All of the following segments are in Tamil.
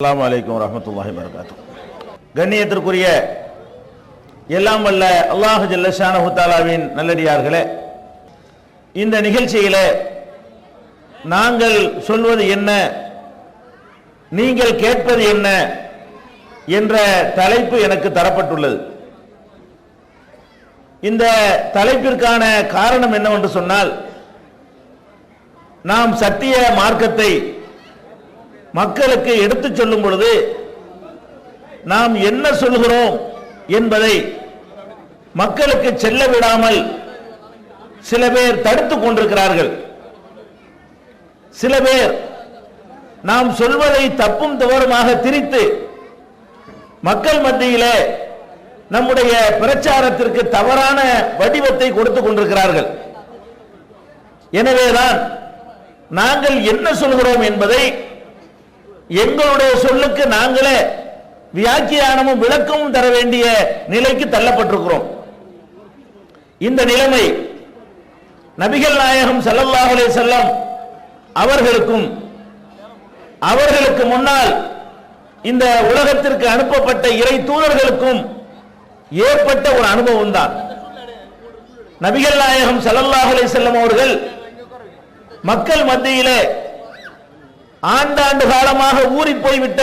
அஸ்ஸலாமு அலைக்கும் வரஹ்மத்துல்லாஹி வபரகாத்துஹு. கண்ணியத்திற்குரிய எல்லாம் வல்ல அல்லாஹ் ஜல்ல ஷானஹு தஆலாவின் நல்லடியார்களே, இந்த நிகழ்ச்சியிலே நாங்கள் சொல்வது என்ன, நீங்கள் கேட்பது என்ன என்ற தலைப்பு எனக்கு தரப்பட்டுள்ளது. இந்த தலைப்பிற்கான காரணம் என்னவென்று சொன்னால், நாம் சத்திய மார்க்கத்தை மக்களுக்கு எடுத்துச் சொல்லும் பொழுது நாம் என்ன சொல்கிறோம் என்பதை மக்களுக்கு செல்ல விடாமல் சில பேர் தடுத்துக் கொண்டிருக்கிறார்கள். சில பேர் நாம் சொல்வதை தப்பும் தவறுமாக திரித்து மக்கள் மத்தியிலே நம்முடைய பிரச்சாரத்திற்கு தவறான வடிவத்தை கொடுத்துக் கொண்டிருக்கிறார்கள். எனவேதான் நாங்கள் என்ன சொல்கிறோம் என்பதை எங்களுடைய சொல்லுக்கு நாங்களே வியாக்கியானமும் விளக்கமும் தர வேண்டிய நிலைக்கு தள்ளப்பட்டிருக்கிறோம். இந்த நிலைமை நபிகள் நாயகம் ஸல்லல்லாஹு அலைஹி வஸல்லம் அவர்களுக்கும் அவர்களுக்கு முன்னால் இந்த உலகத்திற்கு அனுப்பப்பட்ட இறை தூதர்களுக்கும் ஏற்பட்ட ஒரு அனுபவம் தான். நபிகள் நாயகம் ஸல்லல்லாஹு அலைஹி வஸல்லம் அவர்கள் மக்கள் மத்தியிலே ஆண்டாண்டு காலமாக ஊறி போய்விட்ட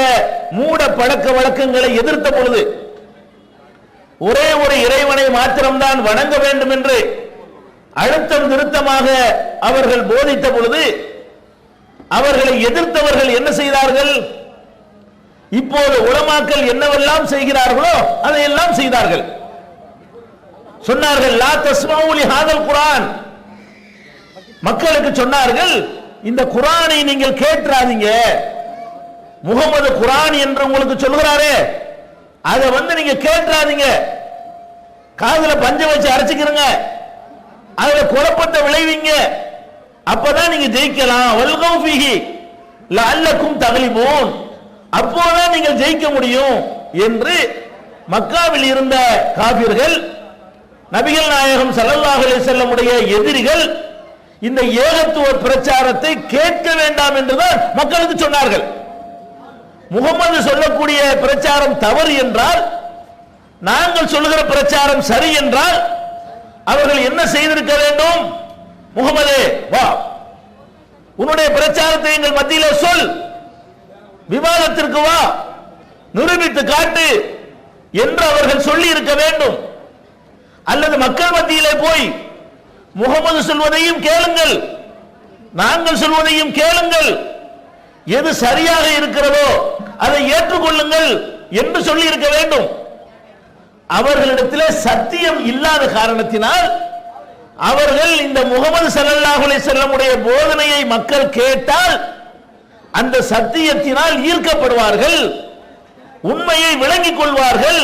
மூட பழக்க வழக்கங்களை எதிர்த்த பொழுது, ஒரே ஒரு இறைவனை மாத்திரம்தான் வணங்க வேண்டும் என்று அழுத்தம் திருத்தமாக அவர்கள் போதித்த பொழுது, அவர்களை எதிர்த்தவர்கள் என்ன செய்தார்கள்? இப்போது உலமாக்கள் என்னவெல்லாம் செய்கிறார்களோ அதையெல்லாம் செய்தார்கள். சொன்னார்கள், லா தஸ்மஊ லிஹாதல் குர்ஆன். மக்களுக்கு சொன்னார்கள், இந்த குர்ஆனை நீங்கள் கேட்றாதீங்க. முகமது குர்ஆன் என்று உங்களுக்கு சொல்கிறாரே, அதை நீங்க கேட்றாதீங்க. காதுல பஞ்ச வச்சு அரைச்சுக்கிறங்க, அதுல குழப்பத்தை விளைவிங்க, அப்பதான் நீங்க ஜெயிக்கலாம். வல்கௌ ஃபீஹி லஅல்லக்கும் தக்லிபூன், அப்போதான் நீங்கள் ஜெயிக்க முடியும் என்று மக்காவில் இருந்த காபிர்கள், நபிகள் நாயகம் ஸல்லல்லாஹு அலைஹி வஸல்லம் உடைய எதிரிகள் இந்த ஏகத்துவ பிரச்சாரத்தை கேட்க வேண்டாம் என்றுதான் மக்களுக்கு சொன்னார்கள். முகமது சொல்லக்கூடிய பிரச்சாரம் தவறு என்றால், நாங்கள் சொல்லுகிற பிரச்சாரம் சரி என்றால் அவர்கள் என்ன செய்திருக்க வேண்டும்? முகமதே வா, உன்னுடைய பிரச்சாரத்தை எங்கள் மத்தியிலே சொல், விவாதத்திற்கு வா, நிரூபித்து காட்டு என்று அவர்கள் சொல்லி இருக்க வேண்டும். அல்லது மக்கள் மத்தியிலே போய் முகமது சொல்வதையும் கேளுங்கள், நாங்கள் சொல்வதையும் கேளுங்கள், எது சரியாக இருக்கிறதோ அதை ஏற்றுக்கொள்ளுங்கள் என்று சொல்லி இருக்க வேண்டும். அவர்களிடத்திலே சத்தியம் இல்லாத காரணத்தினால் அவர்கள் இந்த முகமது ஸல்லல்லாஹு அலைஹி வஸல்லம் உடைய போதனையை மக்கள் கேட்டால் அந்த சத்தியத்தினால் ஈர்க்கப்படுவார்கள், உண்மையை விளங்கிக் கொள்வார்கள்,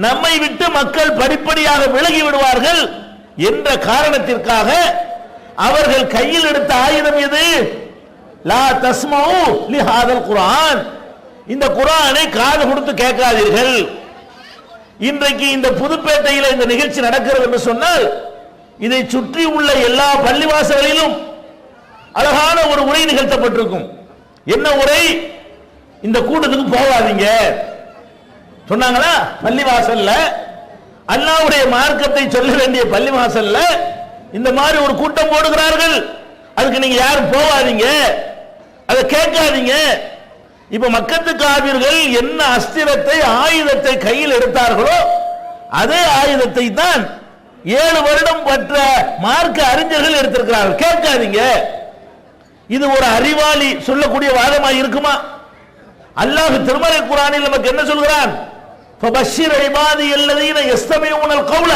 நம்மை விட்டு மக்கள் படிப்படியாக விலகி விடுவார்கள் என்ற காரணத்திற்காக அவர்கள் கையில் எடுத்த ஆயுதம் எது? லா தஸ்மஊ லிஹாதல் குர்ஆன். இந்த குர்ஆனை காது கொடுத்து கேட்காதீர்கள். இன்றைக்கு இந்த புதுப்பேட்டையில் இந்த நிகழ்ச்சி நடக்கிறது என்று சொன்னால், இதை சுற்றி உள்ள எல்லா பள்ளிவாசல்களிலும் அழகான ஒரு உரை நிகழ்த்தப்பட்டிருக்கும். என்ன உரை? இந்த கூட்டத்துக்கு போகாதீங்க சொன்னாங்களா? பள்ளிவாசல்ல, அல்லாஹ்வுடைய மார்க்கத்தை சொல்ல வேண்டிய பள்ளிவாசல்ல இந்த மாதிரி ஒரு கூட்டம் போடுகிறார்கள். அதுக்கு நீங்க யாரும் போகாதீங்க, அதை கேட்காதீங்க. இப்ப மக்கத்து காபிர்கள் என்ன அஸ்திரத்தை ஆயுதத்தை கையில் எடுத்தார்களோ அதே ஆயுதத்தை தான் 7 வருடம் பற்ற மார்க்க அறிஞர்கள் எடுத்திருக்கிறார்கள். கேட்காதீங்க. இது ஒரு அறிவாளி சொல்லக்கூடிய வாதமாக இருக்குமா? அல்லாஹ் திருமறை குர்ஆனில் நமக்கு என்ன சொல்கிறான்? ஃபபஷ்ஷிர் இபாதி அல்லதீன யஸ்தமிஊனல் கௌல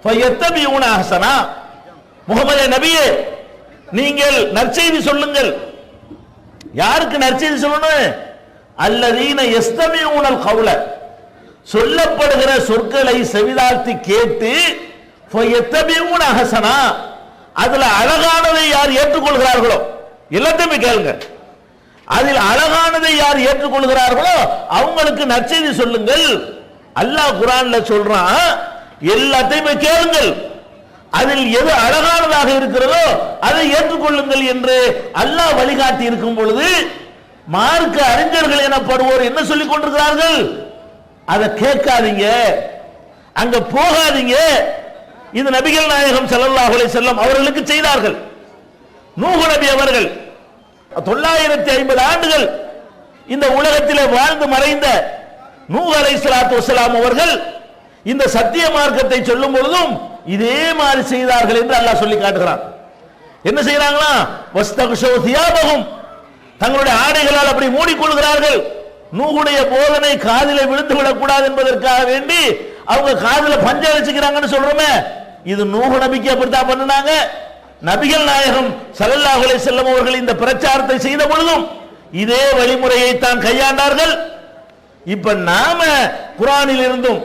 ஃபயத்தபிஊன அஹ்ஸனா. முஹம்மதே நபியே, நீங்கள் நற்செய்தி சொல்லுங்கள். யாருக்கு நற்செய்தி சொல்லணும்? அல்லதீன யஸ்தமிஊனல் கௌல, சொல்லப்படுகிற சொற்களை செவிதாழ்த்தி கேட்டு ஃபயத்தபிஊன அஹ்ஸனா, அதுல அழகானதை யார் ஏற்றுக்கொள்கிறார்களோ, எல்லாத்தையுமே கேளுங்க, அதில் அழகானதை யார் ஏற்றுக்கொள்கிறார்களோ அவங்களுக்கு நற்செய்தி சொல்லுங்கள். அல்லாஹ் குர்ஆன்ல சொல்றான், எல்லாத்தையுமே கேளுங்கள், அதில் எது அழகானதாக இருக்கிறதோ அதை ஏற்றுக்கொள்ளுங்கள் என்று அல்லாஹ் வழிகாட்டி இருக்கும் பொழுது மார்க்க அறிஞர்கள் எனப்படுவோர் என்ன சொல்லிக் கொண்டிருக்கிறார்கள்? அதை கேட்காதீங்க, அங்க போகாதீங்க. இது நபிகள் நாயகம் ஸல்லல்லாஹு அலைஹி வஸல்லம் அவர்களுக்கு செய்தார்கள். நூஹ் நபி அவர்கள் 950 ஆண்டுகள் இந்த உலகத்திலே வாழ்ந்து மறைந்த நூஹ் அலைஹிஸ்ஸலாத்து வஸ்ஸலாம் அவர்கள் இந்த சத்திய மார்க்கத்தை சொல்லும் பொழுதும் இதே மாதிரி செய்தார்கள் என்று அல்லாஹ் சொல்லி காட்டுகிறான். என்ன செய்யறாங்களா? வஸ்தக்ஷௌ தியாபஹும், தங்களுடைய ஆடைகளால் அப்படி மூடிக்கொள்கிறார்கள். நூஹுடைய போதனை காதிலே விழுந்து விடக்கூடாது என்பதற்காக வேண்டி அவங்க காதுல பஞ்ச வச்சுக்கிறாங்கன்னு சொல்றோமே, இது நூஹ் நபிக்கு அப்படித்தான் பண்ணினாங்க. நபிகள் நாயகம் ஸல்லல்லாஹு அலைஹி வஸல்லம் அவர்கள் இந்த பிரச்சாரத்தை செய்த பொழுதும் இதே வழிமுறையை தான் கையாண்டார்கள். இப்ப நாம குர்ஆனில் இருந்தும்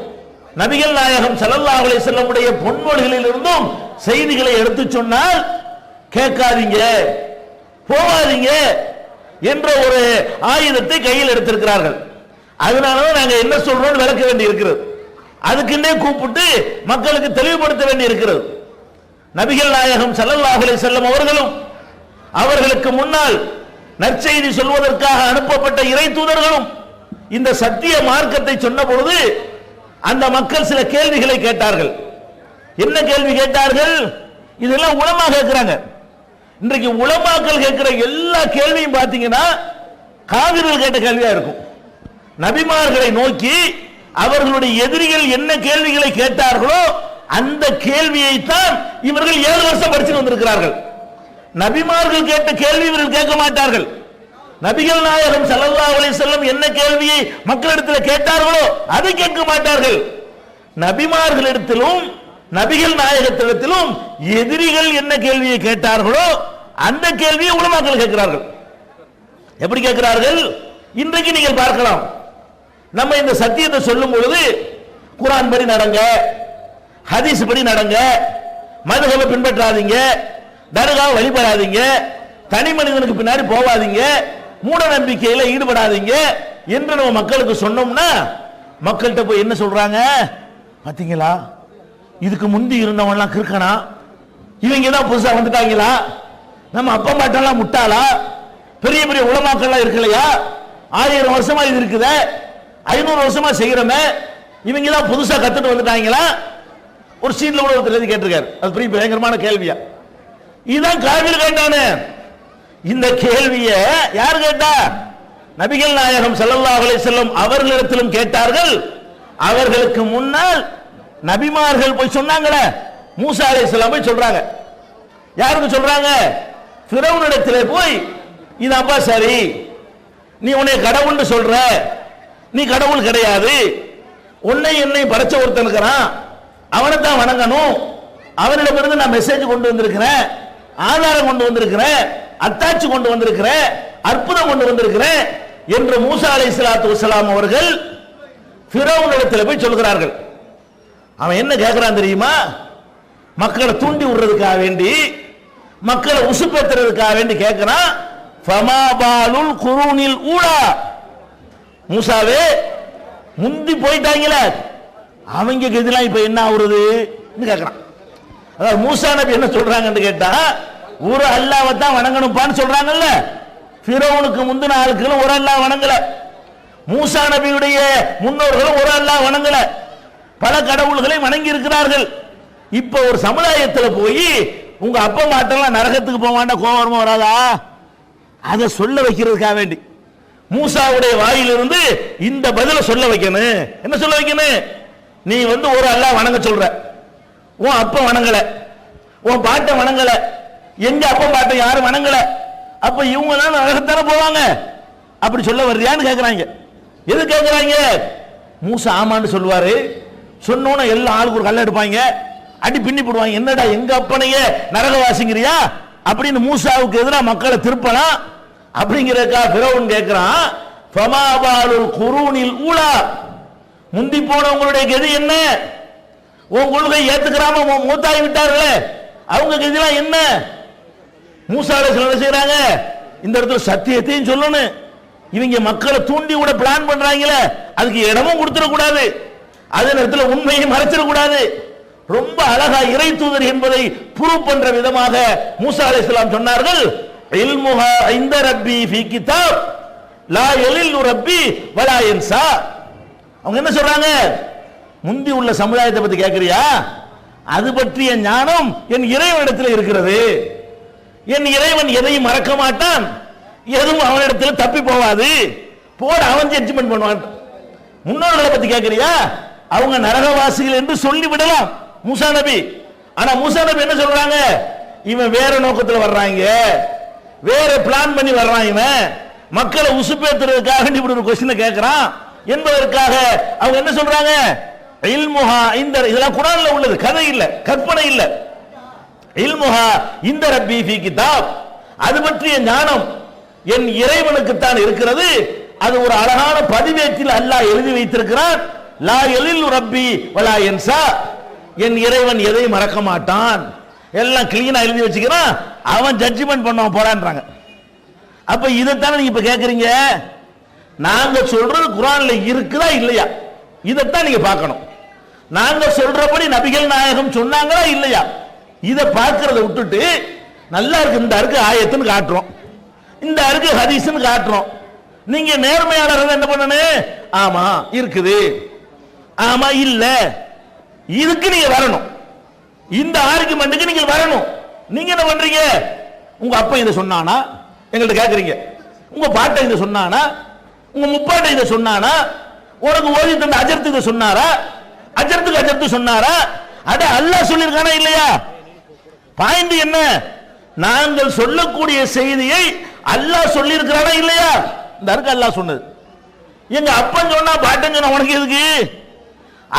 நபிகள் நாயகம் ஸல்லல்லாஹு அலைஹி வஸல்லம் உடைய பொன்மொழிகளில் இருந்தும் செய்திகளை எடுத்து சொன்னால் கேட்காதீங்க, போகாதீங்க என்ற ஒரு ஆயுதத்தை கையில் எடுத்திருக்கிறார்கள். அதனாலதான் நாங்க என்ன சொல்றோம் விளக்க வேண்டி இருக்கிறது. அதுக்குன்னே கூப்பிட்டு மக்களுக்கு தெளிவுபடுத்த வேண்டி இருக்கிறது. நபிகள் நாயகம் ஸல்லல்லாஹு அலைஹி வஸல்லம் அவர்களும் அவர்களுக்கு முன்னால் நற்செய்தி சொல்வதற்காக அனுப்பப்பட்ட இறை தூதர்களும் இந்த சத்திய மார்க்கத்தை சொன்ன பொழுது அந்த மக்கள் சில கேள்விகளை கேட்டார்கள். என்ன கேள்வி கேட்டார்கள்? இதெல்லாம் உலமா கேட்கிறாங்க. இன்றைக்கு உலமாக்கள் கேட்கிற எல்லா கேள்வியும் பார்த்தீங்கன்னா காவிர்கள் கேட்ட கேள்வியா இருக்கும். நபிமார்களை நோக்கி அவர்களுடைய எதிரிகள் என்ன கேள்விகளை கேட்டார்களோ அந்த கேள்வியை தான் இவர்கள் 7 வருஷம் படிச்சுட்டு வந்திருக்கிறார்கள். நபிமார்கள் கேட்ட கேள்வி இவர்கள் கேட்க மாட்டார்கள். நபிகள் நாயகம் ஸல்லல்லாஹு அலைஹி வஸல்லம் என்ன கேள்வியை மக்களிடத்தில் கேட்டார்களோ அதை கேட்க மாட்டார்கள். நபிமார்களிடத்திலும் நபிகள் நாயகத்திடத்திலும் எதிரிகள் என்ன கேள்வியை கேட்டார்களோ அந்த கேள்வியை உலமாக்கள் கேட்கிறார்கள். எப்படி கேட்கிறார்கள்? இன்றைக்கு நீங்கள் பார்க்கலாம், நம்ம இந்த சத்தியத்தை சொல்லும் பொழுது குர்ஆன் படி நடங்க, ஹதீஸ் படி நடங்க, மதுஹபை பின்பற்றாதீங்க, தர்காவை வழிபடாதீங்க, தனி மனிதனுக்கு பின்னாடி போகாதீங்க, மூட நம்பிக்கையில ஈடுபடாதீங்க என்று நம்ம மக்களுக்கு சொன்னோம்னா மக்கள்கிட்ட போய் என்ன சொல்றாங்க? பாத்தீங்களா, இதுக்கு முந்தி இருந்தவன்லாம் கிறுக்கனா, இவங்க தான் புதுசா வந்துட்டாங்களா, நம்ம அப்பா மாட்டெல்லாம் முட்டாளா, பெரிய பெரிய உலமாக்கள்லாம் இருக்கலையா, 1000 வருஷமா இது இருக்குதே, 500 வருஷமா செய்யறமே, இவங்க தான் புதுசா கத்துட்டு வந்துட்டாங்களா? ஒரு சீட்ல கூட ஒருத்தர் கேட்டிருக்காரு. அது பெரிய பயங்கரமான கேள்வியா. இதுதான் காவிர் கேட்டானே. இந்த கேள்விய யார் கேட்டா? நபிகள் நாயகம் ஸல்லல்லாஹு அலைஹி வஸல்லம் அவர்களிடத்திலும் கேட்டார்கள். அவர்களுக்கு முன்னால் நபிமார்கள் போய் சொன்னாங்களே, மூசா அலைஹிஸ்ஸலாம் போய் சொல்றாங்க. யாருக்கு சொல்றாங்க? ஃபிரௌனிடத்திலே போய், இதப்பா சரி, நீ உன்னை கடவுள்னு சொல்ற, நீ கடவுள் கிடையாது, உன்னை என்னை படைச்ச ஒருத்தன் இருக்கிறான், அவனை தான் வணங்கணும், அவனிடமிருந்து நான் மெசேஜ் கொண்டு வந்திருக்கிறேன், ஆதாரம் கொண்டு வந்திருக்கிறேன், அத்தாட்சி கொண்டு வந்திருக்கிறேன், அற்புதம் கொண்டு வந்திருக்கிறேன் என்று மூசா அலைஹிஸ்ஸலாத்து வஸ்ஸலாம் அவர்கள் ஃபிரௌனிடத்தில் போய் சொல்கிறார்கள். அவன் என்ன கேட்கிறான் தெரியுமா? மக்களை தூண்டி விடுறதுக்காக வேண்டி, மக்களை உசுப்பேத்துறதுக்காக வேண்டி கேட்கிறான். ஃபமா பாலுல் குரூனில் ஊலா, மூசாவே முந்தி போயிட்டாங்களே அவங்க இதெல்லாம் இப்ப என்ன ஆகுறது கேட்கிறான். அதாவது மூசா நபி என்ன சொல்றாங்கன்னு கேட்டா, ஒரு அல்லாஹ்வை தான் வணங்கணும்பான்னு சொல்றாங்கல்ல. ஃபிரௌனுக்கு முந்தின ஆட்களும் ஒரு அல்லாஹ் வணங்கல, மூசா நபியுடைய முன்னோர்களும் ஒரு அல்லாஹ் வணங்கல, பல கடவுள்களை வணங்கி இருக்கிறார்கள். இப்ப ஒரு சமுதாயத்தில் போய் உங்க அப்பா மாட்டெல்லாம் நரகத்துக்கு போவாண்டா கோபமா வராதா, அதை சொல்ல வைக்கிறதுக்காக வேண்டி மூசாவுடைய வாயிலிருந்து இந்த பதில சொல்ல வைக்கணும். என்ன சொல்ல வைக்கணும்? நீ ஒரு அல்லாஹ் வணங்க சொல்ற, உன் அப்ப வணங்கல, உன் பாட்டை வணங்கல, எங்க அப்பா பாட்டை யாரும் வணங்கல, அப்ப இவங்க தான் நரகத்தான போவாங்க, அப்படி சொல்ல வர்றியான்னு கேட்கிறாங்க. எது கேட்கிறாங்க? மூசா ஆமான்னு சொல்லுவாரு. சொன்னோன்னு எல்லா ஆளுக்கு ஒரு கல்ல எடுப்பாங்க, அடி பின்னி போடுவாங்க. என்னடா எங்க அப்பனையே நரகவாசிங்கிறியா அப்படின்னு மூசாவுக்கு எதிராக மக்களை திருப்பலாம் அப்படிங்கிறக்கா ஃபிரௌன் கேட்கிறான். ஃபமா பாலுல் குரூனில் ஊலா, முந்தி போனவங்களுடைய கதி என்ன? உன் கொள்கை ஏத்துக்கிறாம மூத்தாகி விட்டார்களே அவங்க கதிலாம் என்ன? மூசா அலைஹிஸ்ஸலாம் செய்றாங்க, இந்த இடத்துல சத்தியத்தையும் சொல்லணும், இவங்க மக்களை தூண்டி விட பிளான் பண்றாங்களே அதுக்கு இடமும் கொடுத்துடக்கூடாது, அதே நேரத்தில் உண்மையை மறைச்சிடக்கூடாது. ரொம்ப அழகா இறை தூதர் என்பதை ப்ரூவ் பண்ற விதமாக மூசா அலைஹிஸ்ஸலாம் சொன்னார்கள், இல்முஹா இன்த ரப்பி ஃபீ கிதாப், லா யலில்லு ரப்பி வலா யன்சா. அவங்க என்ன சொல்றாங்க? முந்தி உள்ள சமுதாயத்தை பத்தி கேட்கறியா? அது பற்றிய ஞானம் என் இறைவனிடத்தில் இருக்கிறது. என் இறைவன் எதையும் மறக்க மாட்டான், எதுவும் அவனிடத்தில் தப்பி போவாது. போட அவன் ஜட்ஜ்மெண்ட் பண்ணுவான். முன்னோர்களை பத்தி கேட்கறியா? அவங்க நரகவாசிகள் என்று சொல்லி விடலாம் மூசா நபி. ஆனா மூசா நபி என்ன சொல்றாங்க? இவன் வேற நோக்கத்தில் வர்றாங்க, வேற பிளான் பண்ணி வர்றான், இவன் மக்களை உசுப்பேத்துறதுக்காக இப்படி ஒரு கொஸ்டினை கேட்கிறான் என்பதற்காக அவங்க என்ன சொல்றாங்க? இல்முஹா இந்த, இதெல்லாம் குர்ஆன்ல உள்ளது, கதை இல்ல, கற்பனை இல்ல. இல்முஹா இந்த ரப்பி ஃபீ கிதாப், அது பற்றிய ஞானம் என் இறைவனுக்கு தான் இருக்கிறது. அது ஒரு அழகான பதிவேட்டில் அல்லாஹ் எழுதி வைத்திருக்கிறான். லா யலில்லு ரப்பி வலா யன்சா, என் இறைவன் எதையும் மறக்க மாட்டான். எல்லாம் கிளீனா எழுதி வச்சுக்கிறான், அவன் ஜட்ஜ்மெண்ட் பண்ணுவான் போறான்றாங்க. அப்ப இதைத்தானே நீங்க இப்ப கேட்கறீங்க. நாங்க சொல்றது குர்ஆன்ல இருக்குதா இல்லையா, இதைத்தான் நீங்க பார்க்கணும். நாங்க சொல்றபடி நபிகள் நாயகம் சொன்னாங்களா இல்லையா, இதை பார்க்கறத விட்டுட்டு நல்லா இருக்கு இந்த அருக்கு ஆயத்துன்னு காட்டுறோம், இந்த அருக்கு ஹதீஸ்னு காட்டுறோம். நீங்க நேர்மையாளர்கள் என்ன பண்ணணும்? ஆமா இருக்குது, ஆமா இல்ல, இதுக்கு நீங்க வரணும், இந்த ஆர்குமெண்ட்டுக்கு நீங்க வரணும். நீங்க என்ன பண்றீங்க? உங்க அப்பா இதை சொன்னானா எங்கள்கிட்ட கேட்கறீங்க, உங்க பாட்டை இதை சொன்னானா, உங்க முப்பாட்டை இதை சொன்னானா, உனக்கு ஓதி தந்த அஜர்த்து இதை சொன்னாரா, அஜர்த்துக்கு அஜர்த்து சொன்னாரா? அட அல்லாஹ் சொல்லியிருக்கானா இல்லையா? பாயிண்ட் என்ன? நாங்கள் சொல்லக்கூடிய செய்தியை அல்லாஹ் சொல்லியிருக்கிறானா இல்லையா? இந்த அருக்கு அல்லாஹ் சொன்னது. எங்க அப்பன் சொன்னா பாட்டன் சொன்னா உனக்கு எதுக்கு?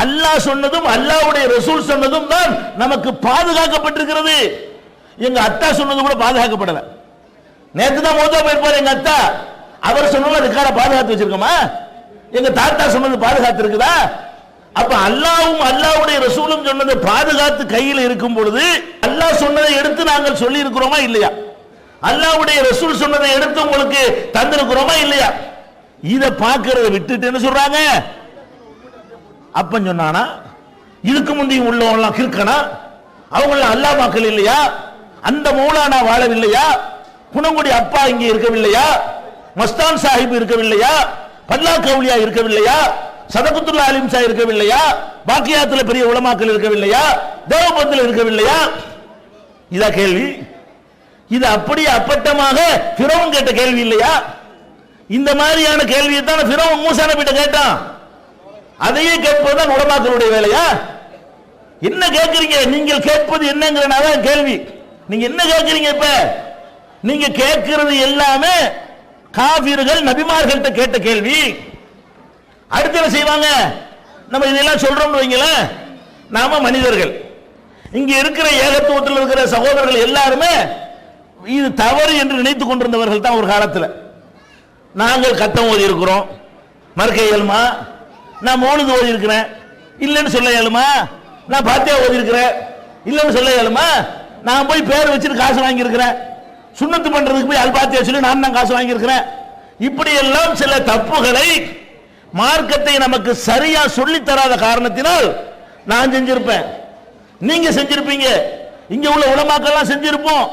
அல்லாஹ் சொன்னதும் அல்லாஹ்வுடைய ரசூல் சொன்னதும் தான் நமக்கு பாதுகாக்கப்பட்டிருக்கிறது. எங்க அத்தா சொன்னது கூட பாதுகாக்கப்படல. நேற்று தான் மௌத்தா போயிருப்பார் எங்க அத்தா, அவர் சொன்னது ரெக்கார்ட பாதுகாத்து வச்சிருக்கோமா? எங்க தாத்தா சொன்னது பாதுகாத்து இருக்குதா? அப்ப அல்லாஹ்வும் அல்லாஹ்வுடைய ரசூலும் சொன்னது பாதுகாத்து கையில் இருக்கும் பொழுது அல்லாஹ் சொன்னதை எடுத்து நாங்கள் சொல்லி இருக்கிறோமா இல்லையா? அல்லாஹ்வுடைய ரசூல் சொன்னதை எடுத்து உங்களுக்கு தந்திருக்கிறோமா இல்லையா? இத பார்க்கறத விட்டுட்டு என்ன சொல்றாங்க? அப்பன் சொன்னானா, இதுக்கு முந்தைய உள்ளவங்களாம் கிறுக்கனா, அவங்கள அல்லாஹ் மக்கள் இல்லையா? அந்த மௌலானா வாழவில்லையா? குணங்குடி அப்பா இங்கே இருக்கவில்லையா? மஸ்தான் சாஹிப் இருக்கவில்லையா? பல்லா கவுலியா இருக்கவில்லையா? சதகத்துல்லா அலிம் ஷா இருக்கவில்லையா? பாக்கியாத்துல பெரிய உலமாக்கள் இருக்கவில்லையா? தேவபந்தில் இருக்கவில்லையா? இதா கேள்வி? இது அப்படியே அப்பட்டமாக ஃபிரௌன் கேட்ட கேள்வி இல்லையா? இந்த மாதிரியான கேள்வியை தான் ஃபிரௌன் மூசா நபிட்ட கேட்டான். அதையே கேட்பதுதான் உலமாக்களுடைய வேலையா? என்ன கேட்கறீங்க? நீங்கள் கேட்பது என்னங்கிறனால கேள்வி. நீங்க என்ன கேட்கறீங்க? இப்ப நீங்க கேட்கிறது எல்லாமே காபிர்கள் நபிமார்கள்ட்ட கேட்ட கேள்வி. அடுத்து என்ன செய்வாங்க? நம்ம இதெல்லாம் சொல்றோம்னு வைங்களேன், நாம மனிதர்கள், இங்க இருக்கிற ஏகத்துவத்தில் இருக்கிற சகோதரர்கள் எல்லாருமே இது தவறு என்று நினைத்துக் கொண்டிருந்தவர்கள் தான் ஒரு காலத்தில். நாங்கள் கத்தம் ஓதி இருக்கிறோம், மறுக்க இயலுமா? நான் மௌலிது ஓதி இருக்கிறேன், இல்லைன்னு சொல்ல இயலுமா? நான் பாத்தியா ஓதி இருக்கிறேன், இல்லைன்னு சொல்ல இயலுமா? நான் போய் பேர் வச்சுட்டு காசு வாங்கி இருக்கிறேன், சுண்ணத்து பண்றதுக்கு போய் அல் பாத்தியா சொல்லி நான் தான் காசு வாங்கி இருக்கிறேன். இப்படி எல்லாம் சில தப்புகளை மார்க்கத்தை நமக்கு சரியா சொல்லி தராத காரணத்தினால் நான் செஞ்சிருப்பேன், நீங்க செஞ்சிருப்பீங்க, இங்க உள்ள உலமாக்கெல்லாம் செஞ்சிருப்போம்.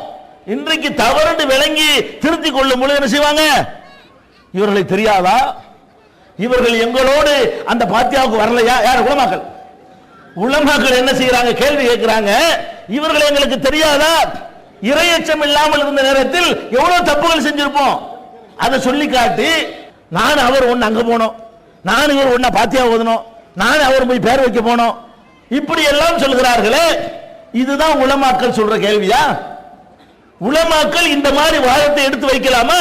இன்றைக்கு தவறு விளங்கி திருத்திக் கொள்ளும் பொழுது என்ன செய்வாங்க? இவர்களை தெரியாதா? இவர்கள் எங்களோடு அந்த பாத்தியாவுக்கு வரலையா? யார்? உலமாக்கள். உலமாக்கள் என்ன செய்யறாங்க? கேள்வி கேட்கிறாங்க, இவர்கள் எங்களுக்கு தெரியாதா? இறையச்சம் இல்லாமல் இருந்த நேரத்தில் எவ்வளவு தப்புகள் செஞ்சிருப்போம். அதை சொல்லி காட்டி நான் அவர் ஒன்னு அங்க போனோம், நான் இவர் ஒன்னா பாத்தியா ஓதணும், நான் அவர் போய் பேர் வைக்க போனோம், இப்படி எல்லாம் சொல்கிறார்களே, இதுதான் உலமாக்கள் சொல்ற கேள்வியா? உலமாக்கள் இந்த மாதிரி வாதத்தை எடுத்து வைக்கலாமா?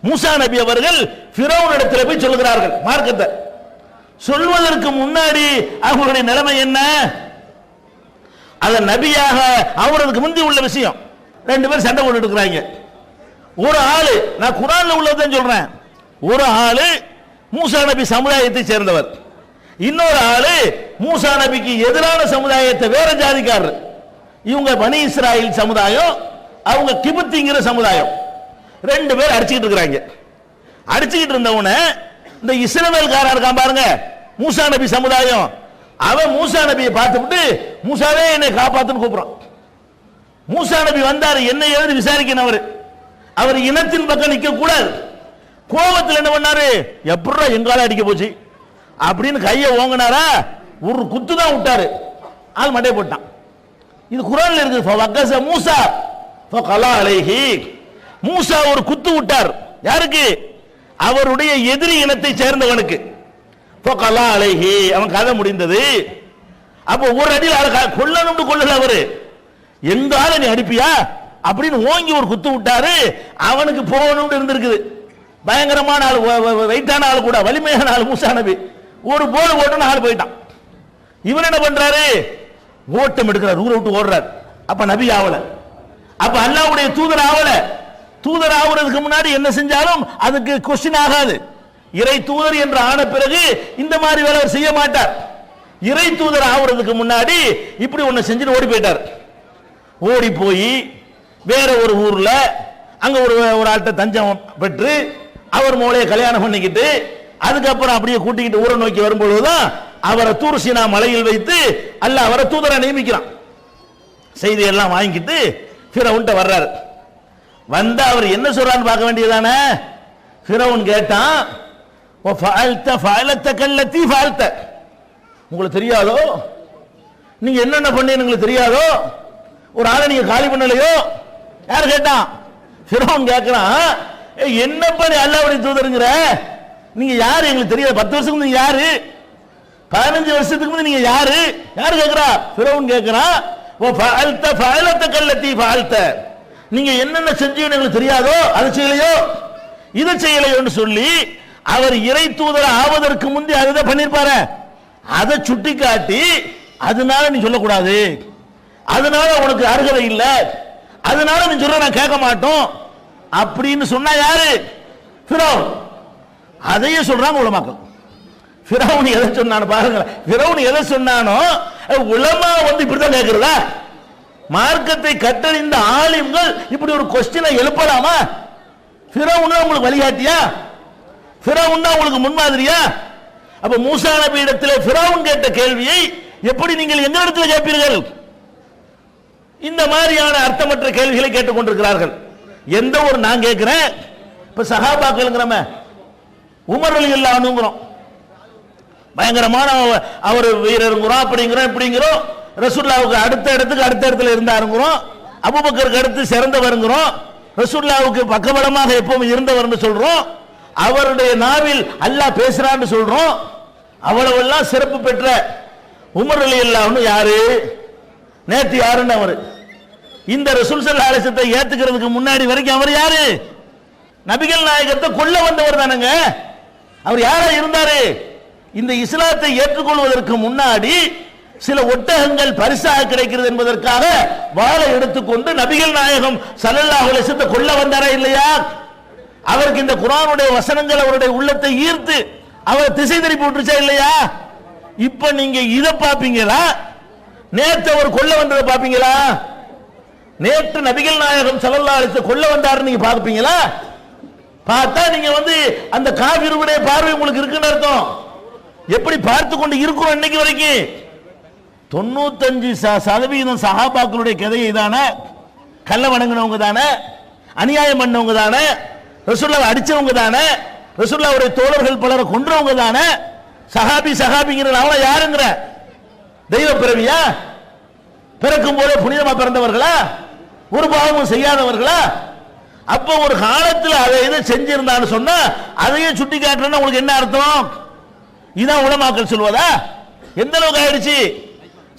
மூசா நபி அவர்கள் ஃபிரௌன் இடத்துல போய் சொல்கிறார்கள் மார்க்கத்தை. சொல்வதற்கு முன்னாடி அவங்களுடைய நிலைமை என்ன? அத நபியாக அவருக்கு முந்தி உள்ள விஷயம். ரெண்டு பேரும் சண்டை போட்டு இருக்கிறாங்க. ஒரு ஆளு, நான் குர்ஆன்ல உள்ளதான் சொல்றேன், ஒரு ஆளு மூசா நபி சமுதாயத்தை சேர்ந்தவர், இன்னொரு ஆளு மூசா நபிக்கு எதிரான சமுதாயத்தை வேற ஜாதிக்காரர். இவங்க பனி இஸ்ராயில் சமுதாயம், அவங்க கிபுத்திங்கிற சமுதாயம். ரெண்டு பேர் அடிச்சுக்கிட்டு இருக்கிறாங்க. அடிச்சுக்கிட்டு இருந்தவன இந்த இஸ்ரவேல்காரன் இருக்கான் பாருங்க, மூசா நபி சமுதாயம், அவன் மூசா நபியை பார்த்துவிட்டு மூசாவே என்னை காப்பாத்துன்னு கூப்பிடுறான். மூசா நபி வந்தாரு, என்ன எழுதி விசாரிக்கணும். அவர் இனத்தின் பக்கம் நிற்க கூடாது, கோபத்தில் என்ன பண்ணாரு, எப்படா எங்கால அடிக்க போச்சு அப்படின்னு கையை ஓங்கினாரா, ஒரு குத்து தான் விட்டாரு, ஆள் மண்டையை போட்டான். இது குர்ஆன்ல இருக்கு. ஃபவக்கஸ மூசா ஃபகலா அலைஹி, மூசா ஒரு குத்து விட்டார். யாருக்கு? அவருடைய எதிரி இனத்தை சேர்ந்தவனுக்கு. ஃபகலா அலைஹி, அவன் கதை முடிந்தது. அப்போ ஒரு அடியில் ஆளை கொல்லணும்னு கொல்லல அவரு, எங்க ஆளை நீ அடிப்பியா அப்படின்னு ஓங்கி ஒரு குத்து விட்டாரு. அவனுக்கு போகணும்னு இருந்திருக்குது. பயங்கரமான ஆள், வெயிட்டான ஆள், கூட வலிமையான ஆள் மூசா நபி. ஒரு போல் ஓட்டுன்னு ஆள் போயிட்டான். இவன் என்ன பண்றாரு, ஓட்டம் எடுக்கிறார், ஊரை விட்டு ஓடுறார். அப்ப நபி ஆவல, அப்ப அல்லாஹ்வுடைய தூதர் ஆவல. தூதர் ஆகுறதுக்கு முன்னாடி என்ன செஞ்சாலும் அதுக்கு கொஸ்டின் ஆகாது. இறை தூதர் என்று ஆன பிறகு இந்த மாதிரி வேலை செய்ய மாட்டார். இறை தூதர் ஆகுறதுக்கு முன்னாடி இப்படி ஒன்னு செஞ்சுட்டு ஓடி போயிட்டார். ஓடி போய் வேற ஒரு ஊர்ல அங்க ஒரு ஆள்கிட்ட தஞ்சம் பெற்று அவர் மூளையை கல்யாணம் பண்ணிக்கிட்டு அதுக்கப்புறம் அப்படியே கூட்டிக்கிட்டு ஊரை நோக்கி வரும்பொழுதுதான் அவரை தூர் சீனா மலையில் வைத்து அல்லாஹ் அவரை தூதரை நியமிக்கிறான். செய்தி எல்லாம் வாங்கிட்டு ஃபிரௌன்ட்ட வர்றாரு. வந்தா அவர் என்ன சொல்றான்னு பார்க்க வேண்டியதானே. ஃபிரௌன் கேட்டான், உங்களுக்கு தெரியாதோ, நீங்க என்னென்ன பண்ணீங்க உங்களுக்கு தெரியாதோ, ஒரு ஆளை நீங்க காலி பண்ணலையோ? யார் கேட்டான்? ஃபிரௌன் கேட்கிறான், என்ன பண்ணி அல்லாஹ்வுடைய தூதருங்கிற, நீங்க யாரு எங்களுக்கு தெரியாது, 10 வருஷத்துக்கு நீங்க யாரு, 15 வருஷத்துக்கு முன்னாடி நீங்க யாரு, யாரு கேட்கிறா? ஃபிரௌன் கேட்கிறான், நீங்க என்னென்ன செஞ்சீங்கன்னு எங்களுக்கு தெரியாதோ, அதை செய்யலையோ இதை செய்யலையோன்னு சொல்லி அவர் இறை தூதர் ஆவதற்கு முந்தி அதை பண்ணிருப்பாரு. அதை சுட்டி காட்டி அதனால நீ சொல்லக்கூடாது, அதனால உனக்கு அருகதை இல்லை, அதனால நீ சொல்ற நான் கேட்க மாட்டோம் அப்படின்னு சொன்னா யாரு? ஃபிரௌன். அதையே சொல்றாங்க உலமாக்கள். ஃபிரௌன் எதை சொன்னானோ பாருங்க, ஃபிரௌன் எதை சொன்னானோ உலமா வந்து இப்படிதான் கேட்கிறதா? மார்க்கத்தை கற்றறிந்த ஆலிம்கள் இப்படி ஒரு கொஸ்டினை எழுப்பலாமா? ஃபிரௌன் உங்களுக்கு வழிகாட்டியா? ஃபிரௌன் தான் உங்களுக்கு முன்மாதிரியா? அப்ப மூசா நபி இடத்துல ஃபிரௌன் கேட்ட கேள்வியை எப்படி நீங்கள் எந்த இடத்துல கேட்பீர்கள்? இந்த மாதிரியான அர்த்தமற்ற கேள்விகளை கேட்டுக் கொண்டிருக்கிறார்கள். எந்த ஒரு நான் கேட்கிறேன், இப்ப சஹாபாக்கள்ங்கிறோம், உமர் ரலியல்லாஹு அன்ஹுங்கிறோம், பயங்கரமான அவர் வீரருங்கிறோம், அப்படிங்கிறோம் இப்படிங்கிறோம், ரசூலுல்லாஹ்வுக்கு அடுத்த இடத்துல இருந்தாருங்கிறோம், அபூபக்கருக்கு அடுத்து சிறந்தவருங்கிறோம், ரசூலுல்லாஹ்வுக்கு பக்கபலமாக எப்பவும் இருந்தவர்னு சொல்றோம், அவருடைய நாவில் அல்லாஹ் பேசுறான்னு சொல்றோம். அவ்வளவெல்லாம் சிறப்பு பெற்ற உமர் ரலியல்லாஹு யாரு? நேத்து யாருன்னு அவர் இந்த ரசூல் ஸல்லல்லாஹு அலைஹி வஸல்லம் ஏத்துக்கிறதுக்கு முன்னாடி வரைக்கும் அவர் யாரு? நபிகள் நாயகத்தை கொல்ல வந்தவர் தானங்க. அவர் யாரா இருந்தாரு? இந்த இஸ்லாத்தை ஏற்றுக்கொள்வதற்கு முன்னாடி சில ஒட்டகங்கள் பரிசாக கிடைக்கிறது என்பதற்காக வாளை எடுத்துக்கொண்டு நபிகள் நாயகம் ஸல்லல்லாஹு அலைஹி வஸல்லம் கொல்ல வந்தாரா இல்லையா? அவருக்கு இந்த குர்ஆனுடைய வசனங்கள் அவருடைய உள்ளத்தை ஈர்த்து அவர் திசை திருப்பி விட்டுச்சா இல்லையா? இப்ப நீங்க இதை பாப்பீங்களா? நேற்று அவர் கொல்ல வந்ததை பாப்பீங்களா? நேற்று நபிகள் நாயகம் ஸல்லல்லாஹு அலைஹி வஸல்லம் கொல்ல வந்தாரு நீங்க பாப்பீங்களா? பார்த்தா நீங்க வந்து அந்த காபிருடைய பார்வை உங்களுக்கு இருக்குன்னு அர்த்தம். எப்படி பார்த்து கொண்டு இருக்கிறோம் இன்னைக்கு வரைக்கும்? 95% சஹாபாக்களுடைய கதையை தானே, கள்ள வணங்கினவங்க தானே, அநியாயம் பண்ணவங்க தானே, ரசூலுல்லாஹ் அடிச்சவங்க தானே, ரசூலுல்லாஹ்வுடைய தோழர்கள் பலரை கொன்றவங்க தானே. சஹாபிங்கிற அவள யாருங்கிற தெய்வ பிறவியா? பிறக்கும் போதே புனிதமா பிறந்தவர்களா? ஒரு பாவமும் செய்யாதவர்களா? அப்ப ஒரு காலத்தில் அதை எதை செஞ்சிருந்தான்னு சொன்னா அதையே சுட்டி காட்டுறேன்னா உங்களுக்கு என்ன அர்த்தம்? இதான் உலமாக்கள் சொல்வதா? எந்த அளவுக்கு ஆயிடுச்சு?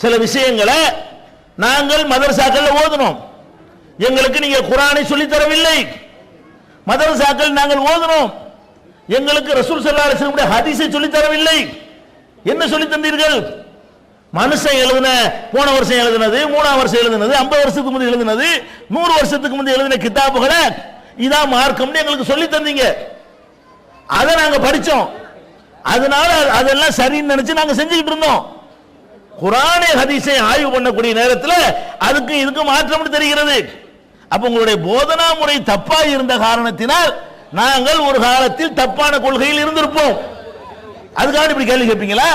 சில விஷயங்களை நாங்கள் மதரசாக்கள் ஓதணும், எங்களுக்கு நீங்க குர்ஆனை சொல்லி தரவில்லை. மதரசாக்கள் நாங்கள் ஓதணும், எங்களுக்கு ரசூல் ஸல்லல்லாஹு அலைஹி வஸல்லம் ஹதீஸை சொல்லி தரவில்லை. என்ன சொல்லி தந்தீர்கள்? மனுஷன் எழுதின, போன வருஷம் எழுதினது, 3ஆம் வருஷம் எழுதினது, 50 வருஷத்துக்கு முந்தைய எழுதினது, 100 வருஷத்துக்கு முந்தைய எழுதின கிதாபுகளை இதான் மார்க்கம்னு எங்களுக்கு சொல்லி தந்தீங்க. அதை நாங்க படிச்சோம், அதனால அதெல்லாம் சரின்னு நினைச்சு நாங்க செஞ்சுக்கிட்டு இருந்தோம். குர்ஆனை ஹதீஸை ஆய்வு பண்ணக்கூடிய நேரத்தில் அதுக்கு இதுக்கு மாற்றம் தெரிகிறது. அப்ப உங்களுடைய போதனா முறை தப்பா இருந்த காரணத்தினால் நாங்கள் ஒரு காலத்தில் தப்பான கொள்கையில் இருந்திருப்போம். அதுக்காக இப்படி கேள்வி கேட்பீங்களா?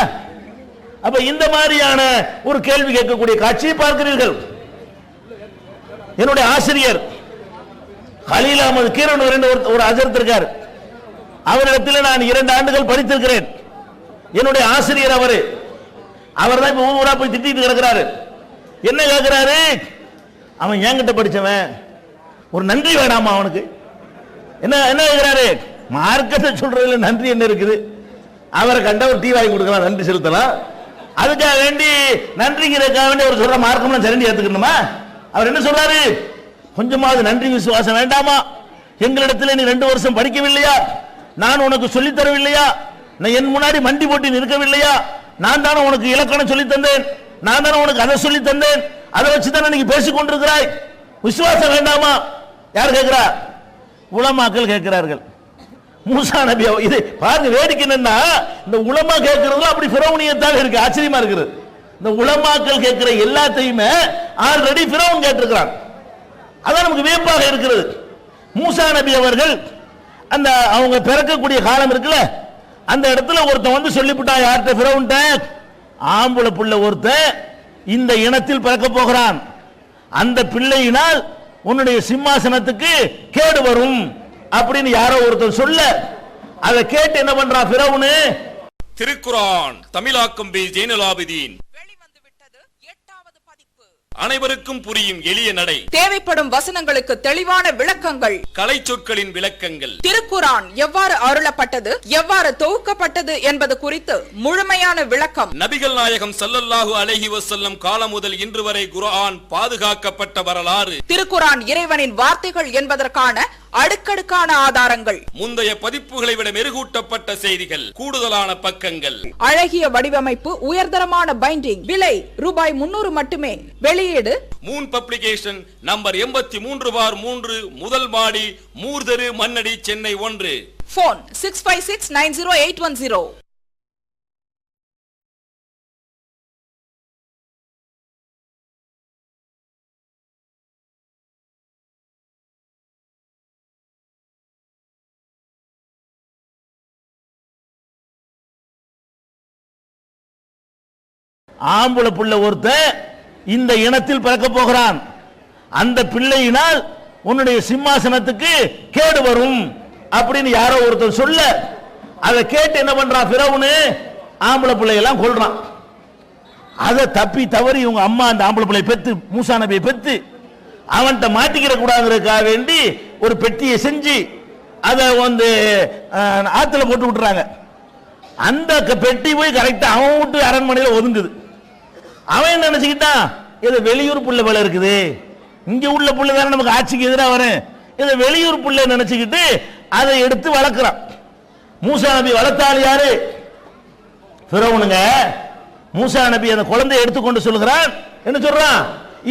அப்ப இந்த மாதிரியான ஒரு கேள்வி கேட்கக்கூடிய காட்சியை பார்க்கிறீர்கள். என்னுடைய ஆசிரியர் கலீல் அஹ்மத் கீரனூர் ஒரு ஹஜரத் இருக்கார், அவரிடத்தில் நான் 2 ஆண்டுகள் படித்திருக்கிறேன். என்னுடைய ஆசிரியர் அவர் தான் இப்ப ஊரா போய் திட்டிட்டு கிடக்கிறாரு. என்ன கேட்கிறாரு? அவன் என்கிட்ட படிச்சவன், ஒரு நன்றி வேணாமா அவனுக்கு? என்ன என்ன கேட்கிறாரு? மார்க்கத்தை சொல்றதுல நன்றி என்ன இருக்குது? அவரை கண்ட ஒரு டீ வாங்கி கொடுக்கலாம், நன்றி செலுத்தலாம். அதுக்காக வேண்டி நன்றிங்கிறதுக்காக வேண்டி அவர் சொல்ற மார்க்கம் சரண்டி ஏத்துக்கணுமா? அவர் என்ன சொல்றாரு? கொஞ்சமாவது நன்றி விசுவாசம் வேண்டாமா? எங்களிடத்தில் நீ 2 வருஷம் படிக்கவில்லையா? நான் உனக்கு சொல்லித் தரவில்லையா? நான் என் முன்னாடி மண்டி போட்டி நிற்கவில்லையா? நான் தானே உனக்கு இலக்கணம் சொல்லி தந்தேன், நான் தானே உனக்கு அதை சொல்லி தந்தேன், அதை வச்சு தானே நீங்க பேசிக் கொண்டிருக்கிறாய். விசுவாசம் வேண்டாமா? யார் கேட்கிறா? உலமாக்கள் கேட்கிறார்கள். மூசா நபி இது பாருங்க, வேடிக்கை என்னன்னா இந்த உலமா கேட்கறதுல அப்படி ஃபிரௌனியத்தாக இருக்கு, ஆச்சரியமா இருக்குது. இந்த உலமாக்கள் கேட்கிற எல்லாத்தையுமே ஆல்ரெடி ஃபிரௌன் கேட்டிருக்கிறான். அதான் நமக்கு வியப்பாக இருக்கிறது. மூசா நபி அவர்கள் அந்த அவங்க பிறக்கக்கூடிய காலம் இருக்குல்ல, அந்த இடத்துல ஒருத்தன் வந்து சொல்லிவிட்டான். யார்கிட்ட? ஃபிரௌன்ட்ட. ஆம்பளை பிள்ளை ஒருத்தன் இந்த இனத்தில் பிறக்க போகிறான், அந்த பிள்ளையினால் உன்னுடைய சிம்மாசனத்துக்கு கேடு வரும் அப்படின்னு யாரோ ஒருத்தர் சொல்ல, அதை கேட்டு என்ன பண்றான் ஃபிரௌன்? திருக்குரான் தமிழாக்கம் பி ஜெய்னுலாபிதீன் வெளிவந்து விட்டது 8வது பதிப்பு. அனைவருக்கும் புரியும் எளிய நடை, தேவைப்படும் வசனங்களுக்கு தெளிவான விளக்கங்கள், கலை சொற்களின் விளக்கங்கள், திருக்குரான் எவ்வாறு அருளப்பட்டது, எவ்வாறு தொகுக்கப்பட்டது என்பது குறித்து முழுமையான விளக்கம். நபிகள் நாயகம் ஸல்லல்லாஹு அலைஹி வஸல்லம் காலம் முதல் இன்று வரை குர்ஆன் பாதுகாக்கப்பட்ட வரலாறு, திருக்குரான் இறைவனின் வார்த்தைகள் என்பதற்கான அடுக்கடுக்கான ஆதாரங்கள், முந்தைய பதிப்புகளை விட மெருகூட்டப்பட்ட செய்திகள், கூடுதலான பக்கங்கள், அழகிய வடிவமைப்பு, உயர்தரமான பைண்டிங். விலை ரூபாய் 300 மட்டுமே. வெளியீடு மூன் பப்ளிகேஷன், நம்பர் 83/3, முதல் மாடி, மூர்தரு, மண்ணடி, சென்னை 1. போன் 65690810. ஆம்பளை பிள்ளை ஒருத்தன் இந்த இனத்தில் பிறக்க போகிறான், அந்த பிள்ளையினால் உன்னுடைய சிம்மாசனத்துக்கு கேடு வரும் அப்படின்னு யாரோ ஒருத்தர் சொல்ல, அதை கேட்டு என்ன பண்றான் ஃபிரௌன்? ஆம்பளை பிள்ளையெல்லாம் கொல்றான். அதை தப்பி தவறி இவங்க அம்மா அந்த ஆம்பளை பிள்ளை பெத்து, மூசா நபியை பெத்து அவன்கிட்ட மாட்டிக்கிற கூடாதுக்காக வேண்டி ஒரு பெட்டியை செஞ்சு அதை வந்து ஆத்துல போட்டு விட்டுறாங்க. அந்த பெட்டி போய் கரெக்டா அவன் விட்டு அரண்மனையில் ஒதுங்குது. அவன் என்ன நினைச்சுக்கிட்டான்? இது வெளியூர் புள்ள வேலை இருக்குது, இங்க உள்ள புள்ள தானே நமக்கு ஆட்சிக்கு எதிராக வரும், இதை வெளியூர் புள்ள நினைச்சுக்கிட்டு அதை எடுத்து வளர்க்கிறான். மூசா நபி வளர்த்தாள் யாரு? ஃபிரௌனுங்க. மூசா நபி அந்த குழந்தையை எடுத்துக்கொண்டு சொல்கிறான். என்ன சொல்றான்?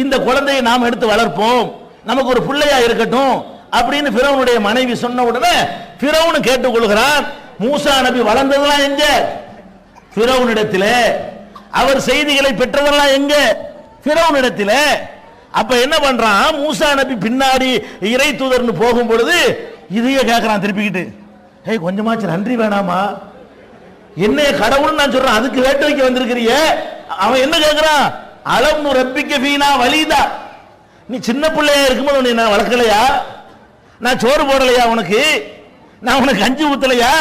இந்த குழந்தையை நாம் எடுத்து வளர்ப்போம், நமக்கு ஒரு பிள்ளையா இருக்கட்டும் அப்படின்னு ஃபிரௌனுடைய மனைவி சொன்ன உடனே ஃபிரௌன் கேட்டுக்கொள்கிறான். மூசா நபி வளர்ந்ததெல்லாம் எங்க? ஃபிரௌனிடத்தில். அவர் செய்திகளை பெற்றதெல்லாம் எங்க? ஃபிரௌனிடத்தில். அப்ப என்ன பண்றான்? மூசா நபி பின்னாடி இறை தூதர்னு போகும் பொழுது இதையே கேட்கிறான் திருப்பிக்கிட்டு, ஏய் கொஞ்சமாச்சு நன்றி வேணாமா? என்ன கடவுள் நான் சொல்றேன், அதுக்கு வேட்டு வைக்க வந்திருக்கிறிய? அவன் என்ன கேட்கிறான்? அலம் ரப்பிக்க ஃபீனா வலிதா, நீ சின்ன பிள்ளையா இருக்கும்போது உன்னை நான் வளர்க்கலையா? நான் சோறு போடலையா உனக்கு? நான் உனக்கு கஞ்சி ஊத்தலையா?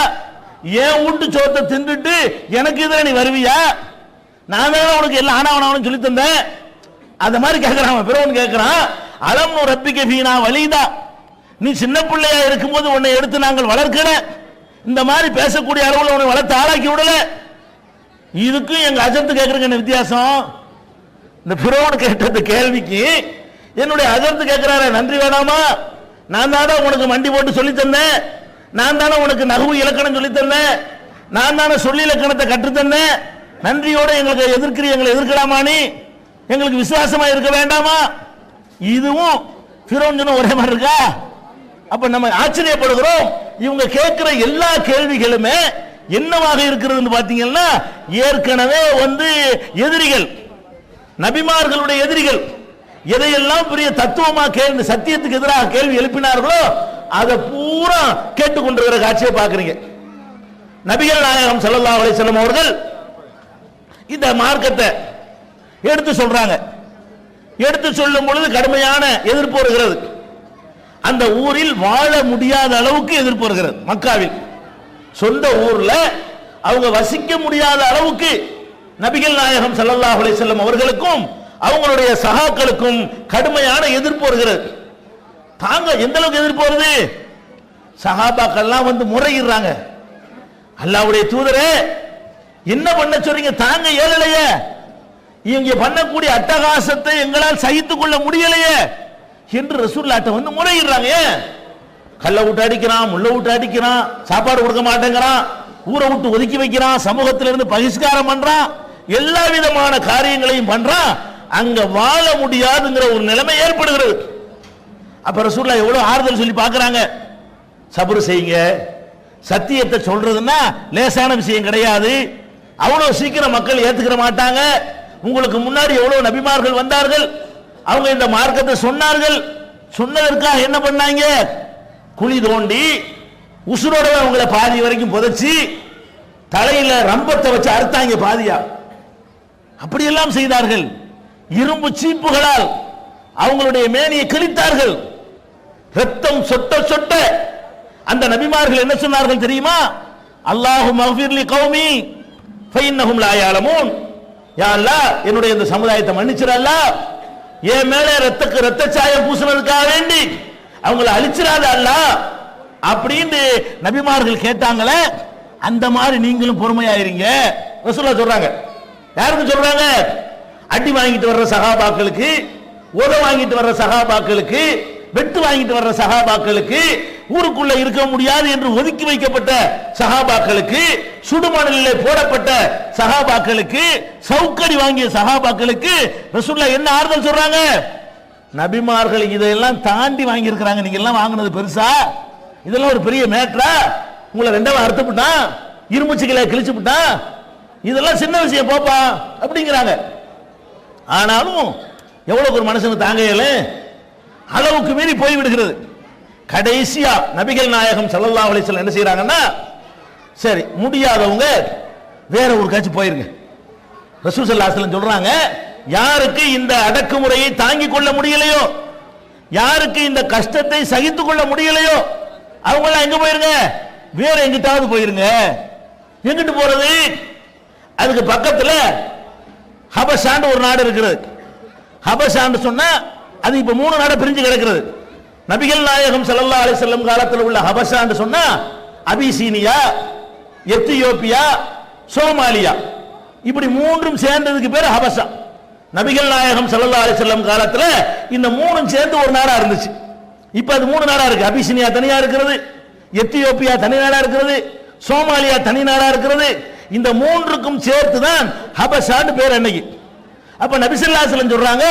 ஏன் வீட்டு சோத்தை தின்னுட்டு எனக்கு இதுல நீ வருவியா? நான் தான் உனக்கு எல்லாம் ஆனாவனாவனு சொல்லி தந்தேன். அந்த மாதிரி கேட்கிறான் பிறவன் கேட்கிறான். அலம் ரப்பிக்க ஃபீனா வலிதா, நீ சின்ன பிள்ளையா இருக்கும்போது உன்னை எடுத்து நாங்கள் வளர்க்கல, இந்த மாதிரி பேசக்கூடிய அளவில் உன்னை வளர்த்து ஆளாக்கி விடல. இதுக்கும் எங்க அஜர்த்து கேட்கறதுக்கு என்ன வித்தியாசம்? இந்த பிறவன் கேட்ட கேள்விக்கு என்னுடைய அஜர்த்து கேட்கிறாரு, நன்றி வேணாமா? நான் தானே உனக்கு மண்டி போட்டு சொல்லி தந்தேன், நான் தானே உனக்கு நகுவு இலக்கணம் சொல்லி தந்தேன், நான் தானே சொல்லி இலக்கணத்தை கற்றுத்தந்தேன், நன்றியோட எங்களுக்கு எங்களை எதிர்க்கலாமா? நீ எங்களுக்கு விசுவாசமா இருக்க வேண்டாமா? இதுவும் ஃபிரௌன் ஒரே மாதிரி இருக்கா? அப்ப நம்ம ஆச்சரியப்படுகிறோம். இவங்க கேட்கிற எல்லா கேள்விகளுமே என்னவாக இருக்கிறது பாத்தீங்கன்னா, ஏற்கனவே வந்து எதிரிகள், நபிமார்களுடைய எதிரிகள் எதையெல்லாம் பெரிய தத்துவமா கேள்வி, சத்தியத்துக்கு எதிராக கேள்வி எழுப்பினார்களோ அதை பூரா கேட்டுக்கொண்டிருக்கிற காட்சியை பார்க்கிறீங்க. நபிகள் நாயகம் ஸல்லல்லாஹு அலைஹி வஸல்லம் அவர்கள் இந்த மார்க்கத்தை எடுத்து சொல்றாங்க. எடுத்து சொல்லும் பொழுது கடுமையான எதிர்ப்பு வருகிறது. அந்த ஊரில் வாழ முடியாத அளவுக்கு எதிர்ப்பு வருகிறது. மக்காவில் சொந்த ஊர்ல அவங்க வசிக்க முடியாத அளவுக்கு நபிகள் நாயகம் ஸல்லல்லாஹு அலைஹி வஸல்லம் அவர்களுக்கும் அவங்களுடைய சகாக்களுக்கும் கடுமையான எதிர்ப்பு வருகிறது. தாங்க எந்த அளவுக்கு எதிர்ப்பு வருது? சஹாபாக்கள்லாம் வந்து முறையிடுறாங்க, அல்லாஹ்வுடைய தூதரே என்ன பண்ண சொல்றீங்க, தாங்க ஏழலையே, இவங்க பண்ணக்கூடிய அட்டகாசத்தை எங்களால் சகித்துக் கொள்ள முடியலையே என்று ரசூலுல்லாஹ்ட்ட வந்து முறையிடுறாங்க. கல்ல விட்டு அடிக்கிறான், முள்ள விட்டு அடிக்கிறான், சாப்பாடு கொடுக்க மாட்டேங்கிறான், ஊரை விட்டு ஒதுக்கி வைக்கிறான், சமூகத்திலிருந்து பகிஷ்காரம் பண்றான், எல்லா விதமான காரியங்களையும் பண்றான். அங்க வாழ முடியாதுங்கிற ஒரு நிலைமை ஏற்படுகிறது. அப்ப ரசூலுல்லாஹ் எவ்வளவு ஆறுதல் சொல்லி பார்க்கறாங்க. சபர் செய்யுங்க, சத்தியத்தை சொல்றதுன்னா லேசான விஷயம் கிடையாது, அவ்வளவு சீக்கிரம் மக்கள் ஏத்துக்கிற மாட்டாங்க. உங்களுக்கு முன்னாடி எவ்வளவு நபிமார்கள் வந்தார்கள், அவங்க இந்த மார்க்கத்தை சொன்னார்கள், சொன்னதற்காக என்ன பண்ணாங்க, குழி தோண்டி உசுரோட அவங்களை பாதி வரைக்கும் புதைச்சி தலையில ரம்பத்தை வச்சு அறுத்தாங்க பாதியா, அப்படியெல்லாம் செய்தார்கள். இரும்பு சீப்புகளால் அவங்களுடைய மேனியை கிழித்தார்கள், ரத்தம் சொட்ட சொட்ட. அந்த நபிமார்கள் என்ன சொன்னார்கள் தெரியுமா? அல்லாஹு மஃபிர்லி கௌமி ஃபைன்னஹும் லா யஅலமூன். யா அல்லாஹ், என்னுடைய இந்த சமுதாயத்தை மன்னிச்சிரு அல்லாஹ், என் மேல ரத்த சாயம் பூசினதுக்காக வேண்டி அவங்களை அழிச்சிராத அல்லாஹ் அப்படின்னு நபிமார்கள் கேட்டாங்களே. அந்த மாதிரி நீங்களும் பொறுமையாயிருங்க ரசூலுல்லாஹ் சொல்றாங்க. யாருக்கு சொல்றாங்க? அடி வாங்கிட்டு வர்ற சஹாபாக்களுக்கு, உத வாங்கிட்டு வர்ற சஹாபாக்களுக்கு, வெட்டு வாங்கிட்டு வர்ற சஹாபாக்களுக்கு, ஊருக்குள்ள இருக்க முடியாது என்று ஒதுக்கி வைக்கப்பட்ட சஹாபாக்களுக்கு, சுடுமணலிலே போடப்பட்ட சஹாபாக்களுக்கு, சவுக்கடி வாங்கிய சஹாபாக்களுக்கு ரசூலுல்லாஹ் என்ன ஆறுதல் சொல்றாங்க? நபிமார்கள் இதெல்லாம் தாண்டி வாங்கி இருக்கிறாங்க, நீங்க எல்லாம் வாங்கினது பெருசா, இதெல்லாம் ஒரு பெரிய மேட்டரா, உங்களை ரெண்டாவது அறுத்துப்பட்டான், இரும்புச்சிகளை கிழிச்சு விட்டான், இதெல்லாம் சின்ன விஷயம் போப்பா அப்படிங்கிறாங்க. ஆனாலும் எவ்வளவு ஒரு மனுஷனுக்கு தாங்கையில அளவுக்கு மீறி போய் விடுகிறது. கடைசியா நபிகள் நாயகம் ஸல்லல்லாஹு அலைஹி வஸல்லம் என்ன செய்யறாங்கன்னா, சரி முடியாதவங்க வேற ஒரு கட்சி போயிருங்க. ரசூல் ஸல்லல்லாஹு அலைஹி வஸல்லம் சொல்றாங்க, யாருக்கு இந்த அடக்குமுறையை தாங்கிக் கொள்ள முடியலையோ, யாருக்கு இந்த கஷ்டத்தை சகித்துக் கொள்ள முடியலையோ, அவங்க எல்லாம் எங்க போயிருங்க, வேற எங்கிட்டாவது போயிருங்க. எங்கிட்டு போறது? அதுக்கு பக்கத்துல ஹபஷான்னு ஒரு நாடு இருக்கிறது. ஹபஷான்னு சொன்னா அது இப்ப 3 நாடு பிரிஞ்சு கிடக்கிறது. நபிகள் நாயகம் ஸல்லல்லாஹு அலைஹி வஸல்லம் காலத்தில் உள்ள ஹபஷான்னு சொன்னா அபிசீனியா, எத்தியோப்பியா, சோமாலியா, இப்படி 3ம் சேர்ந்ததுக்கு பேர் ஹபஷா. நபிகள் நாயகம் ஸல்லல்லாஹு அலைஹி வஸல்லம் காலத்துல இந்த 3ம் சேர்ந்து ஒரு நாடா இருந்துச்சு. இப்ப அது 3 நாடா இருக்கு. அபிசீனியா தனியா இருக்கிறது, எத்தியோப்பியா தனி நாடா இருக்கிறது, சோமாலியா தனி நாடா இருக்கிறது. இந்த 3க்கும் சேர்த்து தான் ஹபஷான்னு பேர் அன்னைக்கு. அப்ப நபி ஸல்லல்லாஹு அலைஹி வஸல்லம் சொல்றாங்க,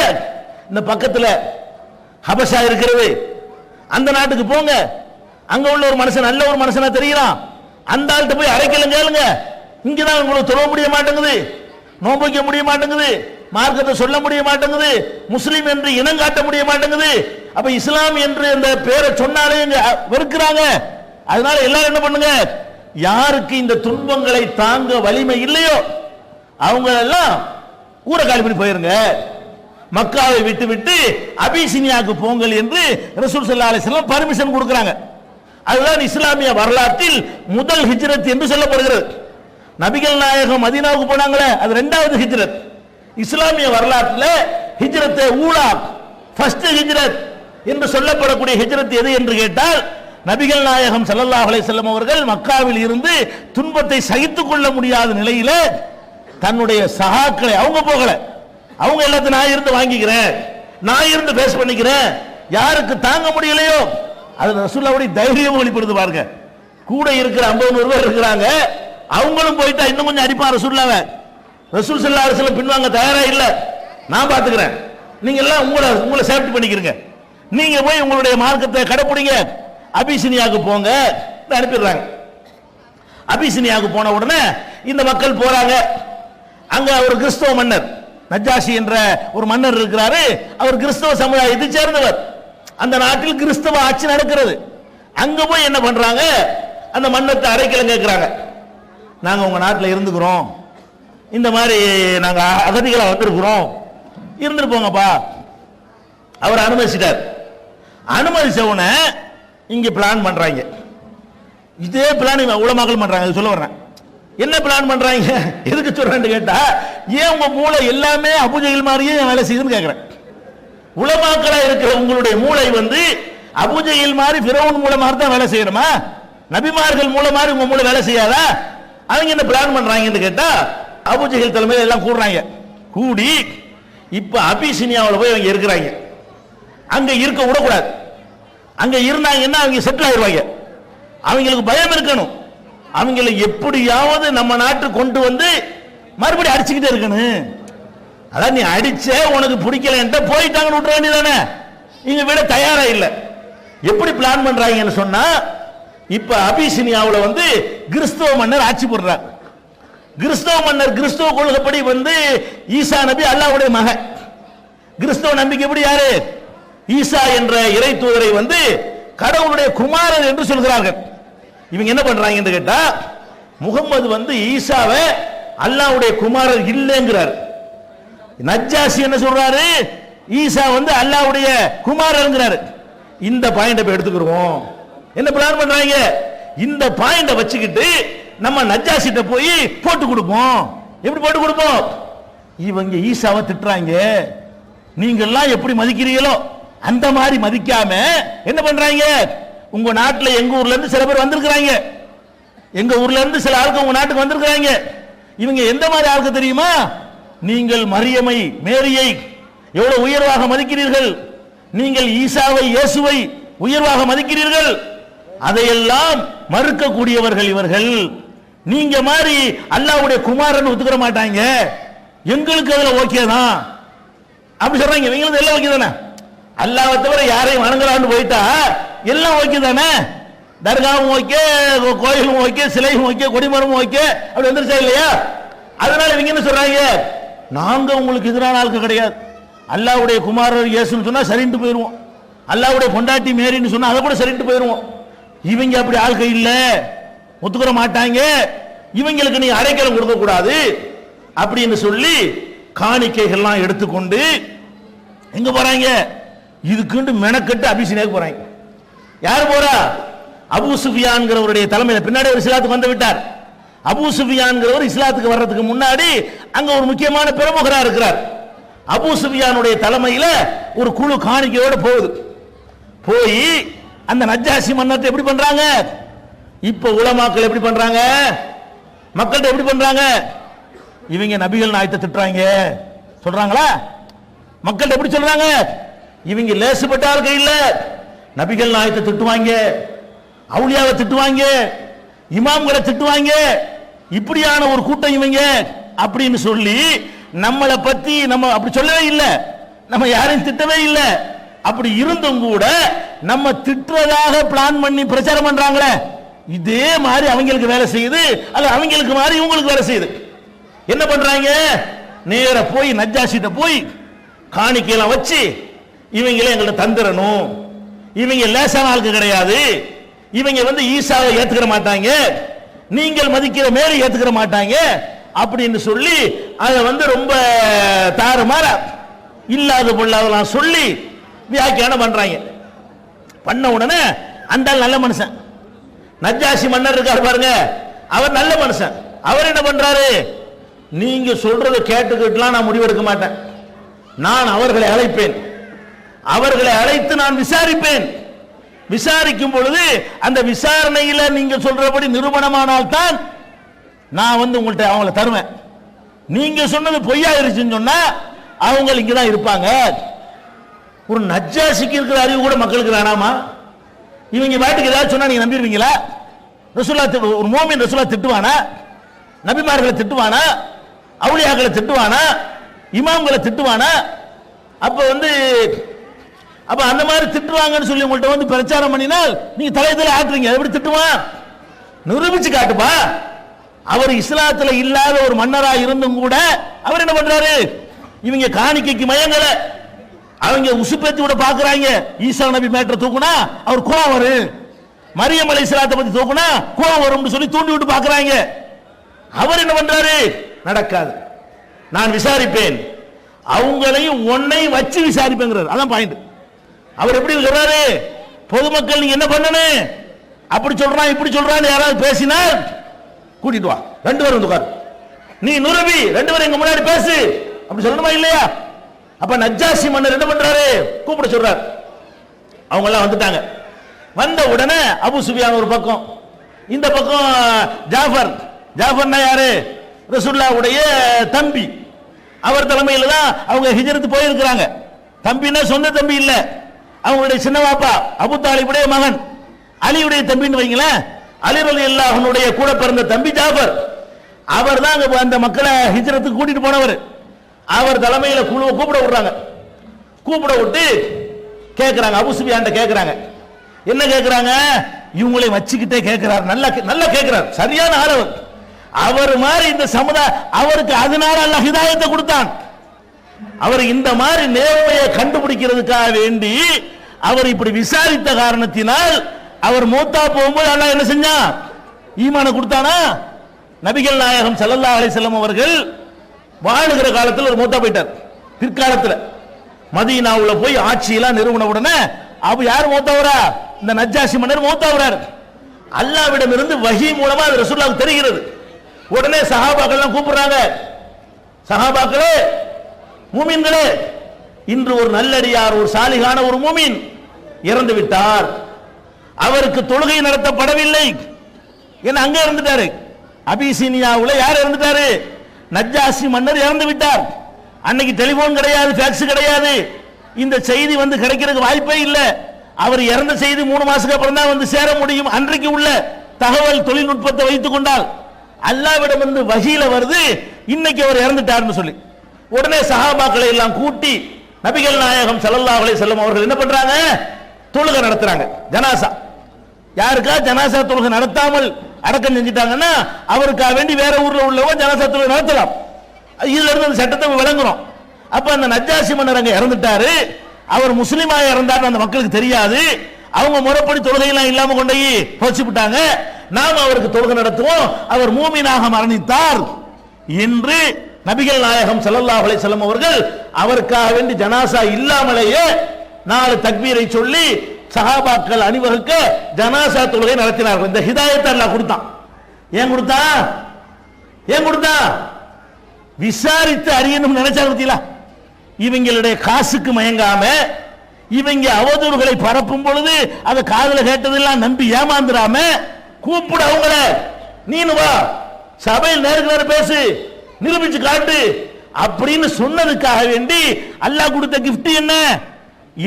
இந்த பக்கத்துல ஹபஷா இருக்கிறது, அந்த நாட்டுக்கு போங்க, அங்க உள்ள ஒரு மனுஷன் நல்ல ஒரு மனுஷனா தெரியலாம், அந்த ஆள்கிட்ட போய் அரைக்கலும் கேளுங்க. இங்கதான் உங்களுக்கு தொழ முடிய மாட்டேங்குது, நோன்பு வைக்க முடிய மாட்டேங்குது, மார்க்கத்தை சொல்ல முடிய மாட்டேங்குது, முஸ்லீம் என்று இனம் காட்ட முடிய மாட்டேங்குது. அப்ப இஸ்லாம் என்று அந்த பேரை சொன்னாலே வெறுக்கிறாங்க. அதனால எல்லாரும் என்ன பண்ணுங்க, யாருக்கு இந்த துன்பங்களை தாங்க வலிமை இல்லையோ அவங்க எல்லாம் ஊரை காலி பண்ணி போயிருங்க, மக்காவை விட்டு விட்டு அபிசீனியாவுக்கு போங்கள் என்று ரசூல் ஸல்லல்லாஹு அலைஹி வஸல்லம் பர்மிஷன் கொடுக்கறாங்க. அதுதான் இஸ்லாமிய வரலாற்றில் முதல் ஹிஜ்ரத் என்று சொல்லப்படுகிறது. நபிகள் நாயகம் மதீனாவுக்கு போனாங்களே, அது 2வது ஹிஜ்ரத். இஸ்லாமிய வரலாற்றில் ஹிஜ்ரத்தை ஊலா, ஃபர்ஸ்ட் ஹிஜ்ரத் என்று சொல்லப்படக்கூடிய ஹிஜ்ரத் எது என்று கேட்டால், நபிகள் நாயகம் ஸல்லல்லாஹு அலைஹி வஸல்லம் அவர்கள் மக்காவில் இருந்து துன்பத்தை சகித்துக் கொள்ள முடியாத நிலையில தன்னுடைய சகாக்களை, அவங்க போகல, அவங்க எல்லாத்தையும் நான் இருந்து வாங்கிக்கிறேன், நான் இருந்து பேஸ் பண்ணிக்கிறேன், யாருக்கு தாங்க முடியலையோ அது ரசூலுல்லாஹ்வுடைய தைரியம் வெளிப்படுது பாருங்க. கூட இருக்கிற 50 பேர் இருக்கிறாங்க, அவங்களும் போயிட்டா இன்னும் கொஞ்சம் அடிப்பான் ரசூலுல்லாஹ்வை. ரசூல் ஸல்லல்லாஹு அலைஹி வஸல்லம் பின்வாங்க தயாரா இல்ல, நான் பாத்துக்கிறேன், நீங்க எல்லாம் உங்களை சேஃப்டி பண்ணிக்கிறீங்க, நீங்க போய் உங்களுடைய மார்க்கத்தை கடைபிடிங்க, அபிசீனியாவுக்கு போங்க அனுப்பிடுறாங்க. அபிசீனியாவுக்கு போன உடனே இந்த மக்கள் போறாங்க. அங்க ஒரு கிறிஸ்தவ மன்னர் நஜ்ஜாஷி என்ற ஒரு மன்னர் இருக்கிறாரு, அவர் கிறிஸ்தவ சமுதாயத்தை சேர்ந்தவர். அந்த நாட்டில் கிறிஸ்தவ ஆட்சி நடக்கிறது. அங்க போய் என்ன பண்றாங்க, அந்த மன்னத்தை அடைக்கலம் கேட்கிறாங்க, நாங்க உங்க நாட்டில் இருந்துக்கிறோம், இந்த மாதிரி நாங்க அகதிகளா வந்திருக்கிறோம், இருந்துட்டு போங்கப்பா. அவர் அனுமதிச்சிட்டார். அனுமதிச்ச உடனே இங்க பிளான் பண்றாங்க, இதே பிளான் உலமாக்கள் பண்றாங்க. அது சொல்ல வர்றேன். என்ன பிளான் பண்றாங்க, எதுக்கு சொல்றேன்னு கேட்டா, ஏன் உங்க மூளை எல்லாமே அபூஜஹில் மாதிரியே வேலை செய்யுதுன்னு கேட்கிறேன். உலமாக்களா இருக்கிற உங்களுடைய மூளை வந்து அபூஜஹில் மாதிரி ஃபிரௌன் மூளை மாதிரி தான் வேலை செய்யணுமா? நபிமார்கள் மூளை மாதிரி உங்க மூளை வேலை செய்யாதா? அவங்க என்ன பிளான் பண்றாங்கன்னு கேட்டா, அபூஜஹில் தலைமையில் எல்லாம் கூடுறாங்க. கூடி இப்ப அபிசினியாவில் போய் அவங்க இருக்கிறாங்க. அங்க இருக்க விடக்கூடாது. அங்க இருந்தாங்கன்னா அவங்க செட்டில் ஆயிடுவாங்க. அவங்களுக்கு பயம் இருக்கணும். அவங்களை எப்படியாவது நம்ம நாட்டு கொண்டு வந்து மறுபடியும் அடிச்சுக்கிட்டே இருக்கணும். அதான் நீ அடிச்ச உனக்கு பிடிக்கல போயிட்டாங்கன்னு விட்டுற வேண்டியதானே. இங்க விட தயாரா இல்லை. எப்படி பிளான் பண்றாங்கன்னு சொன்னா, இப்ப அபிசினியாவில் வந்து கிறிஸ்தவ மன்னர் ஆட்சி போடுறார். கிறிஸ்தவ மன்னர் கிறிஸ்தவ கொள்கைப்படி வந்து ஈசா நபி அல்லாஹ்வுடைய மகன். கிறிஸ்தவ நம்பிக்கை எப்படி யாரு? ஈசா என்ற இறை தூதரை வந்து கடவுளுடைய குமாரன் என்று சொல்கிறார்கள். இவங்க என்ன பண்றாங்க என்று கேட்டா, முகம்மது வந்து ஈசாவை அல்லாஹ்வுடைய குமாரர் இல்லைங்கிறார். நஜ்ஜாசி என்ன சொல்றாரு? ஈசா வந்து அல்லாஹ்வுடைய குமாரங்கிறாரு. இந்த பாயிண்ட போய் எடுத்துக்கிறோம். என்ன பிளான் பண்றாங்க? இந்த பாயிண்ட வச்சுக்கிட்டு நம்ம நஜ்ஜாசிட்ட போய் போட்டு கொடுப்போம். எப்படி போட்டு கொடுப்போம்? இவங்க ஈசாவை திட்டுறாங்க, நீங்க எல்லாம் எப்படி மதிக்கிறீங்களோ அந்த மாதிரி மதிக்காம என்ன பண்றாங்க, உங்க நாட்டுல எங்க ஊர்ல இருந்து சில பேர் வந்திருக்கிறாங்க. எங்க ஊர்ல இருந்து சில ஆளுக்கு உங்க நாட்டுக்கு வந்திருக்கிறாங்க. இவங்க எந்த மாதிரி ஆளுக்கு தெரியுமா? நீங்கள் மரியமை மேரியை எவ்வளவு உயர்வாக மதிக்கிறீர்கள், நீங்கள் ஈசாவை இயேசுவை உயர்வாக மதிக்கிறீர்கள், அதையெல்லாம் மறுக்கக்கூடியவர்கள் இவர்கள். நீங்க மாதிரி அல்லாஹ்வுடைய குமாரன் ஒத்துக்கிற மாட்டாங்க, எங்களுக்கு அதுல ஓகே தான் அப்படி சொல்றாங்க. இவங்களுக்கு எல்லாம் ஓகே தானே? அல்லாஹ்வை தவிர யாரையும் வணங்கலான்னு போயிட்டா எல்லாம் ஓகே தானே? தர்காவும் ஓகே, கோயிலும் ஓகே, சிலையும் ஓகே, கொடிமரமும் ஓகே, அப்படி வந்துருச்சா இல்லையா? அதனால இவங்க என்ன சொல்றாங்க, நாங்க உங்களுக்கு எதிரான ஆளுக்கு கிடையாது. அல்லாஹ்வுடைய குமாரர் இயேசுன்னு சொன்னா சரின்ட்டு போயிருவோம், அல்லாஹ்வுடைய பொண்டாட்டி மேரின்னு சொன்னா அதை கூட சரின்ட்டு போயிருவோம். இவங்க அப்படி ஆளுகை இல்ல, ஒத்துக்கிற மாட்டாங்க, இவங்களுக்கு நீ அடைக்கலம் கொடுக்க கூடாது அப்படின்னு சொல்லி காணிக்கைகள்லாம் எடுத்துக்கொண்டு எங்க போறாங்க? இதுக்குண்டு மெனக்கட்டு அபிசினியாவுக்கு போறாங்க. யார் போறா? அபூ சுஃபியான்கிறவருடைய தலைமையில். பின்னாடி ஒரு இஸ்லாத்துக்கு வந்து விட்டார். அபூ சுஃபியான்கிறவர் இஸ்லாத்துக்கு வர்றதுக்கு முன்னாடி அங்க ஒரு முக்கியமான பிரமுகரா இருக்கிறார். அபூ சுஃபியானுடைய தலைமையில் ஒரு குழு காணிக்கையோட போகுது. போய் அந்த நஜ்ஜாசி மன்னத்தை எப்படி பண்றாங்க? இப்ப உலமாக்கள் எப்படி பண்றாங்க? மக்கள்கிட்ட எப்படி பண்றாங்க? இவங்க நபிகள் நாயத்தை திட்டுறாங்க சொல்றாங்களா? மக்கள்கிட்ட எப்படி சொல்றாங்க? இவங்க லேசுப்பட்ட ஆளுகை இல்ல, நபிகள் நாயத்தை திட்டுவாங்க, அவுலியாவை திட்டுவாங்க, இமாம்களை திட்டுவாங்க, இப்படியான ஒரு கூட்டம் இவங்க அப்படின்னு சொல்லி நம்மளை பத்தி நம்ம அப்படி சொல்லவே இல்லை, நம்ம யாரையும் திட்டவே இல்லை. அப்படி இருந்தும் கூட நம்ம திட்டுறதாக பிளான் பண்ணி பிரச்சாரம் பண்றாங்களே, இதே மாதிரி அவங்களுக்கு வேலை செய்யுது, அல்ல அவங்களுக்கு மாதிரி இவங்களுக்கு வேலை செய்யுது. என்ன பண்றாங்க? நேர போய் நஜ்ஜாசிட்ட போய் காணிக்கையெல்லாம் வச்சு இவங்களே எங்கள்ட்ட தந்துடணும், இவங்க லேசான ஆளுக்கு கிடையாது, இவங்க வந்து ஈசாவை ஏத்துக்கிற மாட்டாங்க, நீங்கள் மதிக்கிற மேரி ஏத்துக்கிற மாட்டாங்க அப்படின்னு சொல்லி அதை வந்து ரொம்ப தாறுமாற இல்லாத பொல்லாதெல்லாம் சொல்லி வியாக்கியானம் பண்றாங்க. பண்ண உடனே அந்த நல்ல மனுஷன் நஜ்ஜாசி மன்னர் இருக்கார் பாருங்க, அவர் நல்ல மனுஷன். அவர் என்ன பண்றாரு? நீங்க சொல்றதை கேட்டுக்கிட்டுலாம் நான் முடிவெடுக்க மாட்டேன், நான் அவர்களை அழைப்பேன், அவர்களை அழைத்து நான் விசாரிப்பேன். விசாரிக்கும் பொழுது அந்த விசாரணையில நீங்க சொல்றபடி நிரூபணமானால் தான் நான் வந்து உங்கள்கிட்ட அவங்கள தருவேன். நீங்க சொன்னது பொய்யாயிருச்சுன்னு சொன்னா அவங்க இங்கதான் இருப்பாங்க. ஒரு நஜ்ஜாசிக்கு இருக்கிற அறிவு கூட மக்களுக்கு வேணாமா? இவங்க பாட்டுக்கு ஏதாவது சொன்னா நீங்க நம்பிடுவீங்களா? ரசூலுல்லாஹ் ஒரு மோமின் ரசூலுல்லாஹ் திட்டுவானா? நபிமார்களை திட்டுவானா? அவுலியாக்களை திட்டுவானா? இமாம்களை திட்டுவானா? அப்ப அந்த மாதிரி திட்டுவாங்கன்னு சொல்லி உங்கள்ட்ட வந்து பிரச்சாரம் பண்ணினால் நீங்க தலையத்துல ஆட்டுறீங்க. எப்படி திட்டுவான்? நிரூபிச்சு காட்டுப்பா. அவர் இஸ்லாத்துல இல்லாத ஒரு மன்னரா இருந்தும் கூட அவர் என்ன பண்றாரு? இவங்க காணிக்கைக்கு மயங்கல, அவங்க உசுப்பேத்தி விட பாக்குறாங்க. ஈசா நபி மேட்டரை தூக்குனா அவர் கோவம் வரும், மரியம் அலைஹிஸ்ஸலாத்தை பத்தி தூக்குனா கோவம் வரும்னு சொல்லி தூண்டி விட்டு பாக்குறாங்க. அவர் என்ன பண்றாரு? நடக்காது, நான் விசாரிப்பேன், அவங்களையும் ஒன்னையும் வச்சு விசாரிப்பேங்கிறார். அதான் பாயிண்ட். அவர் எப்படி சொல்றாரு? பொதுமக்கள் நீங்க என்ன பண்ணணும்? அப்படி சொல்றான் இப்படி சொல்றான்னு யாராவது பேசினால் கூட்டிட்டு வா, 2 பேரும் வந்து உட்காரு, நீ நுரபி 2 பேரும் எங்க முன்னாடி பேசு, அப்படி சொல்லணுமா இல்லையா? அப்ப நஜ்ஜாசி மன்னர் என்ன பண்றாரு, கூப்பிட சொல்றாரு. அவங்க எல்லாம் வந்துட்டாங்க. வந்த உடனே அபு சுஃபியான் ஒரு பக்கம், இந்த பக்கம் ஜாஃபர்னா யாரு, ரசூலுல்லாஹ்வுடைய தம்பி. அவர் தலைமையில் தான் அவங்க ஹிஜ்ரத் போயிருக்கிறாங்க. தம்பின்னா சொந்த தம்பி இல்ல, அவங்களுடைய சின்ன பாப்பா அபு தாலிபுடைய மகன், அலியுடைய தம்பின்னு வைங்களேன். அலி ரலியல்லாஹு அன்ஹுடைய கூட பிறந்த தம்பி ஜாஃபர். அவர் தான் அந்த மக்களை ஹிஜ்ரத்துக்கு கூட்டிட்டு போனவர். அவர் தலைமையில் குழுவை கூப்பிட விடுறாங்க. கூப்பிட விட்டு கேட்கிறாங்க, அபு சுஃபியான்ட்ட கேட்கிறாங்க. என்ன கேட்கிறாங்க, இவங்களை வச்சுக்கிட்டே கேட்கிறார். நல்லா கேட்கிறார், சரியான ஆளவர். அவர் மாதிரி இந்த சமுதாயம் அவருக்கு அதனால அல்லாஹ் ஹிதாயத்தை கொடுத்தான். அவர் இந்த மாதிரி நேர்மையை கண்டுபிடிக்கிறதுக்காக வேண்டி அவர் இப்படி விசாரித்த காரணத்தினால் அவர் மூத்தா போகும்போது அல்லாஹ் என்ன செஞ்சான், ஈமான கொடுத்தானா? நபிகள் நாயகம் ஸல்லல்லாஹு அலைஹி வஸல்லம் அவர்கள் வாழுகிற காலத்தில் ஒரு மூத்தா போயிட்டார். பிற்காலத்தில் மதீனாவுல போய் ஆட்சியெல்லாம் நிறுவன உடனே அப்ப யார் மூத்தாவரா, இந்த நஜ்ஜாசி மன்னர் மூத்தாவரார். அல்லாஹ்விடம் இருந்து வஹி மூலமா அது ரசூலுல்லாஹ்வுக்கு தெரிகிறது. உடனே சஹாபாக்கள் எல்லாம் கூப்பிடுறாங்க, சஹாபாக்களே, மூமின்களே, இன்று ஒரு நல்லடியார், ஒரு சாலிகான ஒரு மூமின் இறந்து விட்டார். அவருக்கு தொழுகை நடத்தப்படவில்லை. ஏன்னா அங்க இறந்துட்டாரு. அபிசீனியாவுல யார் இறந்துட்டாரு, நஜ்ஜாசி மன்னர் இறந்து விட்டார். அன்னைக்கு டெலிபோன் கிடையாது, ஃபேக்ஸ் கிடையாது, இந்த செய்தி வந்து கிடைக்கிறதுக்கு வாய்ப்பே இல்லை. அவர் இறந்த செய்தி 3 மாசத்துக்கு அப்புறம் தான் வந்து சேர முடியும். அன்றைக்கு உள்ள தகவல் தொழில்நுட்பத்தை வைத்துக் கொண்டால் அல்லாஹ்விடம் இருந்து வஹீல வருது, இன்னைக்கு அவர் இறந்துட்டார்னு சொல்லி. உடனே சஹாபாக்களை எல்லாம் கூட்டி நபிகள் நாயகம் ஸல்லல்லாஹு அலைஹி வஸல்லம் அவர்கள் என்ன பண்றாங்க, தொழுகை நடத்துறாங்க. ஜனாசா யாருக்கா ஜனாசா தொழுகை நடத்தாமல் அடக்கம் செஞ்சிட்டாங்கன்னா அவருக்காக வேண்டி வேற ஊர்ல உள்ளவங்க ஜனாசா தொழுகை நடத்தலாம். இதுல இருந்து அந்த சட்டத்தை விளங்குறோம். அப்ப அந்த நஜ்ஜாசி மன்னர் அங்க இறந்துட்டாரு, அவர் முஸ்லிமா இறந்தார் அந்த மக்களுக்கு தெரியாது. அவங்க முறைப்படி தொழுகையெல்லாம் இல்லாம கொண்டு போச்சு விட்டாங்க. நாம் அவருக்கு தொழுகை நடத்துவோம், அவர் மூமினாக மரணித்தார் என்று நபிகள் நாயகம் ஸல்லல்லாஹு அலைஹி வஸல்லம் அவர்கள் அவருக்காக வேண்டி ஜனாசா இல்லாமலேயே 4 தக்பீரை சொல்லி சஹாபாக்கள் அணிவகுக்க ஜனாசா தொழுகை நடத்தினார்கள். இந்த ஹிதாயத்தை அல்லாஹ் கொடுத்தான். ஏன் கொடுத்தான்? விசாரித்து அறியணும் நினைச்சாங்க பத்தியா? இவங்களுடைய காசுக்கு மயங்காம இவங்க அவதூறுகளை பரப்பும் பொழுது அதை காதுல கேட்டதெல்லாம் நம்பி ஏமாந்துராம கூப்பிட அவங்கள, நீனு வா சபையில் நேருக்கு நேரம் பேசு, நிரூபிச்சு காட்டு அப்படின்னு சொன்னதுக்காக வேண்டி அல்லாஹ் கொடுத்த கிஃப்ட் என்ன,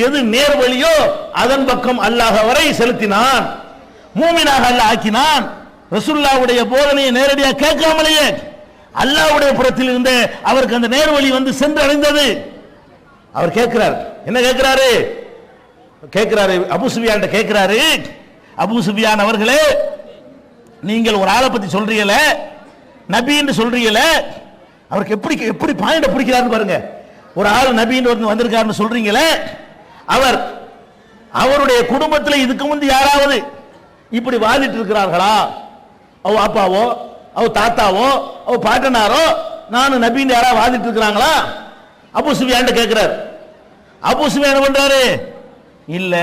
எது நேர் வழியோ அதன் பக்கம் அல்லாஹ் அவரை செலுத்தினான், மூமினாக அல்லாஹ் ஆக்கினான். ரசூலுல்லாஹ்வுடைய போதனையை நேரடியாக கேட்காமலேயே அல்லாஹ்வுடைய புறத்தில் இருந்து அவருக்கு அந்த நேர்வழி வந்து சென்று அடைந்தது. அவர் கேட்கிறார், என்ன கேட்கிறாரு, அபூ சுஃபியான் கேட்கிறாரு, அபூ சுஃபியான் அவர்களே, நீங்கள் ஒரு ஆளை பத்தி சொல்றீங்கள, நபி என்று சொல்றீங்கள, அவருக்கு எப்படி பாயிண்ட் பிடிக்கிறாருன்னு பாருங்க. ஒரு ஆள் நபின்னு வந்திருக்காருன்னு சொல்றீங்களே, அவருடைய குடும்பத்தில் இதுக்கு முந்தி யாராவது இப்படி வாதிட்டு இருக்கிறார்களா? அவ அப்பாவோ அவ தாத்தாவோ அவ பாட்டனாரோ நானும் நபின்னு யாராவது வாதிட்டு இருக்கிறாங்களா? அபூ சுஃபியான் கேட்கிறார். அபூ சுஃபியான் என்ன பண்றாரு, இல்ல.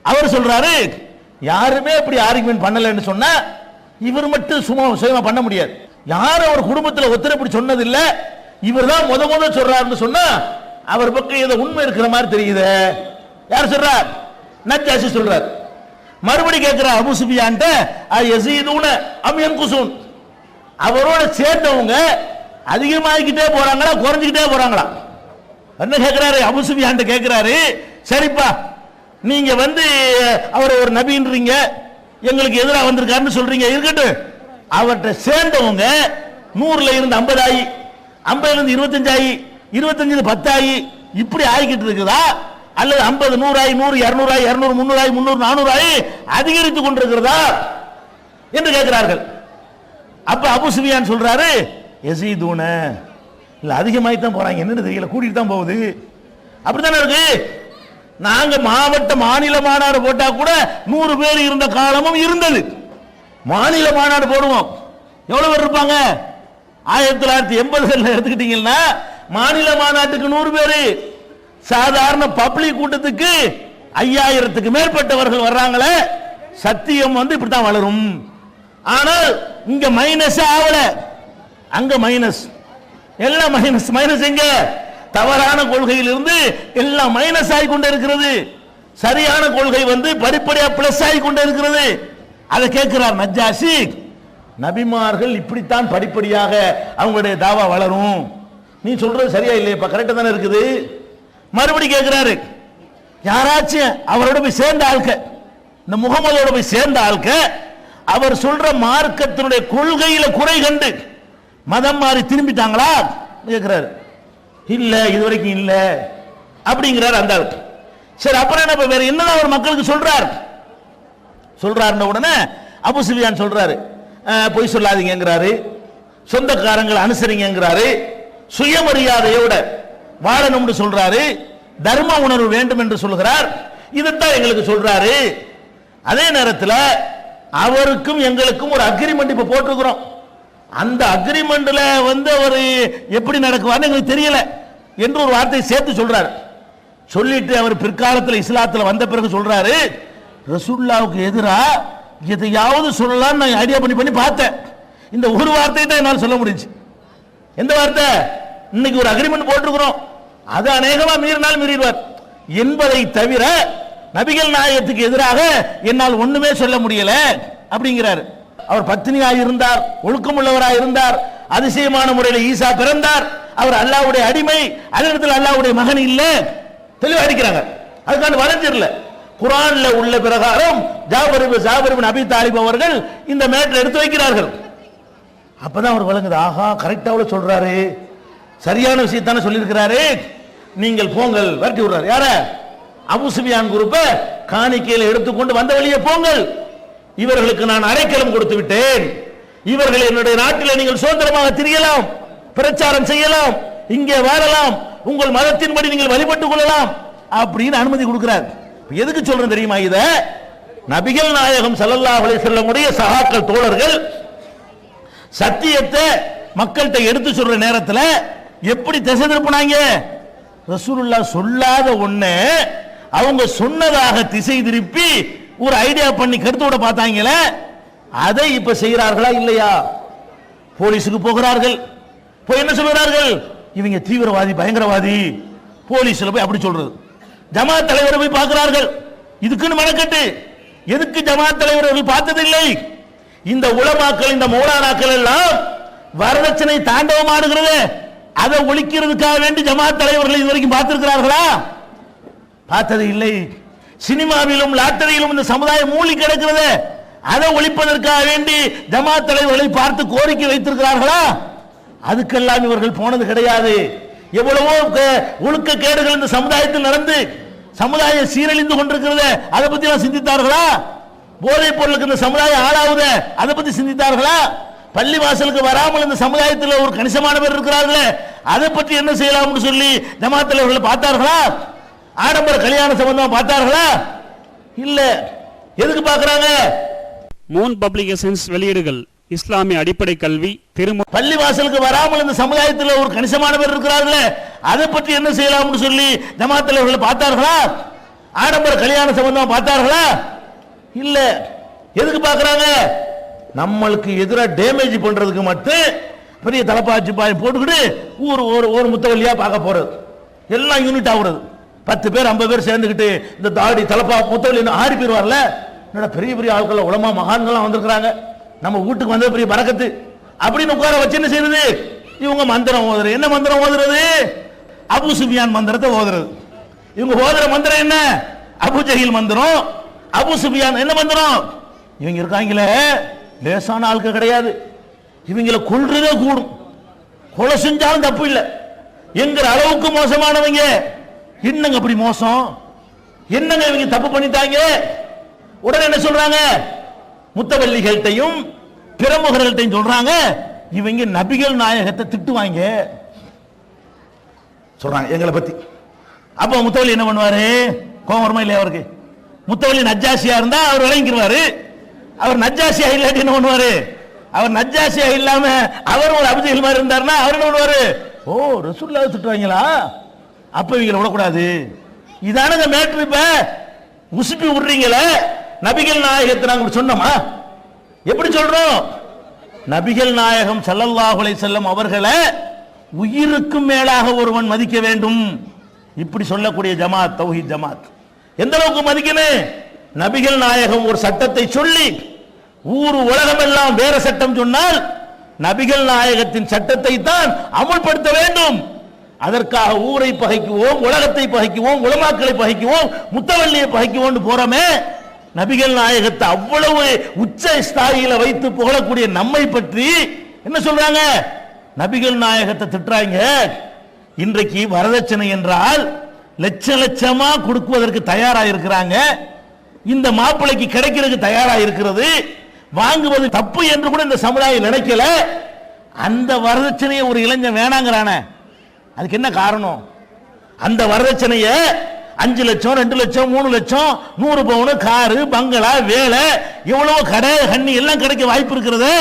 அவர் சொல்றாரு, யாருமே இப்படி ஆர்குமெண்ட் பண்ணலன்னு சொன்னா இவர் மட்டும் சுயமா பண்ண முடியாது. யாரும் அவர் குடும்பத்தில் ஒருத்தர் இப்படி சொன்னது இல்ல, இவர் தான் முத சொல்றாருன்னு சொன்னா அவர் பக்கம் ஏதோ உண்மை இருக்கிற மாதிரி தெரியுது. யார் சொல்றார்? நஜ்ஜாசி சொல்றார். மறுபடி கேட்கிறார் அபூ சுஃபியான்ட்ட, யஸீதுன அம் யன்குஸூன், அவரோட சேர்ந்தவங்க அதிகமாகிக்கிட்டே போறாங்களா குறைஞ்சிக்கிட்டே போறாங்களா? என்ன கேட்கிறாரு அபூ சுஃபியான்ட்ட கேட்கிறாரு, சரிப்பா நீங்க வந்து அவர் ஒரு நபின்றீங்க, எங்களுக்கு எதிராக வந்திருக்காருன்னு சொல்றீங்க, இருக்கட்டும். அவர்கிட்ட சேர்ந்தவங்க 100ல இருந்து 50 ஆகி, 50ல இருந்து 25 ஆகி, 25 10 ஆகி, இப்படி ஆகிக்கிட்டு இருக்குதா? அல்லது 50 100 ஆகி, 100 200 ஆகி, 200 300 ஆகி, 300 400 ஆகி அதிகரித்துக் கொண்டிருக்கிறதா என்று கேட்கிறார்கள். அப்ப அபூ சுஃபியான் சொல்றாரு, யஸீதுன, இல்ல அதிகமாகி தான் போறாங்க, என்னன்னு தெரியல, கூட்டிட்டு தான் போகுது. அப்படித்தானே இருக்கு. நாங்க மாவட்ட மாநில மாநாடு போட்டா கூட 100 பேர் இருந்த காலமும் இருந்தது. மாநில மாநாடு போடுவோம், எவ்வளவு பேர் இருப்பாங்க? 1980 எடுத்துக்கிட்டீங்கன்னா மாநில மாநாட்டுக்கு 100 பேரு, சாதாரண பப்ளிக் கூட்டத்துக்கு 5000க்கு மேற்பட்டவர்கள் வர்றாங்களே, சத்தியம் வந்து இப்படித்தான் வளரும். ஆனால் இங்க மைனஸ் ஆகல, அங்க மைனஸ், எல்லாம் மைனஸ். மைனஸ் எங்க? தவறான கொள்கையில் இருந்து எல்லாம் மைனஸ் ஆகி கொண்டே இருக்கிறது. சரியான கொள்கை வந்து படிப்படியா பிளஸ் ஆகி கொண்டே இருக்கிறது. அதை கேட்கிறார் நஜ்ஜாஷி, நபிமார்கள் இப்படித்தான் படிப்படியாக அவங்களுடைய தாவா வளரும். நீ சொல்றது சரியா இல்லையா? கரெக்டா தானே இருக்குது. மறுபடி கேட்கிறாரு, யாராச்சும் அவரோட போய் சேர்ந்த ஆள்க, இந்த முகமதோட போய் சேர்ந்த ஆள்க, அவர் சொல்ற மார்க்கத்தினுடைய கொள்கையில குறை கண்டு மதம் மாறி திரும்பிட்டாங்களா கேட்கிறாரு. இல்ல, இதுவரைக்கும் இல்ல அப்படிங்கிறார் அந்த ஆள். சரி, அப்புறம் என்ன, வேற என்னதான் அவர் மக்களுக்கு சொல்றார்? சொல்றாருன்னு உடனே அபூ சுஃபியான் சொல்றாரு, பொய் சொல்லாதீங்கிறாரு, சொந்தக்காரங்களை அனுசரிங்கிறாரு, சுயமரியாதையோட வாழணும்னு சொல்றாரு, தர்ம உணர்வு வேண்டும் என்று சொல்கிறார். இதைத்தான் எங்களுக்கு சொல்றாரு. அதே நேரத்தில் அவருக்கும் எங்களுக்கும் ஒரு அக்ரிமெண்ட் இப்ப போட்டிருக்கிறோம். அந்த அக்ரிமெண்ட்ல வந்து அவர் எப்படி நடக்குவார்னு எங்களுக்கு தெரியல என்று ஒரு வார்த்தையை சேர்த்து சொல்றாரு. சொல்லிட்டு அவர் பிற்காலத்தில் இஸ்லாத்தில் வந்த பிறகு சொல்றாரு, ரசூலுல்லாஹ்வுக்கு எதிராக எதையாவது சொல்லலாம் நான் ஐடியா பண்ணி பார்த்தேன். இந்த ஒரு வார்த்தையை தான் என்னால் சொல்ல முடிஞ்சு. எந்த வார்த்தை? இன்னைக்கு ஒரு அக்ரிமெண்ட் போட்டிருக்கிறோம், அது அநேகமா மீறினால் மீறிடுவார் என்பதை தவிர நபிகள் நாயகத்துக்கு எதிராக என்னால் ஒண்ணுமே சொல்ல முடியல அப்படிங்கிறார். அவர் பத்தினியாய் இருந்தார், ஒழுக்கமுள்ளவராய் இருந்தார், அதிசயமான முறையில் ஈசா பிறந்தார், அவர் அல்லாஹ்வுடைய அடிமை, அதே நேரத்தில் அல்லாஹ்வுடைய மகன் இல்ல, தெளிவா அடிக்கிறாங்க. அதுக்கான வளைஞ்சிரல. குர்ஆன்ல உள்ள பிரகாரம் ஜாபர் இப்னு அபி தாலிப் அவர்கள் இந்த மேட்டர் எடுத்து வைக்கிறார்கள். அப்பதான் அவர் வழங்குது, ஆஹா கரெக்டாக சொல்றாரு, சரியான விஷயத்தானே சொல்லியிருக்கிறாரு, நீங்கள் போங்கள் விரட்டி விடுறாரு. யார? அபூ சுஃபியான் குரூப்பை காணிக்கையில் எடுத்துக்கொண்டு வந்த வழியே போங்கள், இவர்களுக்கு நான் அடைக்கலம் கொடுத்து விட்டேன், இவர்கள் என்னுடைய நாட்டில் நீங்கள் சுதந்திரமாக திரியலாம், பிரச்சாரம் செய்யலாம், இங்கே வாழலாம், உங்கள் மதத்தின்படி நீங்கள் வழிபட்டுக் கொள்ளலாம் அப்படின்னு அனுமதி கொடுக்கிறார். எதுக்கு சொல்றேன் தெரியுமா? இத நபிகள் நாயகம் ஸல்லல்லாஹு அலைஹி வஸல்லம் உடைய சஹாக்கள் தோழர்கள் சத்தியத்தை மக்கள்கிட்ட எடுத்து சொல்ற நேரத்தில் எப்படி திசை திருப்பினாங்க? ரசூலுல்லாஹ் சொல்லாத ஒண்ணே அவங்க சொன்னதாக திசை திருப்பி ஒரு ஐடியா பண்ணி கருத்து விட பார்த்தாங்களே, அதை இப்ப செய்கிறார்களா இல்லையா? போலீஸுக்கு போகிறார்கள், போய் என்ன சொல்கிறார்கள்? இவங்க தீவிரவாதி, பயங்கரவாதி. போலீஸ்ல போய் அப்படி சொல்றது. ஜமாத் தலைவரை போய் பார்க்கிறார்கள், இதுக்குன்னு மெனக்கட்டு. எதுக்கு ஜமாத் தலைவர்கள் பார்த்ததில்லை? இந்த உலமாக்கள், இந்த மௌலானாக்கள் எல்லாம் வரதட்சணை தாண்டவம் ஆடுகிறது, அதை ஒழிக்கிறதுக்காக வேண்டி ஜமாத் தலைவர்கள் இதுவரைக்கும் பார்த்திருக்கிறார்களா? பார்த்தது இல்லை. சினிமாவிலும் லாட்டரியிலும் இந்த சமுதாயம் மூழ்கி கிடக்கிறது, அதை ஒழிப்பதற்காக வேண்டி ஜமாத் தலைவர்களை பார்த்து கோரிக்கை வைத்திருக்கிறார்களா? அதுக்கெல்லாம் இவர்கள் போனது கிடையாது. எவ்வளவோ ஒழுக்க கேடுகள் இந்த சமுதாயத்தில் நடந்து சமுதாயம் சீரழிந்து கொண்டிருக்கிறது, அதை பத்தி எல்லாம் சிந்தித்தார்களா? போதைப் பொருளுக்கு இந்த சமுதாயம் ஆளாவுது, அதை பத்தி சிந்தித்தார்களா? பள்ளி வாசலுக்கு வராமல் இந்த சமுதாயத்தில் ஒரு கணிசமான பேர் இருக்கிறார்களே, அதை பற்றி என்ன செய்யலாம்னு சொல்லி ஜமாத் தலைவர்கள் பார்த்தார்களா? ஆடம்பர கல்யாண சம்பந்தமா பார்த்தார்களா? இல்ல. எதுக்கு பார்க்கறாங்க? மூன் பப்ளிகேஷன்ஸ் வெளியீடுகள் இஸ்லாமிய அடிப்படை கல்வி பள்ளி வாசலுக்கு வராமல் இந்த சமுதாயத்தில் ஒரு கணிசமான பேர் இருக்கிறார்களே, அதை பற்றி என்ன செய்யலாம்னு சொல்லி ஜமாத் தலைவர்கள் பார்த்தார்களா? ஆடம்பர கல்யாண சம்பந்தமா பார்த்தார்களா? இல்ல. எதுக்கு பார்க்கறாங்க? நம்மளுக்கு எதிராக டேமேஜ் பண்றதுக்கு மட்டும் பெரிய தலப்பாச்சி பாய் போட்டுக்கிட்டு ஒரு முத்தவல்லியா பார்க்க போறது, எல்லாம் யூனிட் ஆகுறது. 10 பேர் 50 பேர் சேர்ந்துக்கிட்டு இந்த தாடி தலப்பா முத்தவல்லி ஆறி போயிருவார்ல. என்னடா பெரிய பெரிய ஆட்கள், உலமா மகான்கள்லாம் வந்திருக்கிறாங்க, நம்ம வீட்டுக்கு வந்த பெரிய பரக்கத்து அப்படின்னு உட்கார வச்சு என்ன செய்யறது? இவங்க மந்திரம் ஓதுறது. என்ன மந்திரம் ஓதுறது? அபூ சுஃபியான் மந்திரத்தை ஓதுறது. இவங்க ஓதுற மந்திரம் என்ன? அபூ ஜஹீல் மந்திரம். அபூ சுஃபியான் என்ன மந்திரம்? இவங்க இருக்காங்களே லேசான ஆட்கள் கிடையாது, இவங்களை கொல்றதே கூடும், கொலை செஞ்சாலும் தப்பு இல்லை என்கிற அளவுக்கு மோசமானவங்க. என்னங்க அப்படி மோசம்? என்னங்க இவங்க தப்பு பண்ணிட்டாங்க? உடனே என்ன சொல்றாங்க? முத்தவல்லிகள்கிட்டையும் பிரமுகர்கள்ட்டையும் சொல்றாங்க, இவங்க நபிகள் நாயகத்தை திட்டுவாங்க சொல்றாங்க எங்களை பத்தி. அப்ப முத்தவல்லி என்ன பண்ணுவாரு? கோவம் வருமா இல்லையா அவருக்கு? முத்தவல்லி நஜ்ஜாசியா இருந்தா அவர் விளங்கிடுவாரு. அவர் நஜ்ஜாசியா இல்லாட்டி என்ன பண்ணுவாரு? அவர் நஜ்ஜாசியா இல்லாம அவர் ஒரு அபூஜஹல் மாதிரி இருந்தாருன்னா அவர் என்ன பண்ணுவாரு? ஓ, ரசூலுல்லாஹ் திட்டுவாங்களா, அப்ப இவங்களை விடக்கூடாது. இதானுங்க மேட்ரு. இப்ப உசுப்பி விடுறீங்களே, நபிகள் நாயகத்தை நாங்கள் சொன்னோமா? எப்படி சொல்றோம்? நபிகள் நாயகம் ஸல்லல்லாஹு அலைஹி வஸல்லம் அவர்களை உயிருக்கும் மேலாக ஒருவன் மதிக்க வேண்டும். இப்படி சொல்லக்கூடிய ஜமாத் தௌஹீத் ஜமாத். எந்த அளவுக்கு மதிக்கணும்? நபிகள் நாயகம் ஒரு சட்டத்தை சொல்லி ஊர் உலகம் எல்லாம் வேற சட்டம் சொன்னால் நபிகள் நாயகத்தின் சட்டத்தை தான் அமுல்படுத்த வேண்டும். அதற்காக ஊரை பகைக்குவோம், உலகத்தை பகைக்குவோம், உலமாக்களை பகைக்குவோம், முத்தவல்லியை பகைக்குவோம் போறோமே. நபிகள் நாயகத்தை அவ்வளவு உச்ச ஸ்தாயில வைத்து புகழக்கூடிய நம்மை பற்றி என்ன சொல்றாங்க? நபிகள் நாயகத்தை திட்டுறாங்க. இன்றைக்கு வரதட்சணை என்றால் லட்ச லட்சமா கொடுக்குவதற்கு தயாரா இருக்கிறாங்க. இந்த மாப்பிளைக்கு கிடைக்கிறதுக்கு தயாரா இருக்கிறது. வாங்குவது தப்பு என்று கூட இந்த சமுதாயம் நினைக்கல. அந்த வரதட்சணையை ஒரு இளைஞன் வேணாங்கிறானே, அதுக்கு என்ன காரணம்? அந்த வரதட்சணைய 5 லட்சம் 2 லட்சம் 3 லட்சம் 100 பவுன் காரு பங்களா வேலை எவ்வளவு கடை கண்ணி எல்லாம் கிடைக்க வாய்ப்பு இருக்கிறது.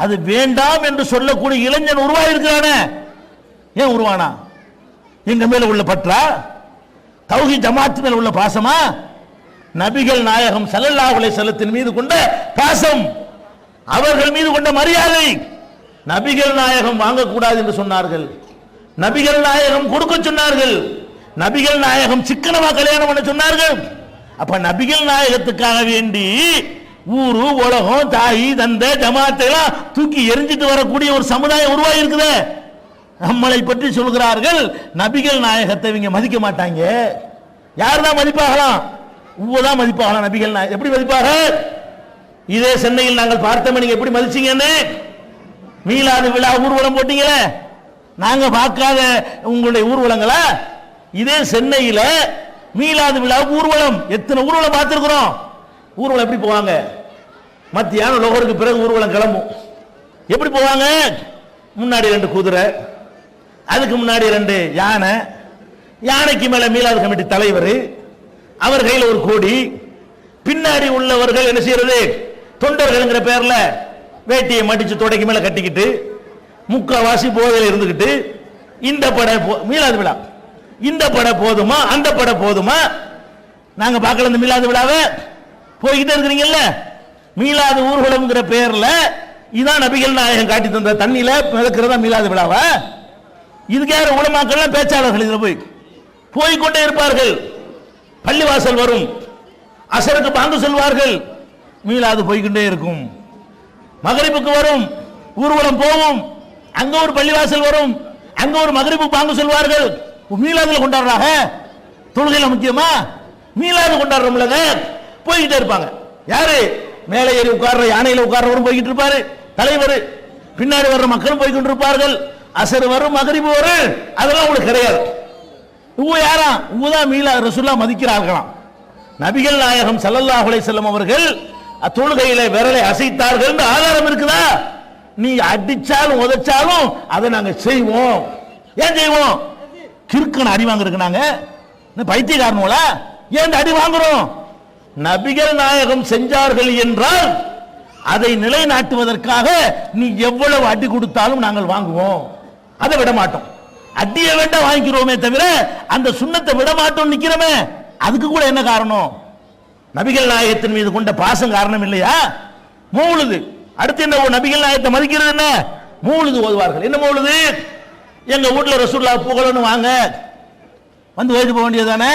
அது வேண்டாம் என்று சொல்லக்கூடிய இளைஞன் உருவாயிருக்கிறானே, ஏன் உருவானா? எங்க மேல உள்ள பற்றா? தௌஹீத் ஜமாத் மேல உள்ள பாசமா? நபிகள் நாயகம் ஸல்லல்லாஹு அலைஹி வஸல்லத்தின் மீது கொண்ட பாசம், அவர்கள் மீது கொண்ட மரியாதை. நபிகள் நாயகம் வாங்கக்கூடாது என்று சொன்னார்கள், நபிகள் நாயகம் கொடுக்க சொன்னார்கள், நபிகள் நாயகம் சிக்கனமா கல்யாணம் பண்ண சொன்னார்கள். அப்ப நபிகள் நாயகத்துக்காக வேண்டி ஊரு உலகம் தாய் தந்தை ஜமாத்தை எல்லாம் தூக்கி எரிஞ்சிட்டு வரக்கூடிய ஒரு சமுதாயம் உருவாகி இருக்குது. நம்மளை பற்றி சொல்கிறார்கள் நபிகள் நாயகத்தை இவங்க மதிக்க மாட்டாங்க. யார் தான் மதிப்பாகலாம்? தான் மதிப்பாகலாம். நபிகள் நாயகம் எப்படி மதிப்பாக? இதே சென்னையில் நாங்கள் பார்த்தோம். நீங்க எப்படி மதிச்சீங்கன்னு மீலாது விழா ஊர்வலம் போட்டீங்களே, நாங்க பார்க்காத உங்களுடைய ஊர்வலங்களா? இதே சென்னையில மீலாது விழா ஊர்வலம் எத்தனை ஊர்வலம் பார்த்திருக்கிறோம். ஊர்வலம் எப்படி போவாங்க? மத்தியானம் லோகருக்கு பிறகு ஊர்வலம் கிளம்பும். எப்படி போவாங்க? முன்னாடி 2 குதிரை, அதுக்கு முன்னாடி 2 யானை, யானைக்கு மேல மீலாது கமிட்டி தலைவர், அவர் கையில் ஒரு கோடி, பின்னாடி உள்ளவர்கள் என்ன செய்யறது? தொண்டர்கள் பேர்ல வேட்டியை மடிச்சு தொடைக்கு மேல கட்டிக்கிட்டு முக்காவாசி போதையில் இருந்துகிட்டு இந்த படை மீலாது விழா, இந்த படை போதுமா அந்த படை போதுமா? நாங்க பார்க்கல இந்த மீலாது விழாவை, போய்கிட்டே இருக்கிறீங்கல்ல. மீலாது ஊர்வலம்ங்கிற பேர்ல இதான் நபிகள் நாயகம் காட்டி தந்த தண்ணியில மிதக்கிறதா மீலாது விழாவா? இதுக்கு யார் உலமாக்கள் பேச்சாளர்கள் இதுல போய்கொண்டே இருப்பார்கள். பள்ளிவாசல் வரும், அசருக்கு பாங்கு சொல்வார்கள், மீலாது போய்கொண்டே இருக்கும். மகரிபுக்கு வரும், ஊர்வலம் போகும், அங்க ஒரு பள்ளிவாசல் வரும், அங்க ஒரு மகரிபு பாங்கு சொல்வார்கள். மீலாதுல கொண்டாடுறாங்க. தொழுகையில முக்கியமா? மீலாது கொண்டாடுறோம்ல, போய்கிட்டே இருப்பாங்க. யாரு? மேலே ஏறி உட்கார்ற யானையில உட்கார்றவரும் போய்கிட்டு இருப்பாரு தலைவர், பின்னாடி வர்ற மக்களும் போய்கிட்டு இருப்பார்கள். அசர் வரும், மகரிபு வரும், அதெல்லாம் உங்களுக்கு கிடையாது. இவங்க யாரா? இவங்கதான் மீலாது ரசூலுல்லாஹ் மதிக்கிறார்களாம். நபிகள் நாயகம் ஸல்லல்லாஹு அலைஹி வஸல்லம் அவர்கள் தொழுகையில விரலை அசைத்தார்கள் என்று ஆதாரம் இருக்குதா? நீ அடிச்சாலும் உதைச்சாலும் அதை நாங்க செய்வோம். ஏன் செய்வோம்? கிறுக்கன் அடி வாங்குறதுக்கு நாங்க பைத்தியக்காரங்களா? ஏன் அடி வாங்குறோம்? நபிகள் நாயகம் செஞ்சார்கள் என்றால் அதை நிலைநாட்டுவதற்காக நீ எவ்வளவு அடி கொடுத்தாலும் நாங்கள் வாங்குவோம், அதை விட மாட்டோம். அடிய வேண்டாம் வாங்கிக்கிறோமே தவிர அந்த சுண்ணத்தை விட மாட்டோம் நிக்கிறோமே, அதுக்கு கூட என்ன காரணம்? நபிகள் நாயகத்தின் மீது கொண்ட பாசம் காரணம் இல்லையா? மௌலுது. அடுத்து என்ன? நபிகள் நாயகத்தை மதிக்கிறது என்ன? மௌலுது ஓதுவார்கள். என்ன மௌலுது? எங்க வீட்டுல ரசூலுல்லாஹ் புகழணும் வாங்க, வந்து ஓதிட்டு போக வேண்டியதானே.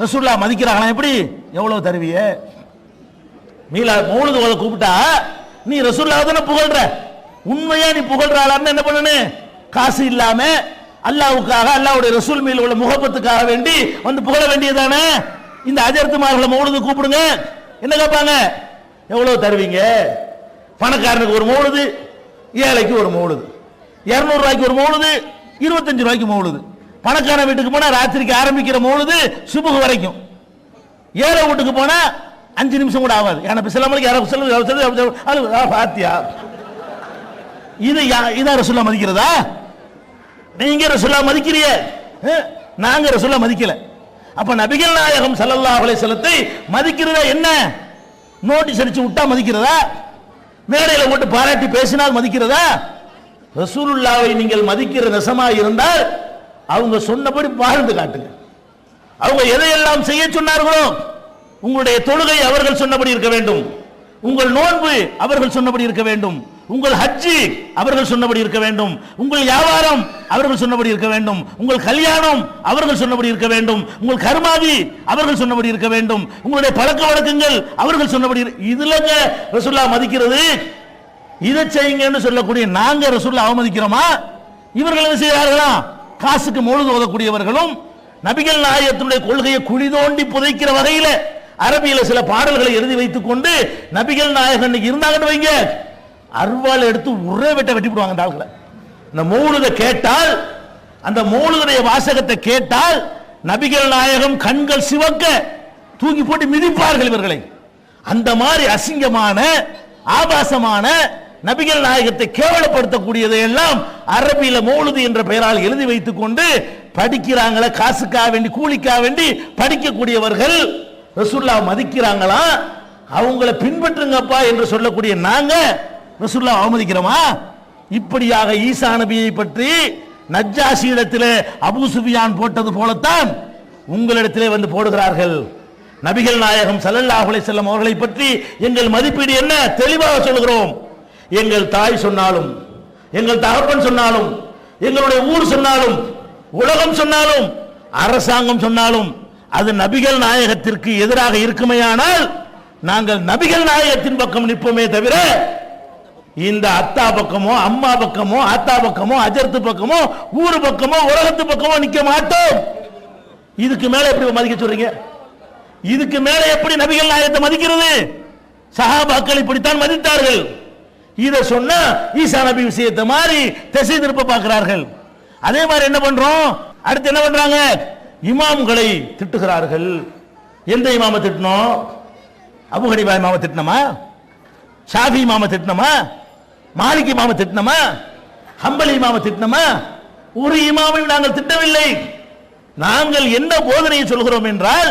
ரசூலுல்லாஹ் மதிக்கிறாங்களா? எப்படி? எவ்வளவு தருவிய? மீலா மௌலுது ஓத கூப்பிட்டா நீ ரசூலுல்லாஹ் தானே புகழ்ற, உண்மையா நீ புகழ்றாளான்னு என்ன பண்ணனு? காசு இல்லாம அல்லாஹ்வுக்காக அல்லாஹ்வுடைய ரசூல் மீது உள்ள முகப்பத்துக்காக வேண்டி வந்து புகழ வேண்டியதானே. இந்த அஜர்த்துமார்களை மௌலுது கூப்பிடுங்க, என்ன கேட்பாங்க? எவ்வளவு தருவீங்க? பணக்காரனுக்கு ஒரு மௌலுது, ஏழைக்கு ஒரு மௌலுது, 200 ரூபாய்க்கு ஒரு மௌலுது, 25 ரூபாய்க்கு மௌலுது. பணக்கார வீட்டுக்கு போனா ராத்திரிக்கு ஆரம்பிக்கிற மௌலுது சுபஹ் வரைக்கும். ஏழை வீட்டுக்கு போனா 5 நிமிஷம் கூட ஆகாது. ஏன்னா பாத்தியா? இது இதான் ரசூலுல்லாஹ் மதிக்கிறதா? நீங்க ரசூலுல்லாஹ் மதிக்கிறீங்க, நாங்க ரசூலுல்லாஹ் மதிக்கல. அப்ப நபிகள் நாயகம் ஸல்லல்லாஹு அலைஹி வஸல்லத்தை மதிக்கிறதா என்ன? நோட்டீஸ் அடிச்சு விட்டா மதிக்கிறதா? மேடையில போட்டு பாராட்டி பேசினால் மதிக்கிறதா? ரசூலுல்லாஹ்வை நீங்கள் மதிக்கிற நெசமா இருந்தால் அவங்க சொன்னபடி வாழ்ந்து காட்டுங்க. அவங்க எதையெல்லாம் செய்ய சொன்னார்களோ உங்களுடைய தொழுகை அவர்கள் சொன்னபடி இருக்க வேண்டும், உங்கள் நோன்பு அவர்கள் சொன்னபடி இருக்க வேண்டும், உங்கள் ஹஜ்ஜி அவர்கள் சொன்னபடி இருக்க வேண்டும், உங்கள் வியாபாரம் அவர்கள் சொன்னபடி இருக்க வேண்டும், உங்கள் கல்யாணம் அவர்கள் சொன்னபடி இருக்க வேண்டும், உங்கள் கர்மாதி அவர்கள் சொன்னபடி இருக்க வேண்டும், உங்களுடைய பழக்க வழக்கங்கள் அவர்கள் சொன்னபடி. இதுலங்க ரசூலுல்லாஹ் மதிக்கிறது. இதை செய்யுங்கன்னு சொல்லக்கூடிய நாங்க ரசூலுல்லாஹ் அவமதிக்கிறோமா? இவர்கள் என்ன செய்கிறார்களா? காசுக்கு மௌலித் ஓதக்கூடியவர்களும் நபிகள் நாயகத்தினுடைய கொள்கையை குழி தோண்டி புதைக்கிற வகையில் அரபியில சில பாடல்களை எழுதி வைத்துக் கொண்டு நபிகள் நாயகன் இருந்தாங்கன்னு வைங்க, அருவாள் எடுத்து ஒரே வெட்ட வெட்டி போடுவாங்க. அந்த ஆளுகளை இந்த மௌலிதை கேட்டால், அந்த மௌலிதுடைய வாசகத்தை கேட்டால் நபிகள் நாயகம் கண்கள் சிவக்க தூக்கி போட்டு மிதிப்பார்கள் இவர்களை. அந்த மாதிரி அசிங்கமான ஆபாசமான நபிகள் நாயகத்தை கேவலப்படுத்தக்கூடியதை எல்லாம் அரபியில மௌலிது என்ற பெயரால் எழுதி வைத்துக் கொண்டு படிக்கிறாங்களே, காசுக்காக வேண்டி கூலிக்காக வேண்டி படிக்கக்கூடியவர்கள் ரசூலுல்லாஹ் மதிக்கிறாங்களா? அவங்கள பின்பற்றுங்கப்பா என்று சொல்லக்கூடிய நாங்க ரசூலுல்லாஹ் அவமதிக்கிறோமா? இப்படியாக ஈசா நபியை பற்றி நஜ்ஜாஷியிடத்திலே அபூ சுஃபியான் போட்டது போலத்தான் உங்களிடத்திலே வந்து போடுகிறார்கள். நபிகள் நாயகம் ஸல்லல்லாஹு அலைஹி வஸல்லம் அவர்களை பற்றி எங்கள் மதிப்பீடு என்ன? தெளிவாக சொல்கிறோம். எங்கள் தாய் சொன்னாலும், எங்கள் தகப்பன் சொன்னாலும், எங்களுடைய ஊர் சொன்னாலும், உலகம் சொன்னாலும், அரசாங்கம் சொன்னாலும் அது நபிகள் நாயகத்திற்கு எதிராக இருக்குமேயானால் நாங்கள் நபிகள் நாயகத்தின் பக்கம் நிற்போமே தவிர இந்த அத்தா பக்கமோ அம்மா பக்கமோ ஆத்தா பக்கமோ அஜர்த்து பக்கமோ ஊர் பக்கமோ உலகத்து பக்கமோ நிக்க மாட்டோம். இதுக்கு மேல எப்படி மதிக்க சொல்றீங்க? இதுக்கு மேல எப்படி நபிகள் நாயகத்தை மதிக்கிறது? சஹாபாக்கள் இப்படித்தான் மதித்தார்கள். இதை சொன்னா ஈசா நபி விஷயத்தை மாதிரி திசை திருப்ப பார்க்கிறார்கள். அதே மாதிரி என்ன பண்றோம்? அடுத்து என்ன பண்றாங்க? இமாம்களை திட்டுகிறார்கள். எந்த இமாமை திட்டணும்? அபூ ஹனீஃபா இமாமை திட்டணுமா? ஷாஃபி இமாமை திட்டணுமா? மாலிக் இமாமை திட்டணுமா? ஹம்பலி இமாமை திட்டணுமா? ஒரு இமாமை நாங்கள் திட்டவில்லை. நாங்கள் என்ன போதனையை சொல்கிறோம் என்றால்,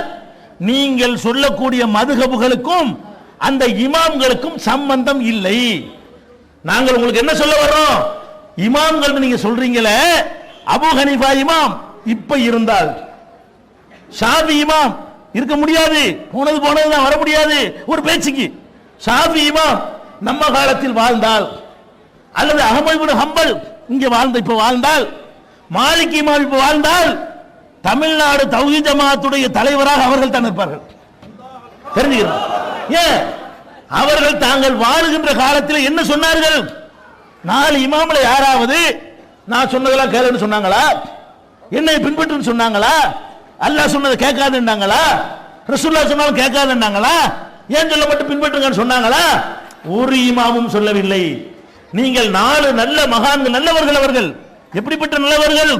நீங்கள் சொல்லக்கூடிய மதுஹபுகளுக்கும் அந்த இமாம்களுக்கும் சம்பந்தம் இல்லை. நாங்கள் உங்களுக்கு என்ன சொல்ல வர்றோம்? இமாம்கள் நீங்க சொல்றீங்களே, அபூ ஹனீஃபா இமாம் இப்ப இருந்தால், ஷாஃபி இமாம் இருக்க முடியாது, போனது தான் வர முடியாது ஒரு பேச்சுக்கு. ஷாஃபி இமாம் நம்ம காலத்தில் வாழ்ந்தால், அல்லது அஹ்மத் இப்னு ஹம்பல் இங்க இப்ப வாழ்ந்தால், மாலிக் இமாம் இப்ப வாழ்ந்தால், தமிழ்நாடு தௌஹீத் ஜமாஅத்துடைய தலைவராக அவர்கள் தான் இருப்பார்கள். தெரிஞ்சுக்கிறோம். ஏன்? அவர்கள் தாங்கள் வாழுகின்ற காலத்தில் என்ன சொன்னார்கள்? 4 இமாம்ல யாராவது நான் சொன்னதெல்லாம் கேளுன்னு சொன்னாங்களா? என்னை பின்பற்றுன்னு சொன்னாங்களா? அல்லாஹ் சொன்னதை கேட்காதுன்னாங்களா? ரசூலுல்லாஹ் சொன்னாலும் கேட்காதுன்னாங்களா? ஏன் சொல்ல மட்டும் பின்பற்றுங்கன்னு சொன்னாங்களா? ஒரு இமாமும் சொல்லவில்லை. நீங்கள் 4 நல்ல மகான்கள், நல்லவர்கள். அவர்கள் எப்படிப்பட்ட நல்லவர்கள்?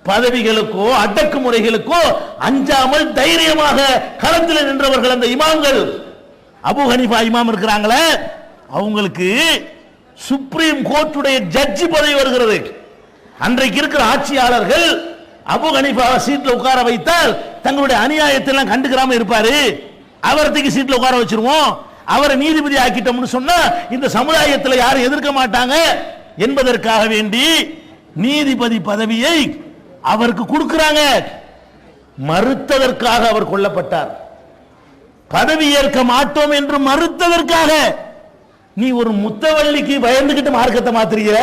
பதவிகளுக்கோ அடக்குமுறைகளுக்கோ அஞ்சாமல் தைரியமாக களத்தில் நின்றவர்கள் அந்த இமாம்கள். அபூ ஹனீஃபா இமாம் இருக்கிறாங்களே, அவங்களுக்கு சுப்ரீம் கோர்ட்டுடைய ஜட்ஜி பதவி வருகிறது. அன்றைக்கு இருக்கிற ஆட்சியாளர்கள் அபூ ஹனீஃபா சீட்ல உட்கார வைத்தால் தங்களுடைய அநியாயத்தை எல்லாம் கண்டுக்கிறாம இருப்பாரு. அவரத்துக்கு சீட்ல உட்கார வச்சிருவோம், அவரை நீதிபதி ஆக்கிட்டோம்னு சொன்னா இந்த சமுதாயத்தில் யாரும் எதிர்க்க மாட்டாங்க என்பதற்காக வேண்டி நீதிபதி பதவியை அவருக்கு கொடுக்கிறாங்க. மறுத்ததற்காக அவர் கொல்லப்பட்டார். பதவி ஏற்க மாட்டோம் என்று மறுத்ததற்காக. நீ ஒரு முத்தவள்ளிக்கு பயந்துகிட்டு மார்க்கத்தை மாத்துறீங்க.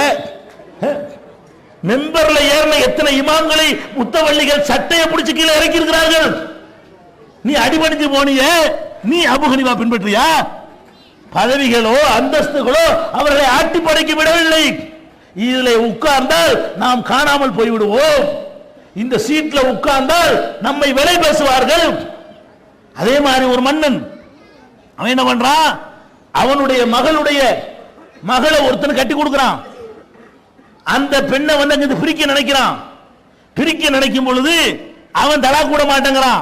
மெம்பர்ல ஏறின எத்தனை இமாம்களை முத்தவள்ளிகள் சட்டையை பிடிச்சு கீழே இறக்கி இருக்கிறார்கள். நீ அடிபணிஞ்சு போனிய, நீ அபூ ஹனீஃபா பின்பற்றியா? பதவிகளோ அந்தஸ்துகளோ அவர்களை ஆட்டி படைக்க விடவில்லை. இதில் உட்கார்ந்தால் நாம் காணாமல் போய்விடுவோம், இந்த சீட்ல உட்கார்ந்தால் நம்மை விலை பேசுவார்கள். அதே மாதிரி ஒரு மன்னன் அவன் என்ன பண்றான்? அவனுடைய மகளை ஒருத்தன் கட்டி கொடுக்கிறான். அந்த பெண்ணை வந்து அங்க பிரிக்க நினைக்கிறான். பிரிக்க நினைக்கும் பொழுது அவன் தலா கூட மாட்டேங்கிறான்.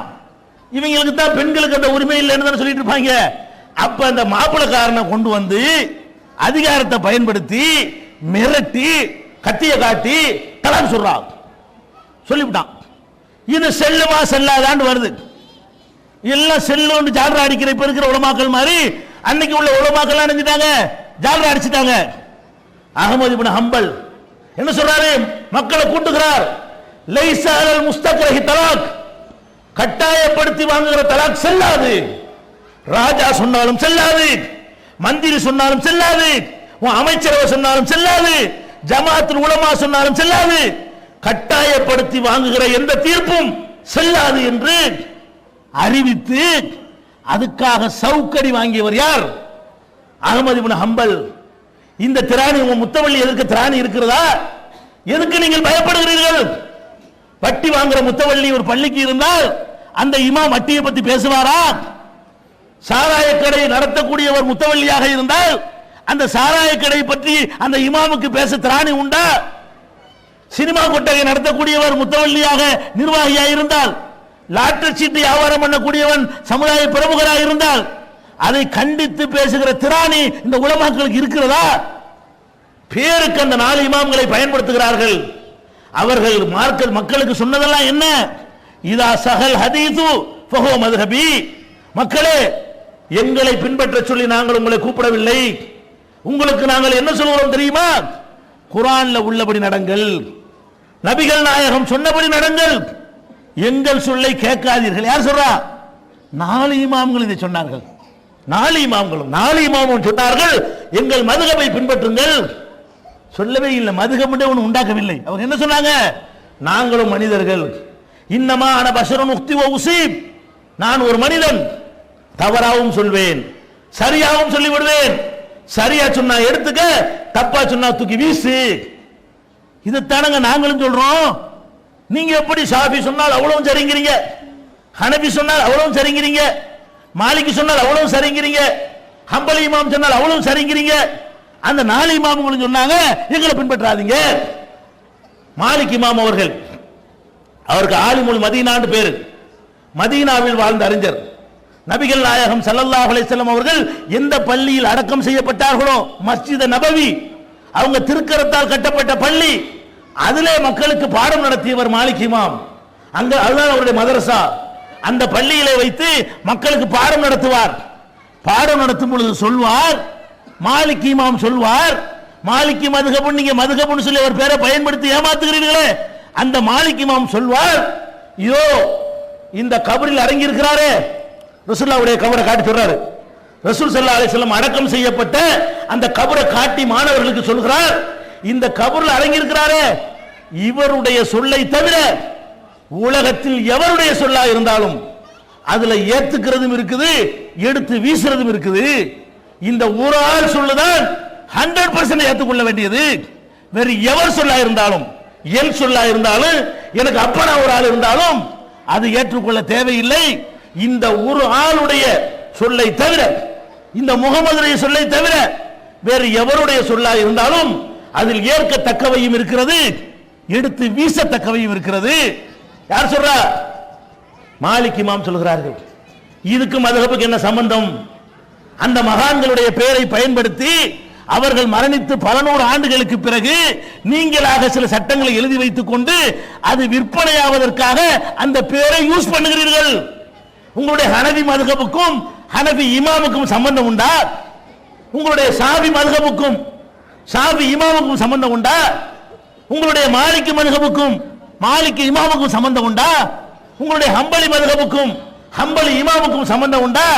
இவங்களுக்கு தான் பெண்களுக்கு அந்த உரிமை இல்லைன்னு சொல்லிட்டு இருப்பாங்க. அப்ப அந்த மாப்பிளக்காரனை கொண்டு வந்து அதிகாரத்தை பயன்படுத்தி மிரட்டி கத்திய காட்டி தலாக் சொல்றான். சொல்லிவிட்டான். இது செல்லுமா செல்லாதான்னு வருது. எல்லாம் செல்லுன்னு ஜால்ரா அடிக்கிற இப்ப இருக்கிற உலமாக்கள் மாதிரி அன்னைக்கு உள்ள உலமாக்கள் நினைச்சிட்டாங்க, ஜால்ரா அடிச்சுட்டாங்க. அஹ்மத் இப்னு ஹம்பல் என்ன சொல்றாரு? மக்களை கூட்டுகிறார். லைஸா அலல் முஸ்தக்ரஹி தலாக், கட்டாயப்படுத்தி வாங்குகிற தலாக் செல்லாது. ராஜா சொன்னாலும் செல்லாது, மந்திரி சொன்னாலும் செல்லாது, உன் அமைச்சரவை சொன்னாலும் செல்லாது, ஜமாத்துல் உலமா சொன்னாலும் செல்லாது, கட்டாயப்படுத்தி வாங்குகிற எந்த தீர்ப்பும் செல்லாது என்று அறிவித்து அதுக்காக சவுக்கடி வாங்கியவர் யார்? அஹ்மது இப்னு ஹம்பல். இந்த திராணி உங்க முத்தவள்ளி எதற்கு திராணி இருக்கிறதா? எதுக்கு நீங்கள் பயப்படுகிறீர்கள்? வட்டி வாங்குற முத்தவள்ளி ஒரு பள்ளிக்கு இருந்தால் அந்த இமாம் வட்டியை பத்தி பேசுவாரா? சாராய கடை நடத்தக்கூடியவர் முத்தவள்ளியாக இருந்தால் அந்த சாராய கடை பற்றி அந்த இமாமுக்கு பேச திராணி உண்டா? சினிமா கொட்டகை நடத்தக்கூடியவர் முத்தவள்ளியாக நிர்வாகியாக இருந்தால், லாட்டரி சீட்டு வியாபாரம் பண்ணக்கூடியவன் சமுதாய பிரமுகராக இருந்தால் அதை கண்டித்து பேசுகிற திராணி இந்த உலமாக்களுக்கு இருக்கிறதா? பேருக்கு அந்த 4 இமாம்களை பயன்படுத்துகிறார்கள். அவர்கள் மார்க்க மக்களுக்கு சொன்னதெல்லாம் என்ன? இதா சஹல் ஹதீது ஃபஹுவ மذஹபி. மக்களே, எங்களை பின்பற்ற சொல்லி நாங்கள் உங்களை கூப்பிடவில்லை. உங்களுக்கு நாங்கள் என்ன சொல்கிறோம் தெரியுமா? குர்ஆன்ல உள்ளபடி நடங்கள், நபிகள் நாயகம் சொன்னபடி நடங்கள், எங்கள் சொல்லை கேட்காதீர்கள். யார் சொல்றா? 4 இமாம்கள் இதை சொன்னார்கள். 4 இமாம்களும் சொன்னார்கள், எங்கள் மதுகபை பின்பற்றுங்கள். சொல்லவே இல்லை, மதுகப் ஒன்று உண்டாக்கவில்லை. அவங்க என்ன சொன்னாங்க? நாங்களும் மனிதர்கள், இன்னமா அன பஷருன் உக்தி வ உஸீப், நான் ஒரு மனிதன், தவறாவும் சொல்வேன் சரியாகவும் சொல்லி விடுவேன். சரியா சொன்னா எடுத்துக்க, தப்பா சொன்னா தூக்கி வீசு. இதுதானங்க நாங்களும் சொல்றோம். நீங்க எப்படி ஷாஃபி சொன்னால் அவ்வளவு சரிங்கிறீங்க, ஹனபி சொன்னால் அவ்வளவு சரிங்கிறீங்க, மாலிகி சொன்னால் அவ்வளவு சரிங்கிறீங்க, ஹம்பலி இமாம் சொன்னால் அவ்வளவு சரிங்கிறீங்க. அந்த 4 இமாம்களும் சொன்னாங்க எங்களை பின்பற்றாதீங்க. மாலிக் இமாம் அவர்கள், அவருக்கு ஆலிமுல் மதீனான்னு பேரு, மதீனாவில் வாழ்ந்த அறிஞர். நபிகள் நாயகம் ஸல்லல்லாஹு அலைஹி வஸல்லம் அவர்கள் எந்த பள்ளியில் அடக்கம் செய்யப்பட்டார்களோ, மஸ்ஜித் நபவி, அவங்க திருக்கரத்தால் கட்டப்பட்ட பள்ளி, அதிலே மக்களுக்கு பாடம் நடத்தியவர் மாலிக் இமாம். அங்க அதுதான் அவருடைய மதரசா. அந்த பள்ளியிலே வைத்து மக்களுக்கு பாடம் நடத்துவார். பாடம் நடத்தும் பொழுது சொல்வார், மாலிக் இமாம் சொல்வார், மாலிகி மதுஹபு, நீங்க மதுஹபுன்னு சொல்லி அவர் பேரை பயன்படுத்தி ஏமாத்துகிறீர்களே, அந்த மாலிக் இமாம் சொல்வார், இதோ இந்த கபரில் அடங்கி இருக்கிறாரே, ரசூலுல்லாஹ்வுடைய கபரை காட்டி சொல்றாரு. ரசூல் ஸல்லல்லாஹு அலைஹி வஸல்லம் அடக்கம் செய்யப்பட்ட அந்த கபரை காட்டி மாணவர்களுக்கு சொல்கிறார், இந்த கபரில் அடங்கி இருக்கிறாரே, இவருடைய சொல்லை தவிர உலகத்தில் எவருடைய சொல்லா இருந்தாலும் அதுல ஏத்துக்கிறதும் இருக்குது, எடுத்து வீசுறதும் இருக்குது. இந்த ஒரு ஆள் சொல்லுதான் 100% ஏற்றுக்கொள்ள வேண்டியது. வேறு எவர் சொல்லா இருந்தாலும், என் சொல்லா இருந்தாலும், எனக்கு அப்பனா ஒரு ஆள் இருந்தாலும் அது ஏற்றுக்கொள்ள தேவையில்லை. இந்த ஒரு ஆளுடைய சொல்லை தவிர, இந்த முகமதுடைய சொல்லை தவிர வேறு எவருடைய சொல்லா இருந்தாலும் அதில் ஏற்கத்தக்கவையும் இருக்கிறது, எடுத்து வீசத்தக்கவையும் இருக்கிறது. யார் சொல்றா? மாலிக் இமாம் சொல்கிறார்கள். இதுக்கு மதுஹபுக்கு என்ன சம்பந்தம்? அந்த மகான்களுடைய பெயரை பயன்படுத்தி அவர்கள் மரணித்து பல நூறு ஆண்டுகளுக்கு பிறகு நீங்களாக சில சட்டங்களை எழுதி வைத்துக் கொண்டு அது விற்பனையாவதற்காக அந்த பெயரை யூஸ் பண்ணுகிறீர்கள். உங்களுடைய ஹனபி மதுஹபுக்கும் ஹனபி இமாமுக்கும் சம்பந்தம் உண்டா? உங்களுடைய ஷாஃபி மதுஹபுக்கும் ஷாஃபி இமாமுக்கும் சம்பந்தம் உண்டா? உங்களுடைய மாலிக் மதுஹபுக்கும் மாலிக் இமாமுக்கும் சம்பந்தம் உண்டா? உங்களுடைய ஹம்பலி மதுஹபுக்கும் ஹம்பலி இமாமுக்கும் சம்பந்தம் உண்டா?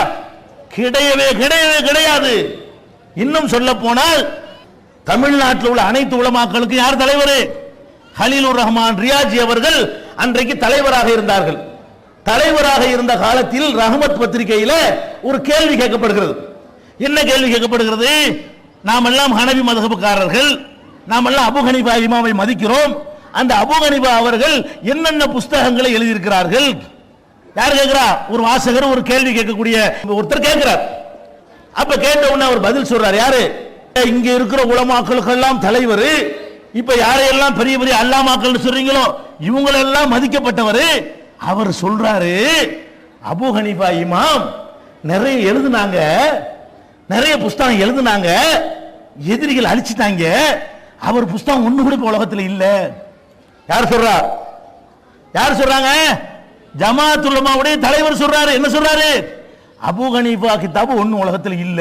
கிடையவே கிடையவே கிடையாது. இன்னும் சொல்ல போனால் தமிழ்நாட்டில் உள்ள அனைத்து உலமாக்களுக்கு யார் தலைவர்? ஹலீலுர் ரஹ்மான் ரியாஜி அவர்கள் அன்றைக்கு தலைவராக இருந்தார்கள். தலைவராக இருந்த காலத்தில் ரஹ்மத் பத்திரிகையில் ஒரு கேள்வி கேட்கப்படுகிறது. என்ன கேள்வி கேட்கப்படுகிறது? நாம் எல்லாம் ஹனபி மதுஹபுக்காரர்கள், நாம் எல்லாம் அபு ஹனீஃபா இமாமை மதிக்கிறோம். அந்த அபு ஹனீஃபா அவர்கள் என்னென்ன புஸ்தகங்களை எழுதியிருக்கிறார்கள்? யார் கேட்கிறா? ஒரு வாசகர், ஒரு கேள்வி கேட்கக்கூடிய ஒருத்தர் கேட்கிறார். அப்ப கேட்ட உடனே அவர் பதில் சொல்றார். யாரு? இங்க இருக்கிற உலமாக்களுக்கு எல்லாம் தலைவர். இப்ப யாரையெல்லாம் பெரிய பெரிய அல்லாமாக்கள் சொல்றீங்களோ இவங்களெல்லாம் மதிக்கப்பட்டவர். அவர் சொல்றாரு, அபு ஹனீஃபா இமாம் நிறைய எழுதுனாங்க, நிறைய புஸ்தகம் எழுதுனாங்க, எதிரிகள் அழிச்சிட்டாங்க, அவர் புஸ்தகம் ஒண்ணு கூட உலகத்தில் இல்ல. யார் சொல்றா? யார் சொல்றாங்க? ஜமாஅத் உலமாவுடைய தலைவர் சொல்றாரு. என்ன சொல்றாரு? அபு ஹனீஃபா கிதாபு ஒண்ணு உலகத்தில் இல்ல,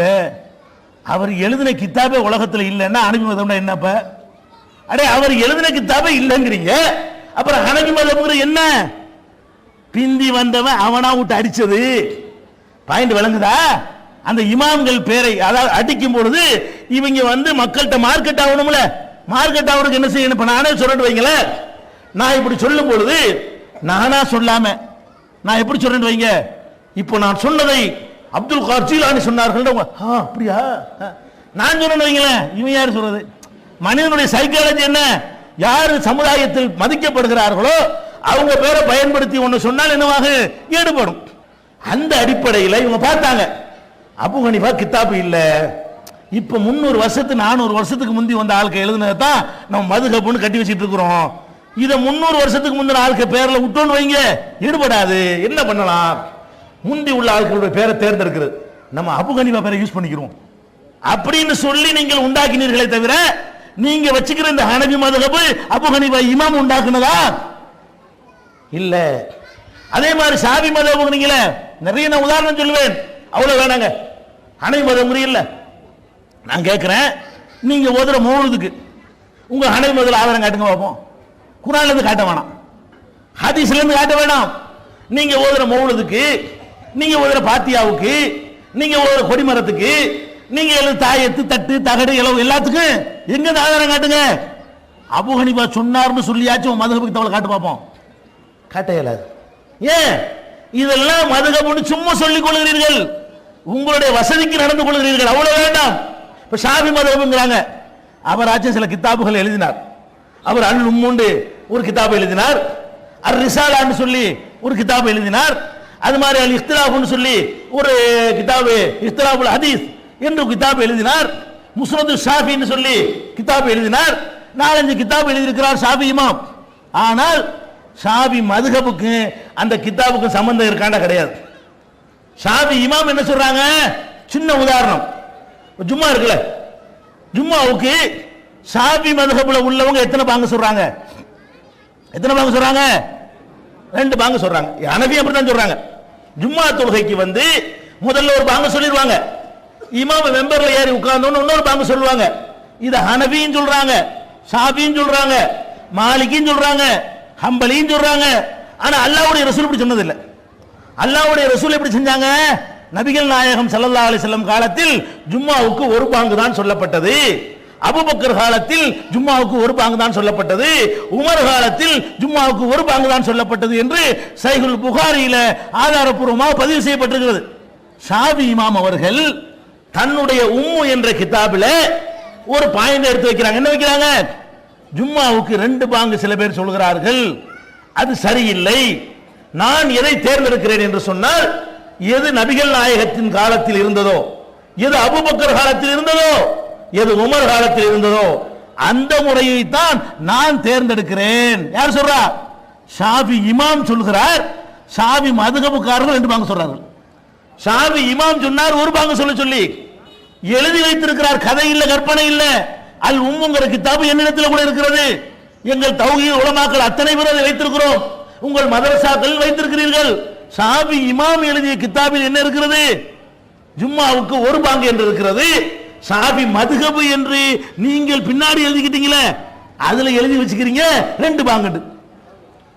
அவர் எழுதின கிதாபே உலகத்தில் இல்லைன்னா ஹனபி மதம்னா என்னப்ப? அடே, அவர் எழுதின கிதாபே இல்லைங்கிறீங்க, அப்புறம் ஹனபி மதம்ங்கிற என்ன? பிந்தி வந்தவன் அவனா விட்டு அடிச்சது, பாயிண்ட் விளங்குதா? அந்த இமாம்கள் பேரை அதாவது அடிக்கும் பொழுது இவங்க வந்து மக்கள்கிட்ட மார்க்கெட் ஆகணும்ல, மார்க்கெட் ஆகிறதுக்கு என்ன செய்யணும்? இப்ப நானே சொல்லிட்டு வைங்களேன், நான் இப்படி சொல்லும் பொழுது நானா சொல்லாம நான் எப்படி சொல்றேன்னு வைங்க, இப்போ நான் சொன்னதை அப்துல் கார் ஜீலானி சொன்னார்கள், அப்படியா நான் சொன்னேன்னு வைங்களேன், இவன் யாரு சொல்றது? மனிதனுடைய சைக்காலஜி என்ன? யாரு சமுதாயத்தில் மதிக்கப்படுகிறார்களோ அவங்க பேரை பயன்படுத்தி ஒன்று சொன்னால் என்னவாக ஈடுபடும். அந்த அடிப்படையில் இவங்க பார்த்தாங்க, அபு ஹனீஃபா கிதாபு இல்ல, இப்ப 300 வருஷத்துக்கு 400 வருஷத்துக்கு முந்தி வந்த ஆளுக்கு எழுதுனதான் நம்ம மதுஹப்னு கட்டி வச்சிட்டு இருக்கிறோம். இத 300 வருஷத்துக்கு முந்தின ஆளுக்கு பேர்ல விட்டோன்னு வைங்க, ஈடுபடாது. என்ன பண்ணலாம்? முந்தி உள்ள ஆட்களுடைய பேரை தேர்ந்தெடுக்கிறது, நம்ம அபு ஹனீஃபா பேரை யூஸ் பண்ணிக்கிறோம் அப்படின்னு சொல்லி நீங்கள் உண்டாக்கினீர்களே தவிர, நீங்க வச்சுக்கிற இந்த ஹனபி மதுஹப் அபு ஹனீஃபா இமாம் உண்டாக்குனதா இல்ல. அதே மாதிரி ஷாஃபி மதுஹப் நீங்களே நிறைய நான் உதாரணம் சொல்லுவேன், அவ்வளவு வேணாங்க. ஹனபி மதுஹப் இல்ல. நான் கேட்கிறேன், நீங்க ஓதுற மௌலூதுக்கு உங்க ஹனபி மதுஹப் ஆதாரம் காட்டுங்க பார்ப்போம். குர்ஆன்ல இருந்து காட்ட வேணாம், ஹதீஸ்ல இருந்து காட்ட வேணாம். நீங்க ஓதுற மௌலூதுக்கு, நீங்க ஓதுற பாத்தியாவுக்கு, நீங்க ஓதுற கொடிமரத்துக்கு, நீங்க எழுது தாயத்து தட்டு தகடு இளவு எல்லாத்துக்கும் எங்க ஆதாரம் காட்டுங்க. அபு ஹனீஃபா சொன்னார்னு சொல்லியாச்சும் மதுஹபுக்கு தவளை காட்டு பார்ப்போம். காட்ட இயலாது. ஏன்? இதெல்லாம் மதுஹப்னு சும்மா சொல்லிக் கொள்கிறீர்கள், உங்களுடைய வசதிக்கு நடந்து கொள்கிறீர்கள், அவ்வளவு வேண்டாம். இப்ப ஷாஃபி மதுஹப்ங்கறாங்க, அவராச்சும் சில கிதாபுகள் எழுதினார். அவர் அல் உம்முண்டு ஒரு கிதாபு எழுதினார், அர் ரிசாலான்னு சொல்லி ஒரு கிதாபு எழுதினார். அது மாதிரி அல் இக்திலாஃப்னு சொல்லி ஒரு கிதாபு, இக்திலாஃபுல் ஹதீஸ் என்று கிதாபு எழுதினார். முஸ்னது ஷாஃபின்னு சொல்லி கிதாபு எழுதினார். 4-5 கிதாபு எழுதியிருக்கிறார் ஷாஃபி இமாம். ஆனால் ஷாஃபி மதுஹபுக்கு அந்த கிதாபுக்கு சம்பந்தம் இருக்காண்டா கிடையாது. ஷாஃபி இமாம் என்ன சொல்றாங்க? சின்ன உதாரணம், ஜும்மா இருக்குல்ல, ஜும்மாவுக்கு ஷாஃபி மதுஹபுல உள்ளவங்க எத்தனை பாங்க சொல்றாங்க? எத்தனை பாங்க சொல்றாங்க? 2 பாங்க சொல்றாங்க. ஹனஃபி அப்படிதான் சொல்றாங்க. ஜும்மா தொழுகைக்கு வந்து முதல்ல ஒரு பாங்க சொல்லிடுவாங்க, இமாம் மெம்பர்ல ஏறி உட்கார்ந்தோன்னு இன்னொரு பாங்க சொல்லுவாங்க. இத ஹனஃபியும் சொல்றாங்க, ஷாஃபியும் சொல்றாங்க, மாலிகியும் சொல்றாங்க, ஹம்பலியும் சொல்றாங்க. ஆனா அல்லாஹ்வுடைய ரசூல் இப்படி சொன்னது இல்லை. அல்லாஹ்வுடைய ரசூல் எப்படி செஞ்சாங்க? நபிகள் நாயகம் ஸல்லல்லாஹு அலைஹி வஸல்லம் காலத்தில் ஜும்மாவுக்கு ஒரு பாங்கு தான் சொல்லப்பட்டது, அபூபக்கர் காலத்தில் ஜும்மாவுக்கு ஒரு பாங்கு தான் சொல்லப்பட்டது, உமர் காலத்தில் ஜும்மாவுக்கு ஒரு பாங்கு தான் சொல்லப்பட்டது என்று சஹீஹுல் புகாரியில ஆதாரப்பூர்வமாக பதிவு செய்யப்பட்டிருக்கிறது. ஷாஃபி இமாம் அவர்கள் தன்னுடைய உம்மு என்ற கிதாபில ஒரு பாயிண்ட் எடுத்து வைக்கிறாங்க. என்ன வைக்கிறாங்க? ஜும்மாவுக்கு 2 பாங்கு சில பேர் சொல்கிறார்கள், அது சரியில்லை. நான் எதை தேர்ந்தெடுக்கிறேன் என்று சொன்னால், எது நபிகள் நாயகத்தின் காலத்தில் இருந்ததோ, எது அபூபக்கர் காலத்தில் இருந்ததோ, எது உமர் காலத்தில் இருந்ததோ அந்த முறையை தான் நான் தேர்ந்தெடுக்கிறேன். யார் சொல்றா? ஷாஃபி இமாம் சொல்கிறார். ஷாஃபி மதுஹபுக்காரர்கள் 2 பாங்கு சொல்றார்கள். ஷாஃபி இமாம் சொன்னார் ஒரு பாங்கு சொல்லி எழுதி வைத்திருக்கிறார். கதை இல்ல, கற்பனை இல்ல. அல் உம்முங்கிற கிதாபு என்னிடத்தில் கூட இருக்கிறது. எங்கள் தௌஹீத் உலமாக்கள் அத்தனை பேர் அதை வைத்திருக்கிறோம், உங்கள் மதரசாக்கள் வைத்திருக்கிறீர்கள். ஷாஃபி இமாம் எழுதிய கிதாபில் என்ன இருக்கிறது? ஜும்மாவுக்கு ஒரு பாங்கு என்று இருக்கிறது. ஷாஃபி மதுஹப் என்று நீங்கள் பின்னாடி எழுதிக்கிட்டீங்களே, அதுல எழுதி வச்சுக்கிறீங்க 2 பாங்கு.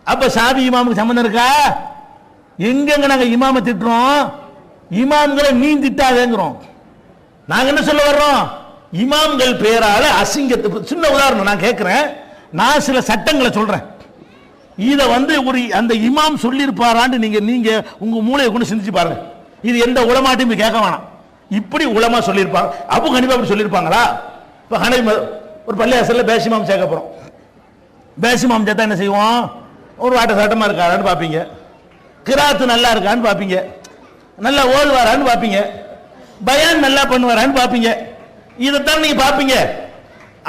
அப்ப ஷாஃபி இமாமுக்கு சம்பந்தம் இருக்கா? எங்கெங்க நாங்க இமாம திட்டுறோம், இமாம்களை நீ திட்டாதேங்கிறோம். நாங்க என்ன சொல்ல வர்றோம்? இமாம்கள் பேரால அசிங்கத்தை. சின்ன உதாரணம் நான் கேட்கிறேன், நான் சில சட்டங்களை சொல்றேன், இத வந்து ஒரு அந்த இமாம் சொல்லியிருப்பாரான்னு நீங்க உங்க மூளையை கொண்டு சிந்திச்சு பாருங்க. இது எந்த உலமாட்டையும் போய் கேட்க வேணாம், இப்படி உலமா சொல்லியிருப்பாங்க. அபு ஹனீஃபா அப்படி சொல்லியிருப்பாங்களா? இப்ப ஹனீஃபா ஒரு பள்ளியாசல்ல பேசிமாம் சேர்க்க போறோம். பேசிமாம் சேர்த்தா என்ன செய்வோம்? ஒரு வாட்ட சட்டமா இருக்காரான்னு பாப்பீங்க, கிராத்து நல்லா இருக்கான்னு பாப்பீங்க, நல்லா ஓதுவாரான்னு பாப்பீங்க, பயான் நல்லா பண்ணுவாரான்னு பாப்பீங்க. இதைத்தான் நீங்க பாப்பீங்க.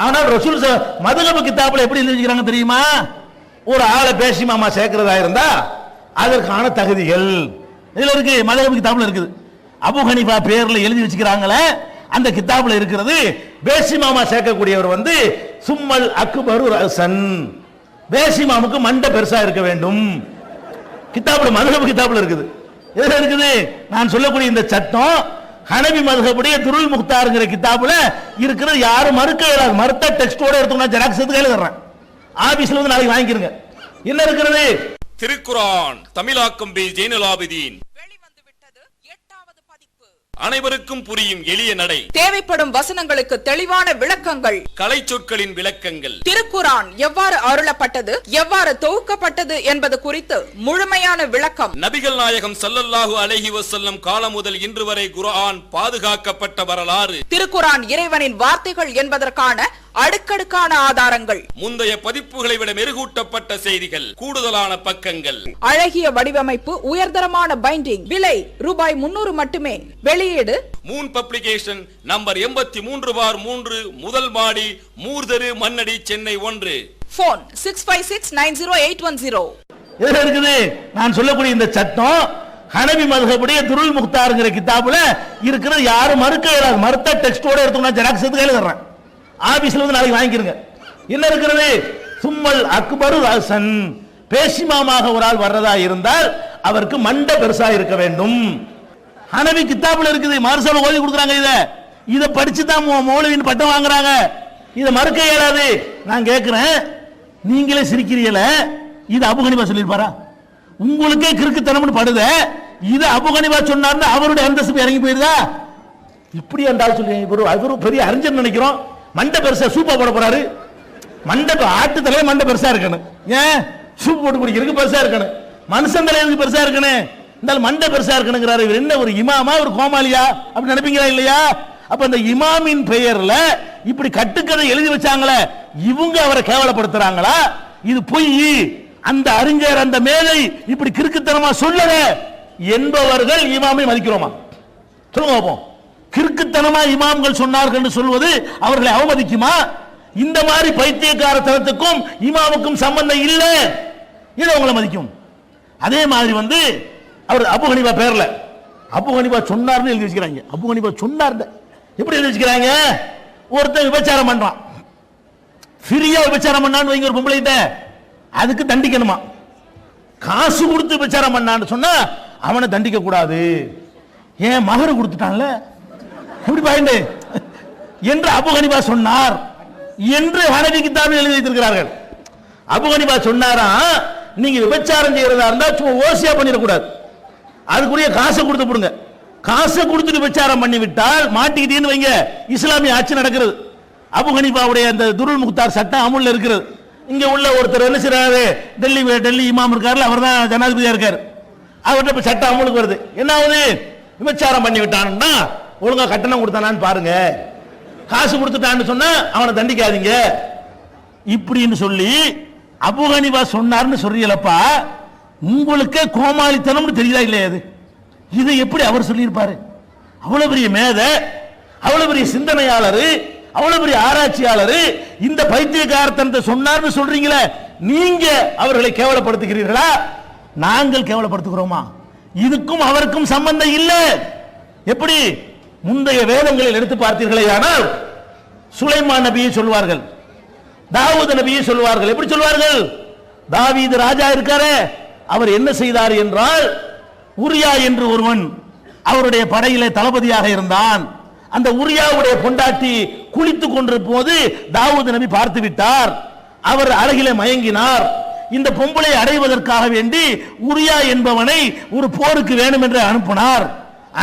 ஆனால் ரசூல் மதுஹப் கிதாபுல எப்படி எழுதி வச்சுக்கிறாங்க தெரியுமா? ஒரு ஆளை பேசி மாமா சேர்க்கிறதா இருந்தா அதற்கான தகுதிகள் இதுல இருக்கு, மதுஹப் கிதாபுல இருக்குது. அபு ஹனீஃபா பேர்ல எழுதி வச்சுக்கிறாங்களே, அந்த கிதாபுல இருக்கிறது. பேசி மாமா சேர்க்கக்கூடியவர் வந்து சும்மல் அக்பரு ரஸன், பேசி மாமுக்கு மண்டை பெருசா இருக்க வேண்டும். கிதாபுல மதுஹப் கிதாபுல இருக்குது. எதுல இருக்குது? நான் சொல்லக்கூடிய இந்த சட்டம் ஹனபி மதுஹபுடைய துருல் முக்தார்ங்கிற கிதாபுல இருக்கிறது. யாரும் மறுக்க இயலாது. மறுத்த டெக்ஸ்டோட எடுத்தோம்னா ஜெராக்ஸ் எடுத்து கையில தர்றேன், ஆபீஸ்ல வந்து நாளைக்கு வாங்கிக்கிறங்க. என்ன இருக்கிறது? திருக்குரான் தமிழாக்கம் பி ஜெய்னுல் ஆபிதீன். வெளிவந்து விட்டது 8வது அனைவருக்கும் புரியும் எளிய நடை, தேவைப்படும் வசனங்களுக்கு தெளிவான விளக்கங்கள், கலை சொற்களின் விளக்கங்கள், திருக்குரான் எவ்வாறு அருளப்பட்டது, எவ்வாறு தொகுக்கப்பட்டது என்பது குறித்து முழுமையான விளக்கம். நபிகள் நாயகம் ஸல்லல்லாஹு அலைஹி வஸல்லம் காலம் முதல் இன்று வரை குர்ஆன் பாதுகாக்கப்பட்ட வரலாறு, திருக்குரான் இறைவனின் வார்த்தைகள் என்பதற்கான அடுக்கடுக்கான ஆதாரங்கள், முந்தைய பதிப்புகளை விட மெருகூட்டப்பட்ட செய்திகள், கூடுதலான பக்கங்கள், அழகிய வடிவமைப்பு, உயர்தரமான பைண்டிங். விலை ரூபாய் 300 மட்டுமே. வெளியீடு மூன் பப்ளிகேஷன், நம்பர் 83/3, முதல் மாடி, மூர்தரு, மண்ணடி, சென்னை 1. போன் 65690810. எதுல இருக்குது? நான் சொல்லக்கூடிய இந்த சட்டம் ஹனபி மதுஹபுடைய துருல் முக்தார்ங்கிற கிதாபுல இருக்கிறது. யாரும் மறுக்க இயலாது. மறுத்த டெக்ஸ்டோட எடுத்து நான் ஜெராக்ஸ் எடுத்து கையில தர்றேன். ஆபீஸ்ல வந்து நாளைக்கு வாங்கிக்கிறங்க. என்ன இருக்கிறது? சும்மல் அக்பரு ராசன், பேசிமாமாக ஒரு ஆள் வர்றதா இருந்தால் அவருக்கு மண்டை பெருசா இருக்க வேண்டும். ஹனபி கிதாபுல இருக்குது. மார்சால ஓதி கொடுக்குறாங்க. இதை படிச்சு தான் மௌலவியின் பட்டம் வாங்குறாங்க. இதை மறுக்க இயலாது. நான் கேட்கிறேன், நீங்களே சிரிக்கிறீங்கள, இது அபு ஹனீஃபா சொல்லியிருப்பாரா? உங்களுக்கே கிறுக்குத்தனம்னு படுத. இது அபு ஹனீஃபா சொன்னார்னு அவருடைய அந்தஸ்து இறங்கி போயிருதா? இப்படி என்றால் சொல்லி அவரு பெரிய அறிஞர் நினைக்கிறோம். மண்டை பெருசா சூப்பா போட போறாரு. மண்டை ஆட்டு தலையை மண்டை பெருசா இருக்கணும். ஏன் சூப் போட்டு குடிக்கிறதுக்கு பெருசா இருக்கணும். மனுஷன் தலைக்கு பெருசா இருக்கணும். இந்த மண்டை பெருசா இருக்கணுங்கிறாரு. இவர் என்ன ஒரு இமாமா, ஒரு கோமாளியா அப்படி நினைப்பீங்களா இல்லையா? அப்ப இந்த இமாமின் பெயர்ல இப்படி கட்டுக்கதை எழுதி வச்சாங்களே, இவங்க அவரை கேவலப்படுத்துறாங்களா? இது பொய். அந்த அறிஞர், அந்த மேதை இப்படி கிறுக்குத்தனமா சொல்லல என்பவர்கள் இமாமை மதிக்கிறோமா? சொல்லுங்க பாப்போம். கிறுக்குத்தனமா இமாம்கள் சொன்னார்கள் சொல்வது அவர்களை அவமதிக்குமா? இந்த மாதிரி பைத்தியக்காரத்தனத்துக்கும் இமாமுக்கும் சம்பந்தம் இல்லை. இது அவங்களை மதிக்கும். அதே மாதிரி வந்து அவர் அபு ஹனீஃபா பேர்ல அபு ஹனீஃபா சொன்னார்னு எழுதி வச்சுக்கிறாங்க. அபு ஹனீஃபா சொன்னார் எப்படி எழுதி வச்சுக்கிறாங்க? ஒருத்தன் விபச்சாரம் பண்றான், ஃப்ரீயா விபச்சாரம் பண்ணான்னு வைங்க ஒரு பொம்பளைகிட்ட, அதுக்கு தண்டிக்கணுமா? காசு கொடுத்து விபச்சாரம் பண்ணான்னு சொன்னா அவனை தண்டிக்க கூடாது. ஏன் மகரு கொடுத்துட்டான்ல, எப்படி பாயிண்டு என்று அபு ஹனீஃபா சொன்னார் என்று ஹனபி கிதாபில் எழுதி வைத்திருக்கிறார்கள். அபு ஹனீஃபா சொன்னாரா, நீங்க விபச்சாரம் செய்யறதா இருந்தா சும்மா ஓசியா பண்ணிடக்கூடாது, அதுக்குரிய காசை கொடுத்து போடுங்க. காசை கொடுத்துட்டு விபச்சாரம் பண்ணி விட்டால் மாட்டிக்கிட்டீன்னு வைங்க, இஸ்லாமிய ஆட்சி நடக்கிறது. அபு ஹனீஃபாவுடைய அந்த துருல் முக்தார் சட்டம் அமுல்ல இருக்கிறது. இங்க உள்ள ஒருத்தர் என்ன செய்யறாரு, டெல்லி இமாம் இருக்காருல, அவர் தான் ஜனாதிபதியா இருக்காரு. அவர்கிட்ட சட்டம் அமுலுக்கு வருது. என்ன ஆகுது? விபச்சாரம் பண்ணி விட்டான்னா ஒழுங்கா கட்டணம் கொடுத்தானான்னு பாருங்க, காசு கொடுத்துட்டான்னு சொன்னா அவனை தண்டிக்காதீங்க இப்படின்னு சொல்லி அபு ஹனீஃபா சொன்னார்னு சொல்றீங்களப்பா. உங்களுக்கே கோமாளித்தனம்னு தெரியுதா இல்லையா? இது எப்படி அவர் சொல்லியிருப்பாரு? அவ்வளவு பெரிய மேதை, அவ்வளவு பெரிய சிந்தனையாளர், அவ்வளவு பெரிய ஆராய்ச்சியாளர் இந்த பைத்தியக்காரத்தனத்தை சொன்னார்னு சொல்றீங்களே, நீங்க அவர்களை கேவலப்படுத்துகிறீர்களா? நாங்கள் கேவலப்படுத்துகிறோமா? இதுக்கும் அவருக்கும் சம்பந்தம் இல்லை. எப்படி? முந்தைய வேதங்களில் எடுத்து பார்த்தீர்களே ஆனால் சுலைமான் நபியை சொல்வார்கள், தாவூத் நபியை சொல்வார்கள். எப்படி சொல்வார்கள்? தாவீது ராஜா இருக்காரே, அவர் என்ன செய்தார் என்றால், உரியா என்று ஒருவன் அவருடைய படையிலே தளபதியாக இருந்தான். அந்த உரியாவுடைய பொண்டாட்டி குளித்துக் கொண்டிருக்கும் போது தாவூத் நபி பார்த்து விட்டார். அவர் அழகிலே மயங்கினார். இந்த பொம்பளை அடைவதற்காக வேண்டி உரியா என்பவனை ஒரு போருக்கு வேணும் என்று அனுப்பினார்.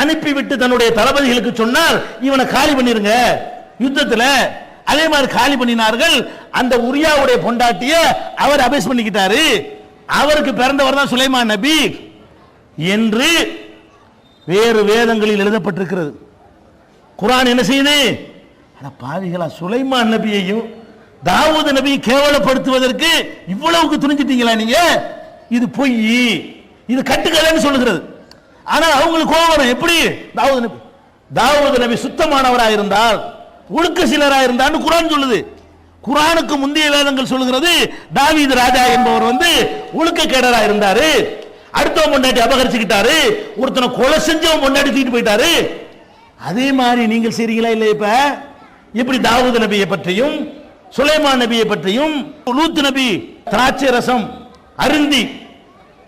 அனுப்பிவிட்டு தன்னுடைய தளபதிகளுக்கு சொன்னார், இவனை காலி பண்ணிருங்க யுத்தத்தில். அதே மாதிரி காலி பண்ணினார்கள். அந்த உரியாவுடைய பொண்டாட்டிய அவர் அபேஸ் பண்ணிக்கிட்டாரு. அவருக்கு பிறந்தவர் தான் சுலைமான் நபி என்று வேறு வேதங்களில் எழுதப்பட்டிருக்கிறது. குர்ஆன் என்ன செய்யுது? பாவிகளா, சுலைமான் நபியையும் தாவூத் நபியை கேவலப்படுத்துவதற்கு இவ்வளவுக்கு துணிஞ்சிட்டீங்களா நீங்க? இது பொய், இது கட்டுக்கதைன்னு சொல்லுகிறது. ஆனா அவங்களுக்கு கோபம் எப்படி? தாவூத் நபி சுத்தமானவராக இருந்தால், ஒழுக்க சீலராக இருந்தான்னு குர்ஆன் சொல்லுது. குர்ஆனுக்கு முந்தைய வேதங்கள் சொல்லுகிறது தாவீது ராஜா என்பவர் வந்து ஒழுக்கக்கேடராக இருந்தாரு, அடுத்தவன் பொண்டாட்டி அபகரிச்சுக்கிட்டாரு, ஒருத்தனை கொலை செஞ்சவன் பொண்டாட்டி தூக்கிட்டு போயிட்டாரு. அதே மாதிரி நீங்கள் செய்றீங்களா இல்லை? இப்ப எப்படி தாவூத் நபியை பற்றியும் சுலைமான் நபியை பற்றியும், லூத் நபி திராட்சை ரசம் அருந்தி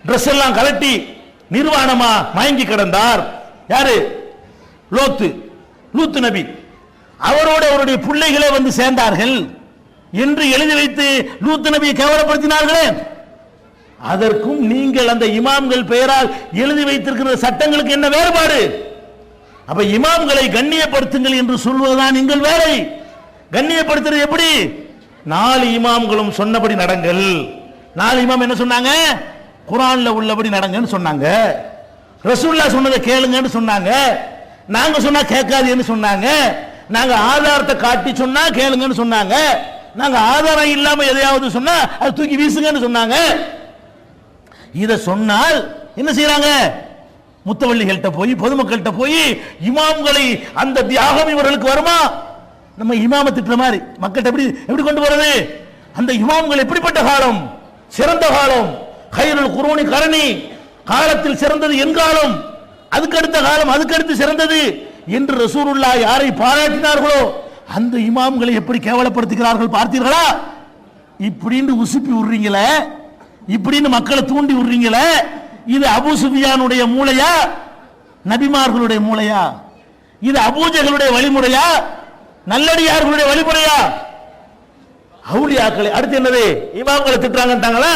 ட்ரெஸ் எல்லாம் கலட்டி நிர்வாணமா மயங்கி கிடந்தார். யாரு? லூத் நபி. அவரோட அவருடைய பிள்ளைகளே வந்து சேர்ந்தார்கள் என்று எழுதி வைத்து லூத் நபியை கேவலப்படுத்தினார்களே, அதற்கும் நீங்கள் அந்த இமாம்கள் பெயரால் எழுதி வைத்திருக்கிற சட்டங்களுக்கு என்ன வேறுபாடு? அப்ப இமாம்களை கண்ணியப்படுத்துங்கள் என்று சொல்வதுதான் எங்கள் வேலை. கண்ணியப்படுத்துறது எப்படி? 4 இமாம்களும் சொன்னபடி நடங்கள். 4 இமாம் என்ன சொன்னாங்க? குர்ஆன்ல உள்ளபடி நடங்கன்னு சொன்னாங்க. ரசூலுல்லாஹ் சொன்னதை கேளுங்கன்னு சொன்னாங்க. நாங்க சொன்னா கேட்காதீங்கன்னு சொன்னாங்க. நாங்க ஆதாரத்தை காட்டி சொன்னா கேளுங்கன்னு சொன்னாங்க. நாங்க ஆதாரம் இல்லாம எதையாவது சொன்னா அது தூக்கி வீசுங்கன்னு சொன்னாங்க. இத சொன்னால் என்ன செய்யறாங்க? முத்தவள்ளிகள்கிட்ட போய் பொதுமக்கள்கிட்ட போய் இமாம்களை அந்த தியாகம் இவர்களுக்கு வருமா? நம்ம இமாம திட்டுற மாதிரி மக்கள்கிட்ட எப்படி கொண்டு வரது? அந்த இமாம்கள் எப்படிப்பட்ட காலம்? சிறந்த காலம். கைருல் குரூனி கரணி, காலத்தில் சிறந்தது என் காலம், அதுக்கு அடுத்த காலம் அதுக்கு அடுத்து சிறந்தது என்று ரசூலுல்லாஹ் யாரை பாராட்டினார்களோ அந்த இமாம்களை எப்படி கேவலப்படுத்துகிறார்கள் பார்த்தீர்களா? இப்படின்னு உசுப்பி விடுறீங்களே, இப்படின்னு மக்களை தூண்டி விடுறீங்களே, இது அபூ சுஃபியானுடைய மூளையா நபிமார்களுடைய மூளையா? இது அபூஜகளுடைய வழிமுறையா நல்லடியார்களுடைய வழிமுறையா? அவுலியாக்களை அடுத்து என்னது? இமாம்களை திட்டுறாங்கட்டாங்களா?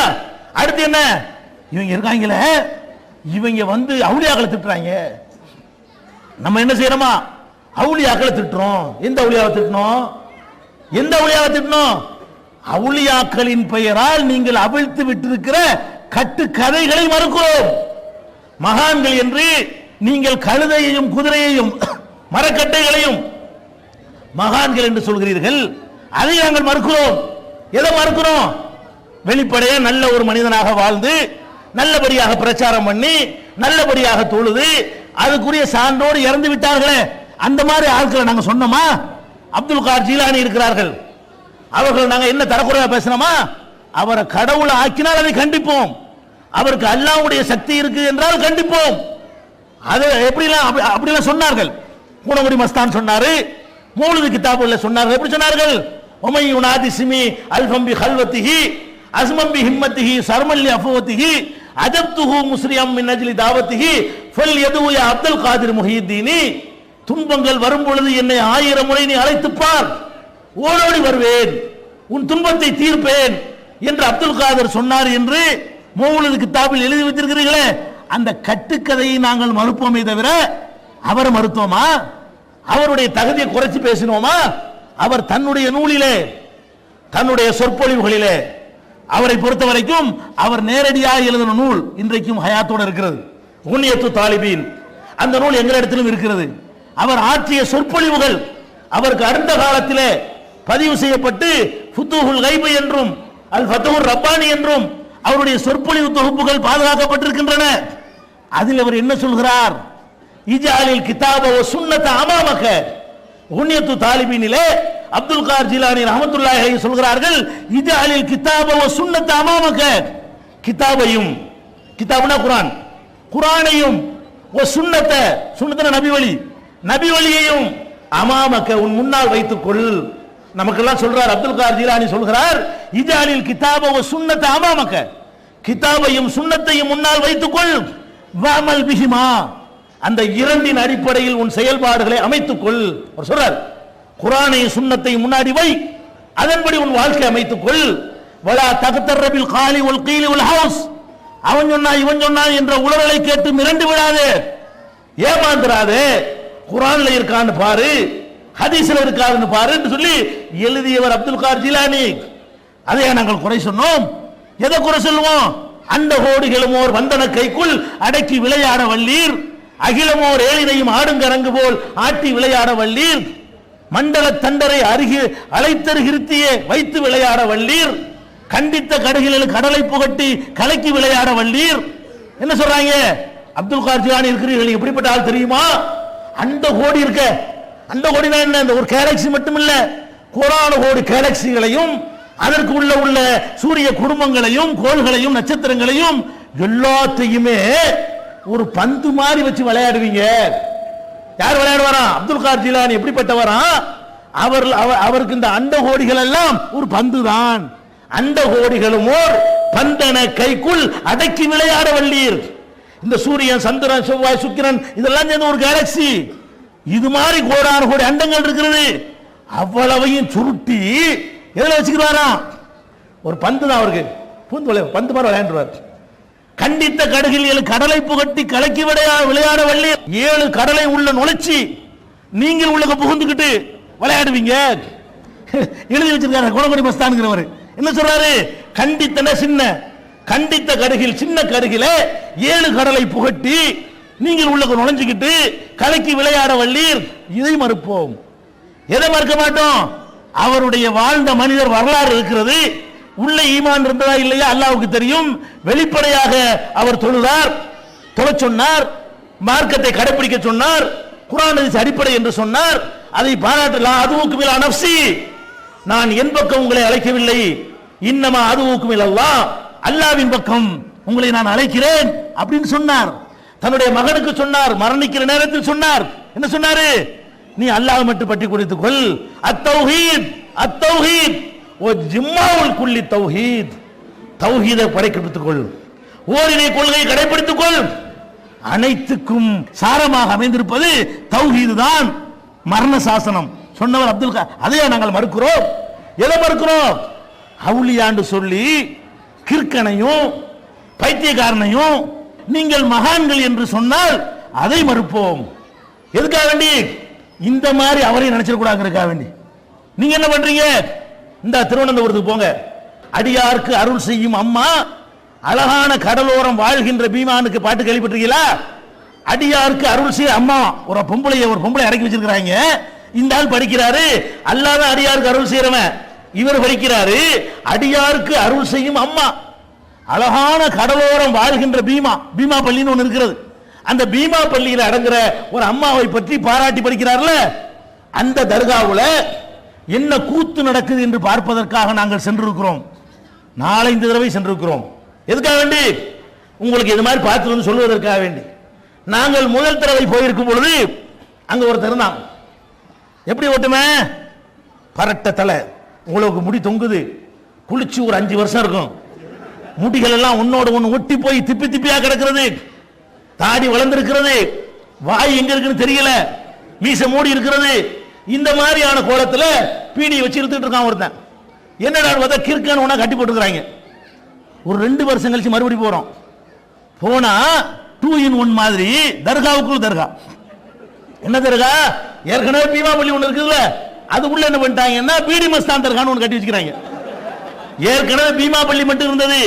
அடுத்து என்ன? இவங்க இருக்காங்களே, இவங்க வந்து அவுலியாக்களை திட்டுறாங்க. நம்ம என்ன செய்யறோமா? அவுலியாக்களை திட்டுறோம். எந்த அவுலியாவை திட்டணும்? எந்த அவுலியாவை திட்டணும்? அவுலியாக்களின் பெயரால் நீங்கள் அவிழ்த்து விட்டிருக்கிற கட்டு கதைகளை மறுக்கிறோம். மகான்கள் என்று நீங்கள் கழுதையையும் குதிரையையும் மரக்கட்டைகளையும் மகான்கள் என்று சொல்கிறீர்கள், அதை நாங்கள் மறுக்கிறோம். எதை மறுக்கிறோம்? வெளிப்படையா நல்ல ஒரு மனிதனாக வாழ்ந்து நல்லபடியாக பிரச்சாரம் பண்ணி நல்லபடியாக தொழுது அதுக்குரிய சான்றோடு இறந்து விட்டார்களே, அந்த மாதிரி ஆட்களை நாங்க சொன்னோமா? அப்துல் கார் ஜீலானி இருக்கிறார்கள், அவர்கள் நாங்க என்ன தரக்குறையா பேசினோமா? அவரை கடவுளை ஆக்கினால் அதை கண்டிப்போம். அவருக்கு அல்லாஹ்வுடைய சக்தி இருக்கு என்றால் கண்டிப்போம். அது அப்படிலாம் சொன்னார்கள். கூனமுடி மஸ்தான் சொன்னாரு, மௌலிது கிதாபுல சொன்னார்கள். எப்படி சொன்னார்கள்? உமை யுனாதி சிமி அல்ஃபம் பி கல்வத்திஹி அஸ்மம் பி ஹிம்மத்திஹி சர்மல் லி அஃபவத்திஹி அஜப்துஹு முஸ்ரியம் மின் அஜ்லி தாவத்திஹி ஃபல் யது யா அப்துல் காதிர் முஹியுத்தீனி. துன்பங்கள் வரும் பொழுது என்னை 1000 முறை நீ அழைத்து பார், ஓடோடி வருவேன், உன் துன்பத்தை தீர்ப்பேன் என்று அப்துல் காதர் சொன்னார் என்று மௌலிது கிதாபில் எழுதி வைத்திருக்கிறீர்களே, அந்த கட்டுக்கதையை நாங்கள் மறுப்போமே தவிர அவரை மறுத்தோமா? அவருடைய தகுதியை குறைச்சு பேசினோமா? அவர் தன்னுடைய நூலிலே தன்னுடைய சொற்பொழிவுகளிலே அவரை பொறுத்த வரைக்கும் அவர் நேரடியாக எழுதின நூல் இன்றைக்கும் ஹயாத்தோடு இருக்கிறது, உன்னியத்து தாலிபீன். அந்த நூல் எங்களிடத்திலும் இருக்கிறது. அவர் ஆற்றிய சொற்பொழிவுகள் அவருக்கு அடுத்த காலத்திலே பதிவு செய்யப்பட்டு ஃபுதூஹுல் கைப் என்றும் அல் ஃபத்ஹுர் ரப்பானி என்றும் அவருடைய சொற்பொழிவு தொகுப்புகள் பாதுகாக்கப்பட்டிருக்கின்றன. அதில் அவர் என்ன சொல்கிறார்? இஜாலில் கிதாப வ சுன்னத அமாமக. உன்னியத்து தாலிபீனிலே அப்துல் கார் ஜிலானி ரஹ்மத்துல்லாஹி அலைஹி சொல்கிறார்கள், இஜாலில் கிதாப வ சுன்னத அமாமக. கிதாபையும், கிதாப்னா குர்ஆன், குர்ஆனையும் வ சுன்னத, சுன்னத்னா நபி வழி, நபி வழியையும் அமாமக உன் முன்னால் வைத்துக்கொள். நமக்கெல்லாம் சொல்றார் அப்துல் கார் ஜிலானி சொல்கிறார், இஜாலில் கிதாப வ சுன்னத அமாமக, கிதாபையும் சுன்னத்தையும் முன்னால் வைத்துக்கொள். வஅமல் பிஹிமா, அந்த இரண்டின் அடிப்படையில் உன் செயல்பாடுகளை அமைத்துக்கொள். அவர் சொல்றார், குர்ஆனை சுன்னத்தை முன்னாடி வை, அதன்படி உன் வாழ்க்கை அமைத்துக்கொள். வலா தகத்தர் பில் காலி வல் கீலி வல் ஹவுஸ், அவன் சொன்னா இவன் சொன்னா என்ற உளறலை கேட்டு மிரண்டு விடாதே, ஏமாந்துராதே. குர்ஆன்ல இருக்கான்னு பாரு, ஹதீஸ்ல இருக்கான்னு பாரு என்று சொல்லி எழுதியவர் அப்துல் கார் ஜிலானி. அதை நாங்கள் குறை சொன்னோம்? எதை குறை சொல்லுவோம்? அந்த கோடிகளுமோர் வந்தன கைக்குள் அடக்கி விளையாட வல்லீர், அகிலமோர் ஏழினையும் ஆடுங்கரங்கு போல் ஆட்டி விளையாட வல்லீர், மண்டல தண்டரை அருகே அழைத்தருகிருத்தியே வைத்து விளையாட வல்லீர், கண்டித்த கடுகளில் கடலை புகட்டி கலக்கி விளையாட வல்லீர். என்ன சொல்றாங்க? அப்துல் கார் ஜிலானி இருக்கிறீர்கள், எப்படிப்பட்ட ஆள் தெரியுமா? அந்த கோடி இருக்க, அந்த கோடினா என்ன? இந்த ஒரு கேலக்சி மட்டும் இல்ல, கோடான கோடி கேலக்சிகளையும் அதற்கு உள்ள சூரிய குடும்பங்களையும் கோள்களையும் நட்சத்திரங்களையும் எல்லாத்தையுமே ஒரு பந்து மாதிரி வச்சு விளையாடுவீங்க. யார் விளையாடுவாரா? அப்துல் கார் ஜிலானி. எப்படிப்பட்டவரா? அவருக்கு இந்த அண்ட கோடிகள் எல்லாம் ஒரு பந்து தான். அண்ட கோடிகளும் ஓர் பந்தன கைக்குள் அடக்கி விளையாட வல்லீர். இந்த சூரியன், சந்திரன், செவ்வாய், சுக்கிரன் இதெல்லாம் சேர்ந்து ஒரு கேலக்சி. இது மாதிரி கோடான கோடி அண்டங்கள் இருக்கிறது. அவ்வளவையும் சுருட்டி எதில் வச்சுக்கிறாரா? ஒரு பந்து தான் அவருக்கு, பந்து மாதிரி விளையாண்டுருவார். கண்டித்த கடுகில் 7 கடலை புகட்டி கலக்கி விளையாட வள்ளீர். 7 கடலை உள்ள நுழைச்சி நீங்கள் உள்ள புகுந்துக்கிட்டு விளையாடுவீங்க. எழுதி வச்சிருக்காரு குணங்குடி மஸ்தான்ங்கிறவர். என்ன சொல்றாரு? கண்டித்தன சின்ன, கண்டித்த கடுகில் சின்ன கடுகில 7 கடலை புகட்டி நீங்கள் உள்ள நுழைஞ்சுக்கிட்டு கலக்கி விளையாட வள்ளீர். இதை மறுப்போம். எதை மறுக்க மாட்டோம்? அவருடைய வாழ்ந்த மனிதர் வரலாறு இருக்கிறது. உள்ள ஈமான் இருந்ததா இல்லையா அல்லாஹ்வுக்கு தெரியும். வெளிப்படையாக அவர் தொழுதார், தொழச் சொன்னார், மார்க்கத்தை கடைபிடிக்க சொன்னார், குர்ஆன் ஹதீஸ் அடிப்படை என்று சொன்னார். அதை பாராட்டலாம். அதுவுக்கு மிலா நஃப்சி, நான் என் பக்கம் உங்களை அழைக்கவில்லை, இன்னமா அதுவுக்கு மிலல்லாஹ், அல்லாஹ்வின் பக்கம் உங்களை நான் அழைக்கிறேன் அப்படின்னு சொன்னார். தன்னுடைய மகனுக்கு சொன்னார், மரணிக்கிற நேரத்தில் சொன்னார். என்ன சொன்னாரு? நீ அல்லாஹ் மட்டும் பற்றி குறித்துக் கொள். அத்தௌஹீத் அத்தௌஹீத் ஓ ஜிம்மாவுல் குல்லி தௌஹீத், தௌஹீதை படைக்கெடுத்துக் கொள், ஓரினை கொள்கையை கடைபிடித்துக் கொள். அனைத்துக்கும் சாரமாக அமைந்திருப்பது தௌஹீது தான். மரண சாசனம் சொன்னவர் அப்துல் அதையா நாங்கள் மறுக்கிறோம்? எதை மறுக்கிறோம்? அவுலியாண்டு சொல்லி கிற்கனையும் பைத்தியக்காரனையும் நீங்கள் மகான்கள் என்று சொன்னால் அதை மறுப்போம். எதுக்காக வேண்டி? இந்த மாதிரி அவரையும் நினைச்சிடக்கூடாதுக்காக வேண்டி. நீங்க என்ன பண்றீங்க? இந்த திருவனந்தபுரத்துக்கு போங்க, அடியாருக்கு அருள் செய்யும் அம்மா, அழகான கடலோரம் வாழ்கின்ற பீமானுக்கு பாட்டு கேள்விப்பட்டிருக்கீங்களா? அடியாருக்கு அருள் செய்ய அம்மா, ஒரு பொம்பளை அடக்கி வச்சிருக்கிறாங்க. இந்த ஆள் படிக்கிறாரு, அல்லாத அடியாருக்கு அருள் செய்யறவன் இவர் படிக்கிறாரு. அடியாருக்கு அருள் செய்யும் அம்மா, அழகான கடலோரம் வாழ்கின்ற பீமா பள்ளின்னு ஒன்று இருக்கிறது. அந்த பீமா பள்ளியில் அடங்குற ஒரு அம்மாவை பற்றி பாராட்டி படிக்கிறார்ல, அந்த தர்காவுல என்ன கூத்து நடக்குது என்று பார்ப்பதற்காக நாங்கள் சென்றிருக்கிறோம். 4-5 தடவை சென்றிருக்கிறோம். எதுக்காக வேண்டி? உங்களுக்கு இது மாதிரி பார்த்து வந்து சொல்வதற்காக வேண்டி. நாங்கள் முதல் தடவை போயிருக்கும் பொழுது அங்க ஒருத்தர் தான். எப்படி ஓட்டுமே? பரட்ட தலை, உங்களுக்கு முடி தொங்குது, குளிச்சு ஒரு 5 வருஷம் இருக்கும், முடிகள் எல்லாம் ஒன்னோடு ஒன்று ஒட்டி போய் திப்பி திப்பியா கிடக்கிறது, தாடி வளர்ந்திருக்கிறது, வாய் எங்க இருக்குன்னு தெரியல, மீச மூடி இருக்கிறது. இந்த மாதிரியான கோலத்துல பீடி வச்சு இழுத்துட்டு இருக்கான் ஒருத்தன். என்னடா பார்த்தா கிறுக்கான ஒண்ணா கட்டி போட்டுக்கிறாங்க. ஒரு 2 வருஷம் கழிச்சு மறுபடியும் போறோம். போனா 2 in 1 மாதிரி தர்காவுக்குள்ள தர்கா. என்ன தர்கா? ஏற்கனவே பீமா பள்ளி ஒன்று இருக்குதுல்ல, அதுக்குள்ள என்ன பண்ணிட்டாங்கன்னா பீடி மஸ்தான் தர்கான்னு ஒன்று கட்டி வச்சுக்கிறாங்க. ஏற்கனவே பீமா பள்ளி மட்டும் இருந்தது.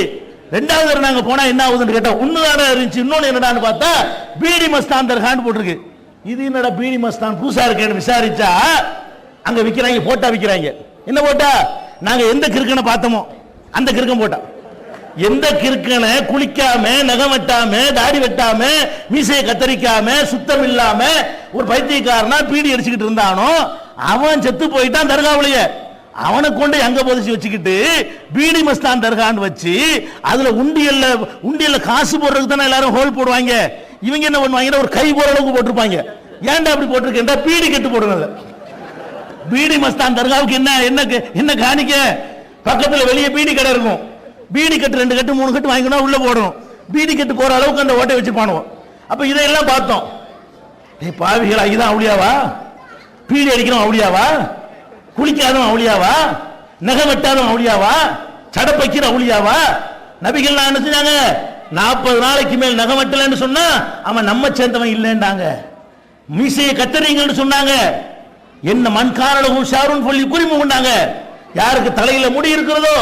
2வது தடவை நாங்க போனா என்ன ஆகுதுன்னு கேட்டோம். ஒண்ணுதான இருந்துச்சு, இன்னொன்னு என்னடான்னு பார்த்தா பீடி மஸ்தான் தர்கான்னு போட்டிருக்கு. இது என்னடா பீடி மஸ்தான் புதுசா இருக்கேன்னு விசாரிச்சா அங்க விக்கிறாங்க, போட்டா விக்கிறாங்க. என்ன போட்டா? நாங்க எந்த கிறுக்கனை பார்த்தோமோ அந்த கிறுக்கன் போட்டா. எந்த கிறுக்கனை குளிக்காம, நகம் வெட்டாம, தாடி வெட்டாம, மீசையை கத்தரிக்காம, சுத்தம் இல்லாம ஒரு பைத்தியக்காரனா பீடி அடிச்சுக்கிட்டு இருந்தானோ அவன் செத்து போயிட்டான் தர்காவுலயே. அவனை கொண்டு அங்க போதிச்சு வச்சுக்கிட்டு பீடி மஸ்தான் தர்கான்னு வச்சு அதுல உண்டியல்ல காசு போடுறதுக்கு தானே எல்லாரும் ஹோல் போடுவாங்க. இவங்க என்ன பண்ணுவாங்க? ஒரு கை போற அளவுக்கு போட்டிருப்பாங்க. ஏன்டா அப்படி போட்டிருக்கேன்? பீடி கட்டு போடுறது. பீடி மஸ்தான் தர்காவுக்கு என்ன காணிக்க? பக்கத்துல வெளியே பீடி கடை இருக்கும். பீடி கட்டு 2 கட்டு 3 கட்டு வாங்கிக்கணும், உள்ள போடணும். பீடி கட்டு போற அளவுக்கு அந்த ஓட்டை வச்சுப்பானுவோம். அப்ப இதையெல்லாம் பார்த்தோம். பாவிகளா, இதான் அவுளியாவா? பீடி அடிக்கிறோம் அவுளியாவா? குளிக்காதவன் அவுளியாவா? நகை வெட்டாதவன் அவுளியாவா? சடப்பைக்கிற அவுளியாவா? நபிகள் என்ன செஞ்சாங்க? 40 நாளைக்கு மேல் நகை வெட்டலன்னு சொன்னா அவன் நம்ம சேர்ந்தவன் இல்லைன்றாங்க. மீசையை கத்தறீங்கன்னு சொன்னாங்க. என்ன மண்காரலகும் ஷாருன் சொல்லி குறிப்பு கொண்டாங்க. யாருக்கு தலையில முடி இருக்கிறதோ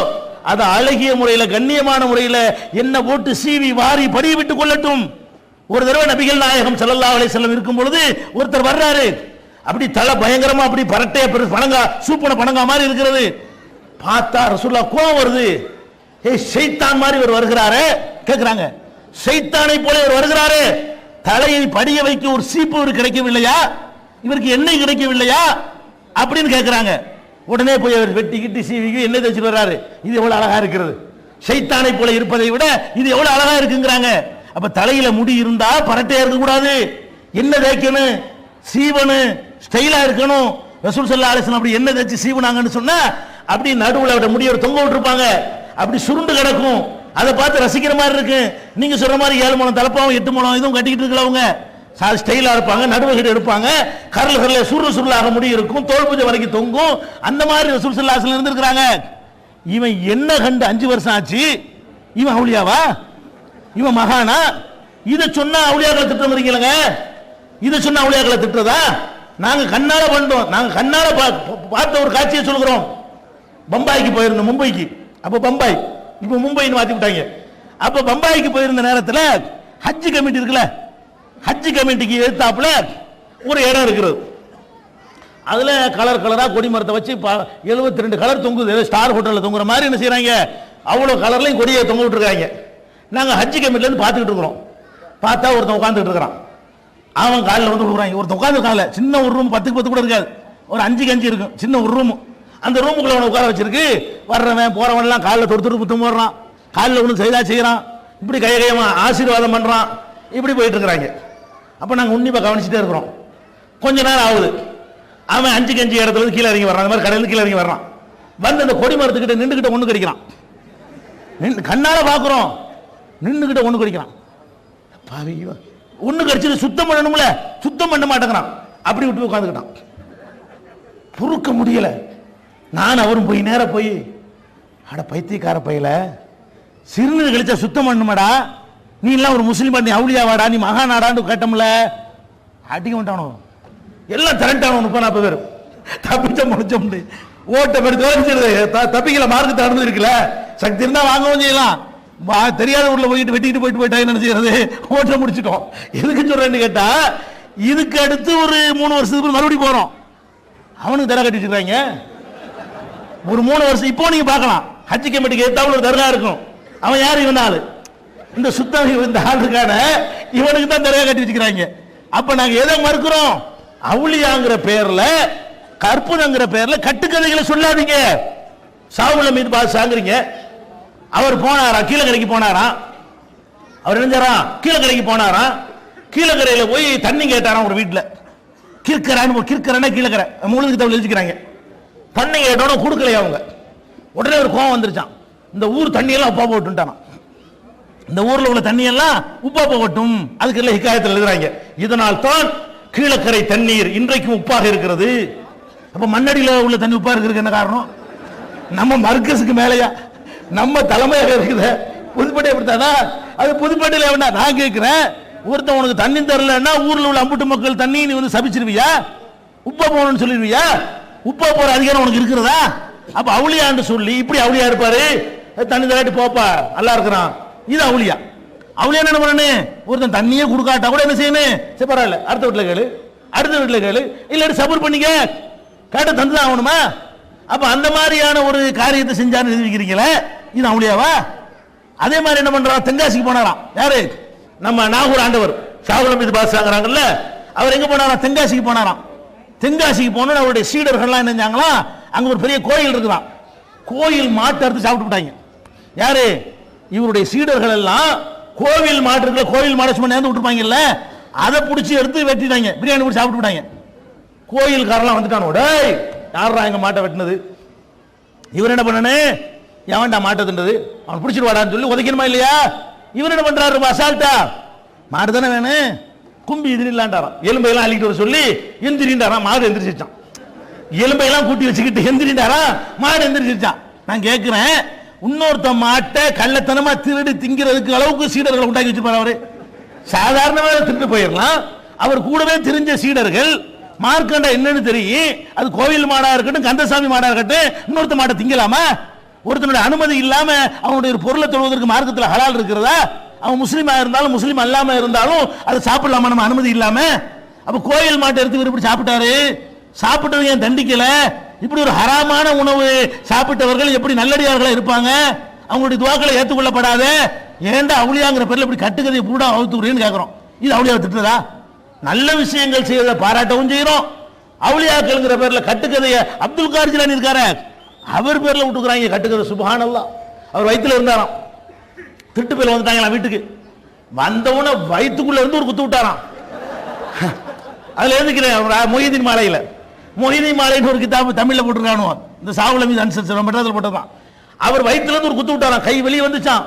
அது அழகிய முறையில, கண்ணியமான முறையில என்ன போட்டு சீவி வாரி படிய விட்டு கொள்ளட்டும். ஒரு தடவை நபிகள் நாயகம் ஸல்லல்லாஹு அலைஹி வஸல்லம் இருக்கும் பொழுது ஒருத்தர் வர்றாரு. அப்படி தலை பயங்கரமா, அப்படி பரட்டைய பணங்கா, சூப்பன பணங்கா மாதிரி இருக்கிறது. பார்த்தா ரசூலுல்லாஹ் கோவம் வருது. ஷைத்தான் மாதிரி இவர் வருகிறாரு கேட்கிறாங்க. ஷைத்தானை போல இவர் வருகிறாரு, தலையை படிய வைக்க ஒரு சீப்பு இவருக்கு கிடைக்கவில்லையா? இவருக்கு எண்ணெய் கிடைக்கவில்லையா அப்படின்னு கேட்கிறாங்க. உடனே போய் அவர் வெட்டி கிட்டி சீவிக்கு எண்ணெய் தேய்ச்சி வர்றாரு. இது எவ்வளவு அழகா இருக்கிறது, ஷைத்தானை போல இருப்பதை விட இது எவ்வளவு அழகா இருக்குங்கிறாங்க. அப்ப தலையில முடி இருந்தா பரட்டையா இருக்க கூடாது, என்ன தேய்க்கணும், சீவனு ஸ்டைலா இருக்கணும். ரசூல் ஸல்லல்லாஹு அலைஹி வஸல்லம் அப்படி எண்ணெய் தேய்ச்சி சீவனாங்கன்னு சொன்னா அப்படி நடுவுல அவட முடிய தொங்க விட்டுருப்பாங்க, அப்படி சுருண்டு கிடக்கும். அதை பார்த்து ரசிக்கிற மாதிரி இருக்கு. நீங்க சொல்ற மாதிரி 7 முழம் தலப்பாவும் 8 முழம் இதுவும் கட்டிக்கிட்டு இருக்கிறவங்க ஸ்டைலா இருப்பாங்க, நடுவகிட்ட இருப்பாங்க, கரல்கள்ல சுருளாக முடி இருக்கும், தோல் பூஜை வரைக்கும் தொங்கும். அந்த மாதிரி ரசூல் ஸல்லல்லாஹு அலைஹி வஸல்லம் இருந்திருக்காங்க. இவன் என்ன கண்டு 5 வருஷம் ஆச்சு? இவன் அவுலியாவா? இவன் மகானா? இதை சொன்னா அவுளியாக்களை திட்டுறீங்களங்க? இதை சொன்னா அவுளியாக்களை திட்டுறதா? நாங்க கண்ணால பண்றோம். நாங்க கண்ணால பார்த்த ஒரு காட்சியை சொல்கிறோம். பம்பாய்க்கு போயிருந்தோம், மும்பைக்கு. அப்ப பம்பாய், இப்ப மும்பைன்னு மாத்தி விட்டாங்க. அப்ப பம்பாய்க்கு போயிருந்த நேரத்தில் ஹஜ் கமிட்டி இருக்குல்ல, ஹஜ் கமிட்டிக்கு எதிர்த்தாப்புல ஒரு இடம் இருக்கிறது. அதுல கலர் கலரா கொடி மரத்தை வச்சு 72 கலர் தொங்குது. ஸ்டார் ஹோட்டல்ல தொங்குற மாதிரி என்ன செய்யறாங்க, அவ்வளவு கலர்லையும் கொடியை தொங்க விட்டுருக்காங்க. நாங்க ஹஜ் கமிட்டில இருந்து பார்த்துக்கிட்டு இருக்கிறோம். பார்த்தா ஒருத்தன் உட்காந்துட்டு இருக்கிறான். அவன் காலில் வந்து விடுறாங்க. ஒருத்தன் உட்காந்து கால சின்ன ஒரு ரூம் 10க்கு 10 கூட இருக்காது, ஒரு 5க்கு 5 இருக்கும், சின்ன ஒரு ரூம். அந்த ரூமுக்குள்ள அவனை உட்கார வச்சிருக்கு. வர்றவன் போறவன் எல்லாம் காலில் தொடுத்துட்டு புத்தம் போடுறான், காலில் ஒன்று செய்தா செய்யறான், இப்படி கையமா ஆசீர்வாதம் பண்றான். இப்படி போயிட்டு இருக்கிறாங்க. அப்ப நாங்க உன்னிப்பா கவனிச்சுட்டே இருக்கிறோம். கொஞ்ச நேரம் ஆகுது. அவன் 5க்கு 5 இடத்துல இருந்து கீழே இறங்கி வர்றான். அந்த மாதிரி கடையில கீழே இறங்கி வர்றான். வந்து அந்த கொடி மரத்துக்கிட்ட நின்றுகிட்ட ஒண்ணு கடிக்கிறான். கண்ணால பாக்குறோம், நின்றுகிட்ட ஒண்ணு கடிக்கிறான். ஒண்ணு கடிச்சு சுத்தம் பண்ணணும்ல, சுத்தம் பண்ண மாட்டேங்கிறான். அப்படி விட்டு உட்காந்துக்கிட்டான். பொறுக்க முடியல. நான் அவரும் போய் நேர போய், அட பைத்தியக்கார பையில, சிறுநீர் கழிச்சா சுத்தம் பண்ணுமாடா, நீ எல்லாம் ஒரு முஸ்லீம், நீ அவுளியாவாடா, நீ மகாநாடான்னு கேட்டோம்ல. அடிக்க மாட்டானோ, எல்லாம் திரண்டானோ 30-40 பேர். தப்பிச்ச முடிச்சோம். ஓட்ட எடுத்து தப்பிக்கல, மார்க்கு நடந்து இருக்குல்ல, சக்தி இருந்தா வாங்கவும் செய்யலாம். தெரியாத ஊர்ல போயிட்டு வெட்டிட்டு போயிட்டா என்ன செய்யறது, ஓட்ட முடிச்சிட்டோம். எதுக்கு சொல்றேன்னு கேட்டா, இதுக்கு அடுத்து ஒரு 3 வருஷத்துக்கு மறுபடியும் போறோம். அவனுக்கு தர கட்டி வச்சிருக்காங்க. ஒரு 3 வருஷம் இப்போ நீங்க பார்க்கலாம், ஹஜ் கமிட்டிக்கு ஏத்தாப்புல ஒரு தர்கா இருக்கும். அவன் யாரு? இவன் ஆளு. இந்த சுத்தம் இந்த ஆள் இருக்கான, இவனுக்கு தான் தர்கா கட்டி வச்சுக்கிறாங்க. அப்ப நாங்க எதை மறுக்கிறோம்? அவுளியாங்கிற பேர்ல, கற்புதங்கிற பேர்ல கட்டுக்கதைகளை சொல்லாதீங்க. சாவுல மீது பாசாங்கிறீங்க. அவர் போனாராம், கீழக்கரைக்கு போனாராம். அவர் நினைஞ்சாராம், கீழக்கரைக்கு போனாராம். கீழக்கரையில போய் தண்ணி கேட்டாராம் ஒரு வீட்டுல. கிற்கரைன்னா கீழக்கரை, முழுதுக்கு தமிழ் எழுதிக்கிறாங்க. தண்ணி கேட்டோட கொடுக்கலையா அவங்க. உடனே ஒரு கோவம் வந்துருச்சான். இந்த ஊர் தண்ணியெல்லாம் உப்பா போட்டுட்டானா, இந்த ஊர்ல உள்ள தண்ணியெல்லாம் உப்பா போகட்டும். அதுக்கு எல்லாம் ஹிகாயத்தில் எழுதுறாங்க. இதனால் தான் கீழக்கரை தண்ணீர் இன்றைக்கும் உப்பாக இருக்கிறது. அப்ப மண்ணடியில் உள்ள தண்ணி உப்பா இருக்கிறதுக்கு என்ன காரணம்? நம்ம மர்க்கஸுக்கு மேலையா, நம்ம தலைமையாக இருக்குது. புதுப்பேட்டை எப்படித்தானா? அது புதுப்பேட்டையில் வேணா. நான் கேட்கிறேன், ஒருத்தன் உனக்கு தண்ணி தரலன்னா ஊர்ல உள்ள அம்புட்டு மக்கள் தண்ணி நீ வந்து சபிச்சிருவியா? உப்பா போகணும்னு சொல்லிடுவியா? உப்பா போற அதிகாரம் உனக்கு இருக்கிறதா? அப்ப அவுளியான்னு சொல்லி இப்படி அவுளியா இருப்பாரு, தண்ணி தராட்டி போப்பா நல்லா இருக்கிறான், இது அவுளியா. அவுளியா என்ன பண்ணு, ஒருத்தன் தண்ணியே கொடுக்காட்டா கூட என்ன செய்யணும்? சரி பரவாயில்ல, அடுத்த வீட்டுல கேளு, அடுத்த வீட்டுல கேளு, இல்லாட்டி சபர் பண்ணிக்க, கேட்ட தந்துதான் ஆகணுமா? அப்ப அந்த மாதிரியான ஒரு காரியத்தை செஞ்சான்னு நிரூபிக்கிறீங்களே, இது அவுளியாவா? அதே மாதிரி என்ன பண்றான், தென்காசிக்கு போனாராம். யாரு? நம்ம நாகூர் ஆண்டவர் ஷாகுல் ஹமீது பாஷாங்கறாங்கல்ல, அவர் எங்க போனாராம்? தென்காசிக்கு போனாராம். தென்காசிக்கு போன அவருடைய சீடர்கள்லாம் என்ன செஞ்சாங்களா, அங்க ஒரு பெரிய கோயில் இருக்குதான், கோயில் மாட்டை அறுத்து சாப்பிட்டு விட்டாங்க. யாரு? இவருடைய சீடர்கள் எல்லாம் கோவில் மாட்டு இருக்குல்ல, கோயில் மாடை சும்மா நேர்ந்து விட்டுருப்பாங்கல்ல, அதை பிடிச்சி எடுத்து வெட்டிட்டாங்க, பிரியாணி பிடிச்சி சாப்பிட்டு விட்டாங்க. கோயில்காரெல்லாம் வந்துட்டானோ, டேய் யாரா எங்க மாட்டை வெட்டினது? இவர் என்ன பண்ணனு, எவன்டா மாட்டை தின்றது, அவன் பிடிச்சிட்டு வாடான்னு சொல்லி உதைக்கணுமா இல்லையா? இவர் என்ன பண்றாரு, அசால்ட்டா மாடு தானே வேணும், கும்பி எந்திரிலான்டாராம். எலும்பையெல்லாம் அள்ளிட்டு வர சொல்லி எந்திரிண்டாராம். மாடு எந்திரிச்சிருச்சான். எலும்பையெல்லாம் கூட்டி வச்சுக்கிட்டு எந்திரிண்டாரா, மாடு எந்திரிச்சிருச்சான். நான் கேட்கிறேன், இன்னொருத்த மாட்டை கள்ளத்தனமா திருடி திங்கிறதுக்கு அளவுக்கு சீடர்களை உண்டாக்கி வச்சிருப்பாரு அவரு. சாதாரணமாக திருட்டு போயிடலாம். அவர் கூடவே தெரிஞ்ச சீடர்கள் மார்க்கண்டா என்னன்னு தெரியும், அது கோவில் மாடா இருக்கட்டும், கந்தசாமி மாடா இருக்கட்டும், இன்னொருத்த மாட்டை திங்கலாமா? ஒருத்தனுடைய அனுமதி இல்லாம அவனுடைய பொருளை தொழுவதற்கு மார்க்கத்தில் ஹலால் இருக்கிறதா? அவன் முஸ்லீமா இருந்தாலும் முஸ்லீம் அல்லாம இருந்தாலும் அதை சாப்பிடலாமா நம்ம அனுமதி இல்லாம? அப்ப கோயில் மாட்டை எடுத்து இப்படி சாப்பிட்டாரு, சாப்பிட்டவங்க ஏன் தண்டிக்கல? இப்படி ஒரு ஹராமான உணவு சாப்பிட்டவர்கள் எப்படி நல்லடியார்களா இருப்பாங்க? அவங்களுடைய துவாக்களை ஏற்றுக்கொள்ளப்படாத ஏன்டா அவுளியாங்கிற பேர்ல இப்படி கட்டுக்கதை பூடா அவுத்துறேன்னு கேட்கிறோம். இது அவுளியா திட்டுறதா? நல்ல விஷயங்கள் செய்யறத பாராட்டவும் செய்யறோம். அவுளியாக்கள்ங்கிற பேர்ல கட்டுக்கதைய அப்துல் கார் ஜிலானி இருக்காரு, அவர் பேர்ல விட்டுக்கிறாங்க கட்டுக்கதை. சுப்ஹானல்லாஹ். அவர் வயிற்றுல இருந்தாராம், திருட்டு பேர்ல வந்துட்டாங்களா வீட்டுக்கு. வந்தவன வயிற்றுக்குள்ள இருந்து ஒரு குத்து விட்டாராம். அதுல எழுதிக்கிறேன், மொஹிதீன் மாலையில, மொஹிதீன் மாலைன்னு ஒரு கிதாபு தமிழ்ல போட்டிருக்கானோ, இந்த ஷாகுல் ஹமீது அன்சாரி மெட்ராஸில் போட்டதான். அவர் வயிற்றுல இருந்து ஒரு குத்து விட்டாராம், கை வெளியே வந்துச்சான்.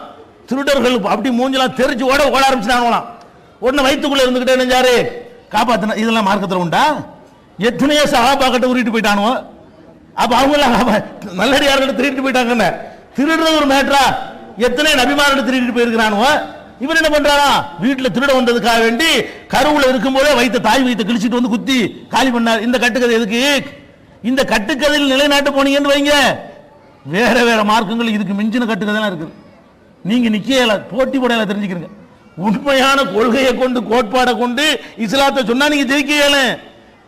திருடர்கள் அப்படி மூஞ்செல்லாம் தெரிஞ்சு ஓட ஆரம்பிச்சுட்டாங்களாம். உடனே வயிற்றுக்குள்ள இருந்துகிட்டே நெஞ்சாரு காப்பாத்தின. இதெல்லாம் மார்க்கத்தில் உண்டா? எத்தனையோ சஹாபாக்கிட்ட உருட்டு போயிட்டானோ. அப்ப அவங்க நல்லடியார்கிட்ட திருட்டு போயிட்டாங்க. திருடுறது ஒரு மேட்டரா? எத்தனை நபிமார்கிட்ட திருட்டு போயிருக்கிறானுவோ. இவர் என்ன பண்றாரா, வீட்டுல திருட வந்ததுக்காக வேண்டி கருவுல இருக்கும்போதே வைத்த தாய் வைத்த கிழிச்சிட்டு வந்து குத்தி காலி பண்ணார். இந்த கட்டுக்கதை எதுக்கு? இந்த கட்டுக்கதையில் நிலைநாட்டு போனீங்கன்னு வைங்க, வேற வேற மார்க்கங்கள் இதுக்கு மிஞ்சின கட்டுக்கதை இருக்குது. நீங்க நிக்கல, போட்டி போடையில தெரிஞ்சுக்கிறீங்க. உண்மையான கொள்கையை கொண்டு கோட்பாடை கொண்டு இஸ்லாத்தை சொன்னா நீங்க ஜெயிக்கல.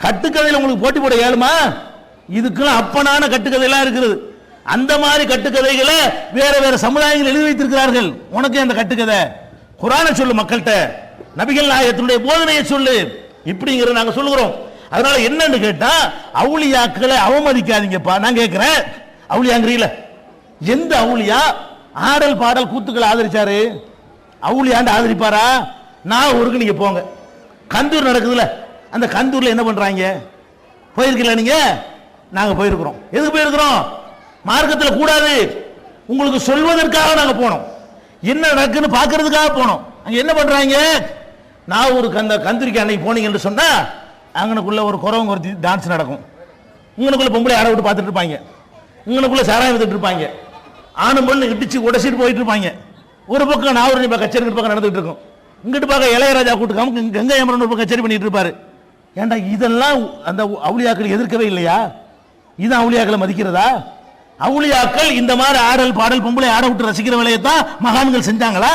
கட்டுக்கதையில் உங்களுக்கு போட்டி போட இயலுமா? இதுக்கெல்லாம் அப்பனான கட்டுக்கதையெல்லாம் இருக்குது. அந்த மாதிரி கட்டுக்கதைகளை வேற வேற சமுதாயங்கள் எழுதி வைத்திருக்கிறார்கள். உனக்கு அந்த கட்டுக்கதை குர்ஆனை சொல்லு, மக்கள்கிட்ட நபிகள் நாயகத்தினுடைய போதனையை சொல்லு, இப்படிங்கிறத நாங்க சொல்லுகிறோம். அதனால என்னன்னு கேட்டா, அவுலியாக்களை அவமதிக்காதீங்கப்பா. நான் கேட்கிறேன், அவுலியாங்கிறீல, எந்த அவுலியா ஆடல் பாடல் கூத்துக்களை ஆதரிச்சாரு? அவுலியாண்டு ஆதரிப்பாரா? நான் ஊருக்கு நீங்க போங்க, கந்தூர் நடக்குதுல, அந்த கந்தூர்ல என்ன பண்றாங்க? போயிருக்கல நீங்க? நாங்க போயிருக்கிறோம். எதுக்கு போயிருக்கிறோம்? மார்க்கத்தில் கூடாது உங்களுக்கு சொல்வதற்காக நாங்க போனோம், என்ன நடக்குன்னு பார்க்கறதுக்காக போனோம். அங்க என்ன பண்றாங்க? நான் ஒரு கந்தூரிக்கு அன்னைக்கு போனீங்க என்று சொன்னா, அங்கனுக்குள்ள ஒரு குறவங்க ஒரு டான்ஸ் நடக்கும், இங்கனுக்குள்ள பொம்பளை ஆட விட்டு பார்த்துட்டு இருப்பாங்க, இங்கனுக்குள்ள சாராயம் வித்துட்டு இருப்பாங்க, ஆணும் பொண்ணு இடிச்சு உடச்சிட்டு போயிட்டு இருப்பாங்க. ஒரு பக்கம் நாவரணி கச்சேரி பக்கம் நடந்துட்டு இருக்கும், இங்கிட்டு பார்க்க இளையராஜா கூட்டுக்காம கங்கை அமரன் ஒரு பக்கம் கச்சேரி பண்ணிட்டு இருப்பாரு. ஏண்டா இதெல்லாம் அந்த அவுலியாக்கள் எதிர்க்கவே இல்லையா? இது அவுலியாக்களை மதிக்கிறதா? அவுலியாக்கள் இந்த மாதிரி ஆடல் பாடல் பொம்பளை ஆட விட்டு ரசிக்கிற வேலையைத்தான் மகான்கள் செஞ்சாங்களா?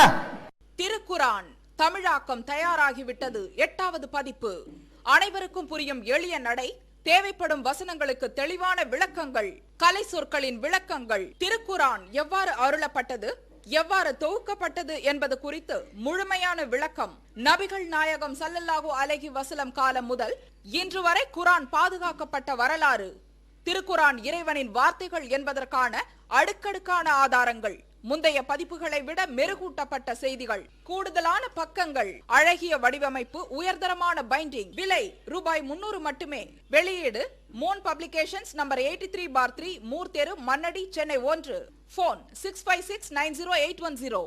திருக்குரான் தமிழாக்கம் தயாராகிவிட்டது. 8வது பதிப்பு. அனைவருக்கும் புரியும் எளிய நடை, தேவைப்படும் வசனங்களுக்கு தெளிவான விளக்கங்கள், கலை சொற்களின் விளக்கங்கள், திருக்குரான் எவ்வாறு அருளப்பட்டது, எவ்வாறு தொகுக்கப்பட்டது என்பது குறித்து முழுமையான விளக்கம், நபிகள் நாயகம் ஸல்லல்லாஹு அலைஹி வஸல்லம் காலம் முதல் இன்று வரை குர்ஆன் பாதுகாக்கப்பட்ட வரலாறு, திருக்குரான் இறைவனின் வார்த்தைகள் என்பதற்கான அடுக்கடுக்கான ஆதாரங்கள், முந்தைய பதிப்புகளை விட மெருகூட்டப்பட்ட செய்திகள், கூடுதலான பக்கங்கள், அழகிய வடிவமைப்பு, உயர்தரமான பைண்டிங். விலை ரூபாய் 300 மட்டுமே. வெளியீடு மோன் பப்ளிகேஷன்ஸ், நம்பர் 83/3, மூர் தெரு, மண்ணடி, சென்னை 1. போன் 65690810.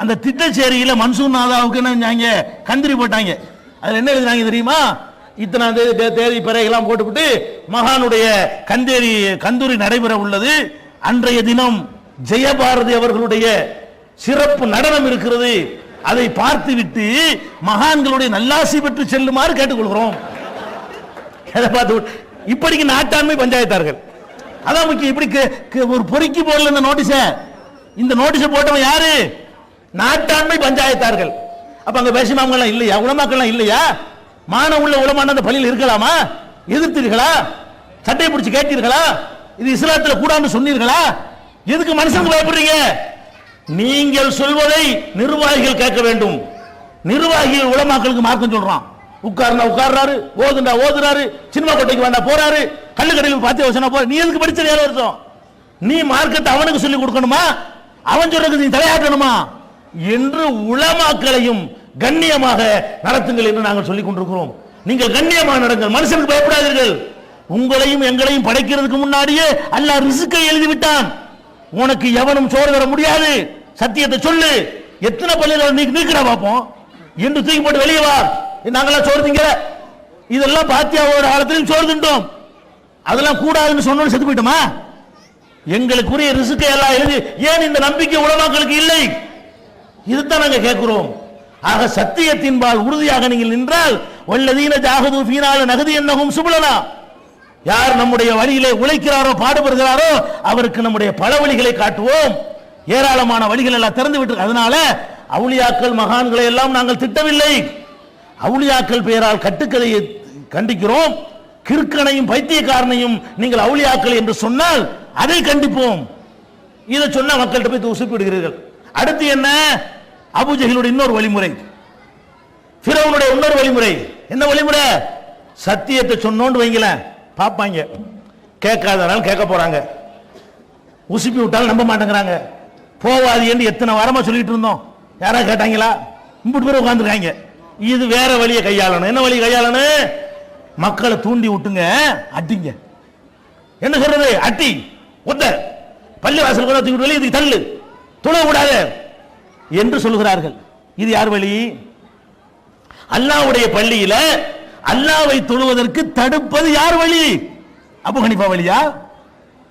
அந்த திட்டச்சேரியில மன்சூர் நாதாவுக்கு என்ன கந்திரி போட்டாங்க. அதுல என்ன எழுதுறாங்க தெரியுமா? இத்தனாம் தேதி பிறையெல்லாம் போட்டுவிட்டு மகானுடைய கந்தூரி நடைபெற உள்ளது. அன்றைய தினம் ஜெயபாரதி அவர்களுடைய சிறப்பு நடனம் இருக்கிறது, அதை பார்த்துவிட்டு மகான்களுடைய நல்லாசி பெற்று செல்லுமாறு கேட்டுக்கொள்கிறோம். இப்படிக்கு நாட்டாண்மை பஞ்சாயத்தார்கள் அதான் முக்கியம். இப்படி ஒரு பொறுக்கி போடல இந்த நோட்டீஸை போட்டவன் யாரு? நாட்டாண்மை பஞ்சாயத்தார்கள். அப்ப அங்க பேசிமாங்கெல்லாம் இல்லையா? உலமாக்கெல்லாம் இல்லையா? மான உள்ள உலமான அந்த பள்ளியில் இருக்கலாமா? எதிர்த்தீர்களா? சட்டை பிடிச்சு கேட்டீர்களா? இது இஸ்லாத்துல கூடான்னு சொன்னீர்களா? எதுக்கு மனுஷனுக்கு பயப்படுறீங்க? நீங்கள் சொல்வதை நிர்வாகிகள் கேட்க வேண்டும். நிர்வாகிகள் உலமாக்களுக்கு மார்க்கம் சொல்றான். உட்கார்னா உட்கார்றாரு, ஓதுண்டா ஓதுறாரு, சினிமா கொட்டைக்கு வேண்டா போறாரு, கல்லு கடையில் பாத்திய வசனா போற. நீ எதுக்கு படிச்ச 7 வருஷம்? நீ மார்க்கத்தை அவனுக்கு சொல்லி கொடுக்கணுமா? அவன் சொல்றதுக்கு நீ தலையாட்டணுமா? என்று உலமாக்களையும் கண்ணியமாக நடத்துங்கள் என்று நாங்கள் சொல்லிக் கொண்டிருக்கிறோம். நீங்கள் கண்ணியமாக நடங்கள், மனுஷனுக்கு பயப்படாதீர்கள். உங்களையும் எங்களையும் படைக்கிறதுக்கு முன்னாடியே அல்லாஹ் ரிஸ்கை எழுதி விட்டான். உனக்கு எவனும் சோறு தர முடியாது, சத்தியத்தை சொல்லு. எத்தனை பள்ளியில் நீக்கிறா பார்ப்போம் என்று தூக்கி போட்டு வெளியே வா. நாங்களாம் சோறு திங்கிற இதெல்லாம் பாத்தியாவோட காலத்திலும் சோறு தின்றோம். அதெல்லாம் கூடாதுன்னு சொன்னோன்னு செத்து போயிட்டோமா? எங்களுக்குரிய ரிஸ்கை எல்லாம் எழுதி ஏன் இந்த நம்பிக்கை உலமாக்களுக்கு இல்லை? இதுதான் நாங்க கேட்கிறோம். ஆக சத்தியத்தின்பால் உறுதியாக நீங்கள் நின்றால் வல்லதீன ஜாஹது ஃபீனா லநஹ்தியன்னஹும் சுபுலனா, யார் நம்முடைய வழியிலே உழைக்கிறாரோ பாடுபடுகிறாரோ அவருக்கு நம்முடைய பல வழிகளை காட்டுவோம். ஏராளமான வழிகள் எல்லாம் திறந்து விட்டு. அதனால அவுலியாக்கள் மகான்களை எல்லாம் நாங்கள் திட்டவில்லை. அவுலியாக்கள் பெயரால் கட்டுக்கதையை கண்டிக்கிறோம். கிறுக்கனையும் பைத்தியக்காரனையும் நீங்கள் அவுலியாக்கள் என்று சொன்னால் அதை கண்டிப்போம். இதை சொன்ன மக்கள்கிட்ட போய் உசுப்பிடுகிறீர்கள். அடுத்து என்ன? அபூஜஹலுடைய இன்னொரு வழிமுறை, ஃபிரௌனுடைய இன்னொரு வழிமுறை. என்ன வழிமுறை? சத்தியத்தை சொன்னோன்னு வைங்கள பார்ப்பாங்க, கேட்காதனால கேட்க போறாங்க, உசுப்பி விட்டாலும் நம்ப மாட்டேங்கிறாங்க. போவாது என்று எத்தனை வாரமா சொல்லிட்டு இருந்தோம், யாராவது கேட்டாங்களா? இம்புட்டு பேர் உட்கார்ந்துருக்காங்க. இது வேற வழியை கையாளணும். என்ன வழி கையாளணும்? மக்களை தூண்டி விட்டுங்க, அட்டிங்க. என்ன சொல்றது? அட்டி ஒத்த பள்ளி வாசல் கூட தூக்கி வெளியே இதுக்கு தள்ளு, தொழ கூடாது என்று சொல்கிறார்கள். இது யார் வழி? அல்லாஹ்வுடைய பள்ளியில அல்லாஹ்வை தொழுவதற்கு தடுப்பது யார் வழி? அபூ ஹனீஃபா வழியா?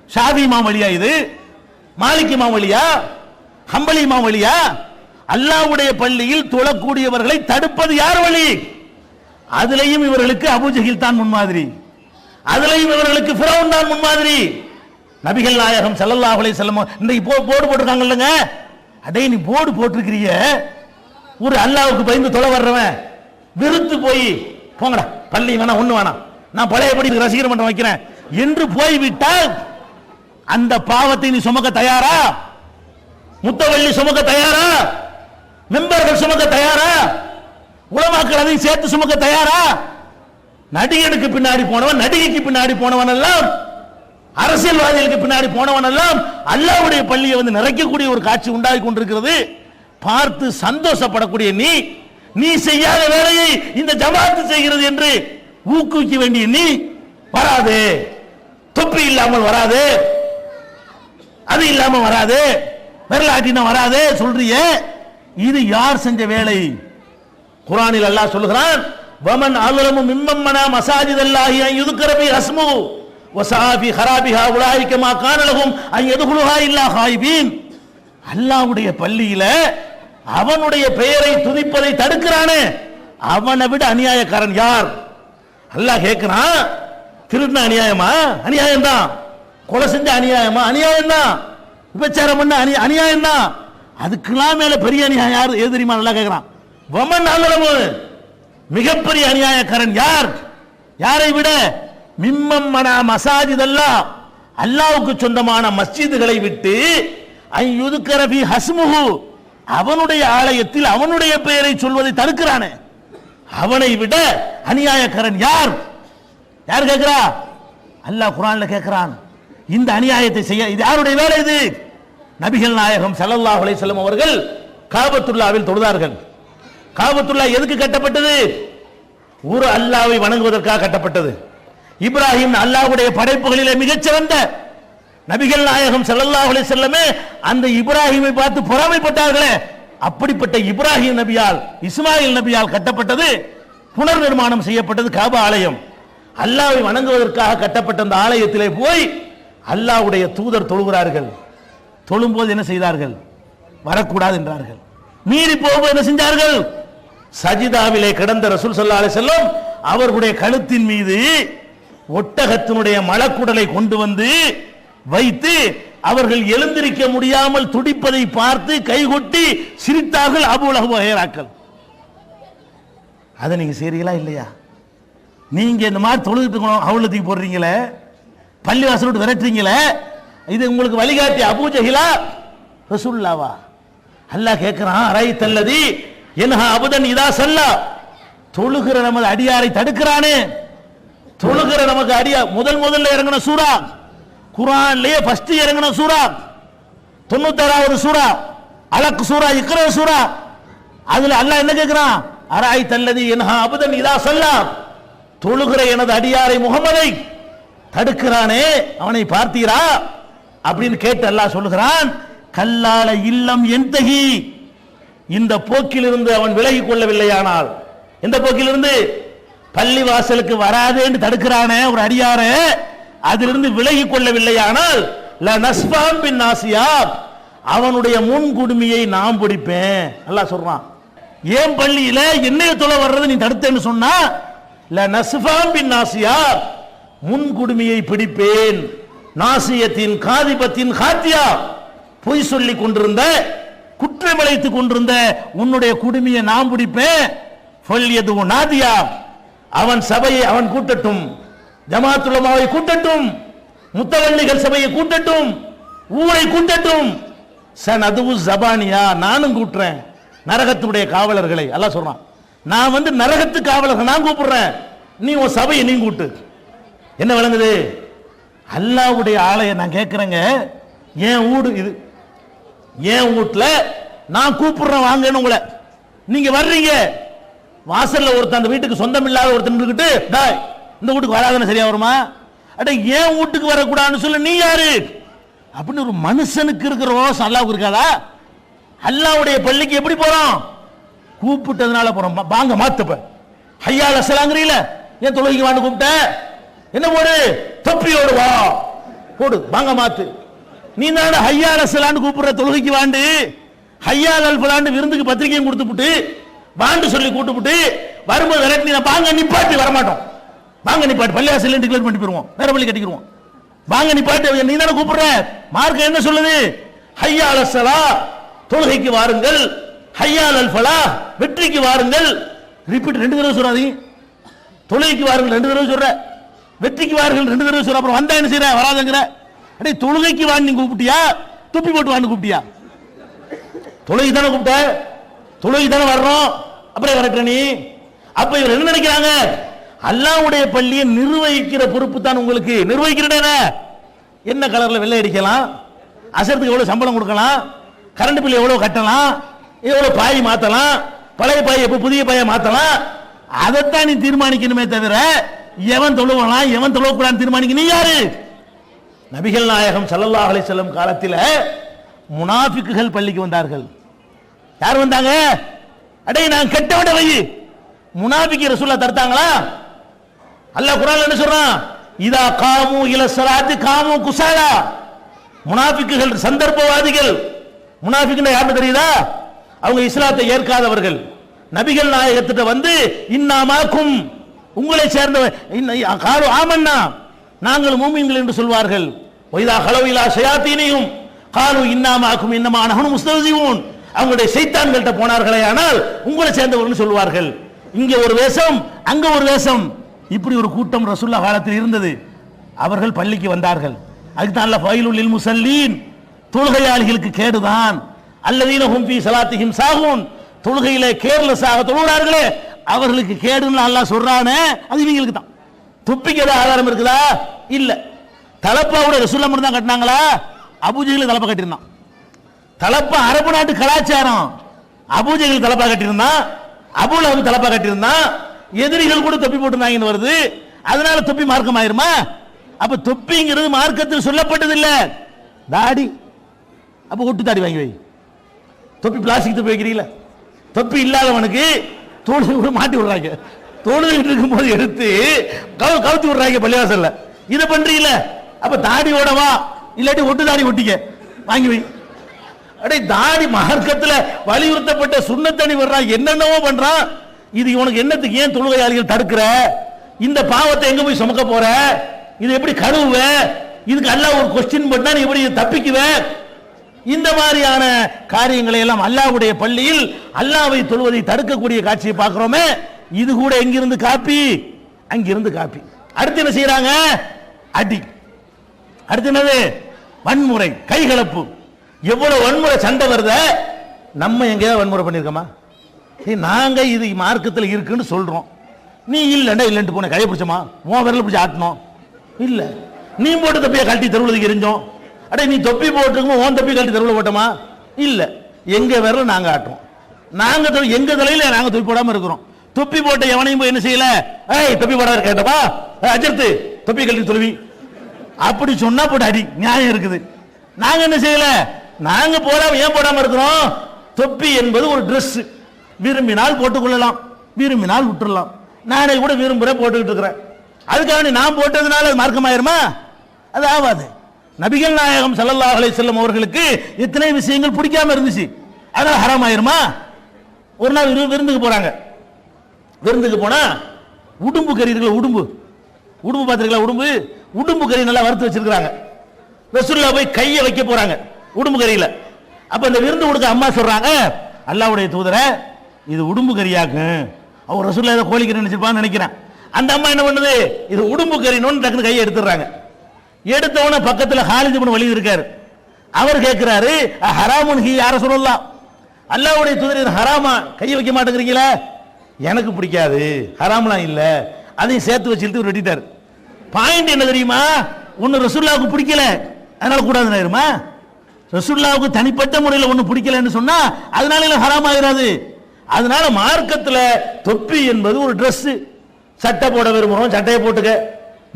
ஷாஃபி இமாம் வழியா? இது மாலிக் இமாம் வழியா? ஹம்பலி இமாம் வழியா? அல்லாஹ்வுடைய பள்ளியில் தொழக்கூடியவர்களை தடுப்பது யார் வழி? அதுலயும் இவர்களுக்கு அபூஜஹில் தான் முன்மாதிரி, அதுலயும் இவர்களுக்கு ஃபிரௌன் தான் முன்மாதிரி. நபிகள் நாயகம் ஸல்லல்லாஹு அலைஹி வஸல்லம் இன்னைக்கு போர்டு போட்டிருக்காங்க இல்லங்க, அடே நீ போர்டு போட்டிருக்கிறிய, ஒரு அல்லாஹ்வுக்கு பயந்து தொலை வர்றவன் வெறுத்து போய் போங்கடா பள்ளி வேணாம் ஒண்ணு வேணாம் நான் பழையபடி ரசிகர் மன்றம் வைக்கிறேன் என்று போய்விட்டால் அந்த பாவத்தை நீ சுமக்க தயாரா? முத்தவள்ளி சுமக்க தயாரா? மெம்பர்கள் சுமக்க தயாரா? உலமாக்கள் அதை சேர்த்து சுமக்க தயாரா? நடிகனுக்கு பின்னாடி போனவன், நடிகைக்கு பின்னாடி போனவன் எல்லாம், அரசியல்வாதிகளுக்கு பின்னாடி போனவன் எல்லாம் அல்லாஹ்வுடைய பள்ளியை வந்து நிறைக்கக்கூடிய ஒரு காட்சி உண்டாகி கொண்டிருக்கிறது. பார்த்து சந்தோஷப்படக்கூடிய நீ செய்யாத வேலையை இந்த ஜமாத்து செய்கிறது என்று ஊக்குவிக்க வேண்டிய நீ வராது, தொப்பி இல்லாமல் வராது, அது இல்லாம வராது, வரலாற்றின வராது சொல்றிய. இது யார் செஞ்ச வேலை? குர்ஆனில் அல்லாஹ் சொல்லுகிறான், வமன் அலமு மிம்மன் மனா மசாஜிதல்லாஹி அன் யுذكر பி அஸ்மு வஸாஃபி ஹராபிஹா உலாயிக மா கான லஹும் அன் யதுகுலுஹா இல்லா ஹாயிபீன். அல்லாஹ்வுடைய பள்ளியில அவனுடைய பெயரை துதிப்பதை தடுக்கிறானே, அவனை விட அநியாயக்காரன் யார்? அல்லாஹ் கேட்கிறான், திருடின அநியாயமா? அநியாயம் தான். கொலை செஞ்ச அநியாயமா? அநியாயம் தான். விபச்சாரம் பண்ண அநியாயம் தான். அதுக்கெல்லாம் மேல பெரிய அநியாயம் யார்? எது தெரியுமா? அல்லாஹ் கேட்கிறான், வமன் அலமு, மிகப்பெரிய அநியாயக்காரன் யார்? யாரை விட? மிம்மம் மனா மசாஜிதல்லாஹ், அல்லாஹ்வுக்கு சொந்தமான மஸ்ஜிதுகளை விட்டு ஐ யுذكر பி ஹஸ்முஹு, அவனுடைய ஆலயத்தில் அவனுடைய பெயரை சொல்வதை தடுக்கிறானே, அவனை விட அநியாயக்காரன் யார்? யார் கேட்கிறா? அல்லாஹ் குர்ஆன்ல கேட்கிறான். இந்த அநியாயத்தை செய்ய இது யாருடைய வேலை? இது நபிகள் நாயகம் ஸல்லல்லாஹு அலைஹி வஸல்லம் அவர்கள் காபத்துல்லாவில் தொழுதார்கள். காபத்துல்லா எதுக்கு கட்டப்பட்டது? ஒரு அல்லாஹ்வை வணங்குவதற்காக கட்டப்பட்டது. இப்ராஹிம் அல்லாஹ்வுடைய படைப்புகளிலே மிகச்சிறந்த நபிகள் நாயகம் ஸல்லல்லாஹு அலைஹி வஸல்லம் அந்த இப்ராஹிமை பார்த்து பொறாமைப்பட்டார்களே, அப்படிப்பட்ட இப்ராஹிம் நபியால் இஸ்மாயில் நபியால் கட்டப்பட்டது, புனர் நிர்மாணம் செய்யப்பட்டது காபா ஆலயம். அல்லாஹ்வை வணங்குவதற்காக கட்டப்பட்ட அந்த ஆலயத்திலே போய் அல்லாஹ்வுடைய தூதர் தொழுகிறார்கள். தொழும்போது என்ன செய்தார்கள்? வரக்கூடாது என்றார்கள். மீறி போகும்போது என்ன செஞ்சார்கள்? சஜிதாவிலே கிடந்த ரசூல் ஸல்லல்லாஹு அலைஹி வஸல்லம் அவர்களுடைய கழுத்தின் மீது ஒட்டகத்தினுடைய மலக்குடலை கொண்டு வந்து வைத்து அவர்கள் எழுந்திருக்க முடியாமல் துடிப்பதை பார்த்து கைகொட்டி சிரித்தார்கள் அபூ லஹப் வகைராக்கள். அதை நீங்க செய்றீங்களா இல்லையா? நீங்க இந்த மாதிரி தொழுதுட்டு அவளத்துக்கு போடுறீங்களே, பள்ளிவாசல் விட்டு விரட்டுறீங்களே, இது உங்களுக்கு வழிகாட்டி அபூ ஜஹிலா ரசூலுல்லாஹ்வா? அல்லாஹ் கேட்கிறான், அரைத்தல்லதி என்ஹா அபுதன் இதா சல்லா, தொழுகிற நமது அடியாரை தடுக்கிறானே. தொழுகிற நமக்கு அடியா முதல்ல இறங்கின சூரா, குர்ஆன்லயே ஃபர்ஸ்ட் இறங்கின சூரா 96வது சூரா அலக் சூரா, இக்ரா சூரா. அதுல அல்லாஹ் என்ன கேட்கிறான்? அரைத்தல்லதி என்ஹா அபுதன் இதா சல்லா, தொழுகிற எனது அடியாரை முகமதை தடுக்கிறானே, அவனை பார்த்தீரா அப்படின்னு கேட்டு அல்லாஹ் சொல்லுகிறான், கல்லால இல்லம் என்தகி, இந்த போக்கிலிருந்து அவன் விலகி கொள்ளவில்லையானால், எந்த போக்கிலிருந்து? பள்ளி வாசலுக்கு வராதே என்று தடுக்கிறானே ஒரு அடியாரே, அதிலிருந்து விலகி கொள்ளவில்லையானால் லனஸ்ஃபாம் பின் நாசியா, அவனுடைய முன் குடுமியை நாம் பிடிப்பேன். அல்லாஹ் சொல்றான். ஏன் பள்ளியில என்னைய தொலை வர்றது நீ தடுத்தேன்னு சொன்னா, லனஸ்ஃபாம் பின் நாசியா, முன் குடுமியை பிடிப்பேன். நாசியத்தின் காதிபத்தின் காத்தியா, பொய் சொல்லி கொண்டிருந்த, குற்றம் இழைத்துக் கொண்டிருந்த உன்னுடைய குடுமியை நாம் பிடிப்பேன். ஃபல்யது நாதியா, அவன் சபையை அவன் கூட்டட்டும், ஜமாத்துல் உலமாவை கூட்டட்டும், முத்தவல்லிகள் சபையை கூட்டட்டும், ஊரை கூட்டட்டும். சனது ஜபானியா, நானும் கூட்டுறேன் நரகத்துடைய காவலர்களை. அல்லாஹ் சொல்றான், நான் வந்து நரகத்து காவலர்கள் நான் கூப்பிடுறேன், நீ உன் சபையை நீ கூட்டு. என்ன விளங்குது? அல்லாஹ்வுடைய ஆலயம் நான் கேட்கிறேங்க, ஏன் வீடு இது, ஏன் வீட்டுல நான் கூப்பிடுறேன் வாங்கன்னு உங்களை, நீங்க வர்றீங்க, வாசல்ல ஒருத்தன் அந்த வீட்டுக்கு சொந்தம் இல்லாத ஒருத்தன் இருந்துகிட்டு இந்த வீட்டுக்கு வராதுன்னு சரியா வருமா? அட ஏன் வீட்டுக்கு வரக்கூடாதுன்னு சொல்ல நீ யாரு அப்படின்னு ஒரு மனுஷனுக்கு இருக்கிற ரோசம் அல்லாஹ்வுக்கு இருக்காதா? அல்லாஹ்வுடைய பள்ளிக்கு எப்படி போறோம்? கூப்பிட்டதுனால போறோம். வாங்க மாத்துப்ப ஹய்யால ஸலாங்கறீல, ஏன் தொழுகைக்கு வான்னு கூப்பிட்ட? என்ன போடு? தொப்பியோடு வா போடு, வாங்க மாத்து. நீ தான் ஹய்யால ஸலான்னு கூப்பிடுற தொழுகைக்கு வாண்டு, ஹய்யால் அல் ஃபலான்னு விருந்துக்கு பத்திரிகையும் கொடுத்துப்புட்டு வாண்டு சொல்லி கூட்டுப்புட்டு வரும்போது விரட்டி வாங்க நிப்பாட்டி வரமாட்டோம், வாங்க நிப்பாட்டி பள்ளியாசல் டிக்ளேர் பண்ணி போயிருவோம், வேற பள்ளி கட்டிக்கிறோம், வாங்க நிப்பாட்டி நீ தானே கூப்பிடுற. மார்க்கம் என்ன சொல்லுது? ஹய்யால் அஸ்ஸலா தொழுகைக்கு வாருங்கள், ஹய்யால் அல் ஃபலா வெற்றிக்கு வாருங்கள். ரிப்பீட் 2 தடவை சொல்லாதீங்க. தொழுகைக்கு வாருங்கள் 2 தடவை சொல்ற, வெற்றிக்கு வாருங்கள் 2 தடவை சொல்ற. அப்புறம் வந்தா என்ன செய்யற? வராதுங்கிற. அடே தொழுகைக்கு வான்னு கூப்பிட்டியா, துப்பி போட்டு வான்னு கூப்பிட்டியா? தொழுகை தானே கூப்பிட்ட, தொழுகை தானே வர்றோம், அப்புறம் வரட்ட நீ. அப்ப இவர் என்ன நினைக்கிறாங்க? அல்லாஹ்வுடைய பள்ளியை நிர்வகிக்கிற பொறுப்பு தான் உங்களுக்கு. நிர்வகிக்கிறேன் என்ன கலர்ல வெள்ளை அடிக்கலாம், அசரத்துக்கு எவ்வளவு சம்பளம் கொடுக்கலாம், கரண்ட் பில் எவ்வளவு கட்டலாம், எவ்வளவு பாய் மாத்தலாம், பழைய பாய் எப்ப புதிய பாயை மாத்தலாம், அதைத்தான் நீ தீர்மானிக்கணுமே தவிர எவன் தொழுவலாம் எவன் தொழக்கூடாதுன்னு தீர்மானிக்க நீ யாரு? நபிகள் நாயகம் ஸல்லல்லாஹு அலைஹி வஸல்லம் காலத்தில் முனாஃபிக்குகள் பள்ளிக்கு வந்தார்கள். யார் வந்தாங்க? அடே நான் கெட்டவன வை முனாஃபிக்கு ரசூலுல்லாஹ் தடுத்தாங்களா? அல்லாஹ் குர்ஆன்ல என்ன சொல்றான்? இதா காமு இல ஸலாத்தி காமு குஸாலா. முனாஃபிக்குகள் சந்தர்ப்பவாதிகள். முனாஃபிக்குன்னா யாருன்னு தெரியுதா? அவங்க இஸ்லாத்தை ஏற்காதவர்கள். நபிகள் நாயகத்திட்ட வந்து இன்னாமாக்கும் உங்களை சேர்ந்தவர் காலு ஆமன்னா நாங்கள் மூமின்கள் என்று சொல்வார்கள். வைதா ஹலவிலா ஷயாத்தீனியும் காலு இன்னாமாக்கும் இன்னமா நஹனு முஸ்தஹ்சிஊன். அவங்களுடைய சைத்தான்கள்ட்ட போனார்களே ஆனால் உங்களை சேர்ந்தவர்கள் சொல்வார்கள். இங்க ஒரு வேஷம் அங்க ஒரு வேஷம். இப்படி ஒரு கூட்டம் ரசூலுல்லாஹ் காலத்தில் இருந்தது. அவர்கள் பள்ளிக்கு வந்தார்கள். அதுக்கு தான் அல்லாஹ் ஃபைலுல் லில் முஸல்லீன் தொழுகையாளிகளுக்கு கேடுதான். அல்லதீன ஹும் ஃபீ ஸலாத்திஹிம் சாஹூன் தொழுகையிலே கேர்லெஸ்ஸாக தொழுகிறார்களே அவர்களுக்கு கேடுன்னு அல்லாஹ் சொல்றானே அது இவங்களுக்கு தான். துப்பிக்கு ஏதாவது ஆதாரம் இருக்குதா? இல்ல. தலப்பாவோட ரசூலுல்லாஹ் மட்டும் தான் கட்டினாங்களா? அபூஜஹல் தலப்பா கட்டியிருந்தான். தலப்பா அரபு நாட்டு கலாச்சாரம். அபூஜஹல் தலப்பா கட்டியிருந்தான், அபூலஹப் தலப்பா கட்டியிருந்தான், எதிரிகள் கூட தொப்பி போட்டுருந்தாங்கன்னு வருது. அதனால தொப்பி மார்க்கம் ஆயிருமா? அப்ப தொப்பிங்கிறது மார்க்கத்தில் சொல்லப்பட்டது இல்ல. தாடி அப்ப ஒட்டு தாடி வாங்கி வை. தொப்பி பிளாஸ்டிக் தொப்பி வைக்கிறீங்களா? தொப்பி இல்லாதவனுக்கு தோடு கூட மாட்டி விடுறாங்க. தோடுகிட்டு இருக்கும் போது எடுத்து கவுத்தி விடுறாங்க பள்ளிவாசல்ல. இதை பண்றீங்கள? அப்ப தாடியோட வா, இல்லாட்டி ஒட்டு தாடி ஒட்டிக்க வாங்கி வை. அடே தாடி மார்க்கத்தில் வலியுறுத்தப்பட்ட சுன்னத்தனி வர்றான், என்னென்னவோ பண்றான். இது உனக்கு என்னத்துக்கு? ஏன் தொழுகையாளிகள் தடுக்கிற? இந்த பாவத்தை எங்க போய் சுமக்க போற? இது எப்படி கழுவுவ? இதுக்கு அல்லாஹ் ஒரு கொஸ்டின் பண்ணா நீ எப்படி தப்பிக்குவ? இந்த மாதிரியான காரியங்களை எல்லாம் அல்லாஹ்வுடைய பள்ளியில் அல்லாஹ்வை தொழுவதை தடுக்கக்கூடிய காட்சியை பார்க்கிறோமே. இது கூட எங்கிருந்து காப்பி? அங்கிருந்து காப்பி. அடுத்து என்ன செய்யறாங்க? அடி. அடுத்து என்னது? வன்முறை, கைகலப்பு. எவ்வளவு வன்முறை சண்டை வருத. நம்ம எங்கேயாவது வன்முறை பண்ணிருக்கோமா? நாங்க இது மார்க்கத்தில் இருக்குன்னு சொல்றோம். நீ இல்லைண்டா இல்லைன்ட்டு போன கையை பிடிச்சோமா? உன் விரல பிடிச்சி ஆட்டணும் இல்ல. நீ போட்டு தொப்பியை கழட்டி தெருவுல எரிஞ்சோம். அடே நீ தொப்பி போட்டுருக்கோம், உன் தொப்பி கழட்டி தெருவுல போட்டோமா? இல்ல. எங்க விரல நாங்க ஆட்டுவோம். நாங்க எங்க தலையில நாங்க தொப்பி போடாம இருக்கிறோம். தொப்பி போட்ட எவனையும் போய் என்ன செய்யல? ஏய் தொப்பி போடாத கேட்டப்பா அஜர்த்து தொப்பி கழட்டி தொழுவி அப்படி சொன்னா போட்டு அடி. நியாயம் இருக்குது. நாங்க என்ன செய்யல? நாங்க போடாம ஏன் போடாம இருக்கிறோம்? தொப்பி என்பது ஒரு Dress. விரும்பினால் போட்டுக்கொள்ளலாம், விரும்பினால் விட்டுறலாம். நானே கூட விரும்புறேன் போட்டுக்கிட்டு இருக்கிறேன். அதுக்காக நான் போட்டதுனால அது மார்க்கமாயிருமா? அது ஆகாது. நபிகள் நாயகம் ஸல்லல்லாஹு அலைஹி வஸல்லம் அவர்களுக்கு இத்தனை விஷயங்கள் பிடிக்காம இருந்துச்சு, அதனால ஹராம் ஆயிருமா? ஒரு நாள் விருந்துக்கு போறாங்க. விருந்துக்கு போனா உடும்பு கறி இருக்குல்ல, உடும்பு உடும்பு பார்த்துருக்கலாம். உடும்பு கறி நல்லா வறுத்து வச்சிருக்காங்க. ரசூலுல்லாஹ் போய் கையை வைக்க போறாங்க உடும்பு கறியில. அப்ப இந்த விருந்து கொடுக்க அம்மா சொல்றாங்க, அல்லாஹ்வுடைய தூதரே இது உடும்பு கறியாக்கும். அவர் ரசூலுல்லாஹ் ஏதோ கோழிக்கறி நினைச்சிருப்பான்னு நினைக்கிறேன். அந்த அம்மா என்ன பண்ணுது? இது உடும்பு கறின்னு டக்குனு கையை எடுத்துடுறாங்க. எடுத்தவன பக்கத்தில் ஹாலித் இப்னு வலீத் இருக்காரு. அவர் கேட்கிறாரு, ஹராமுன் ஹி யா ரசூலுல்லாஹ், அல்லாஹ்வுடைய தூதரே இது ஹராமா? கையை வைக்க மாட்டேங்கிறீங்களா? எனக்கு பிடிக்காது, ஹராம்லாம் இல்ல, அதையும் சேர்த்து வச்சுட்டு வெட்டிட்டாரு. பாயிண்ட் என்ன தெரியுமா? ஒன்னு ரசூலுல்லாஹ்வுக்கு பிடிக்கல அதனால கூடாதுன்னு ஆயிருமா? ரசூலுல்லாஹ்வுக்கு தனிப்பட்ட முறையில் ஒன்னு பிடிக்கலன்னு சொன்னா அதனால ஹராம் ஆயிராது. அதனால மார்க்கத்தில் தொப்பி என்பது ஒரு Dress. சட்டை போட விரும்புறோம் சட்டையை போட்டுக்க,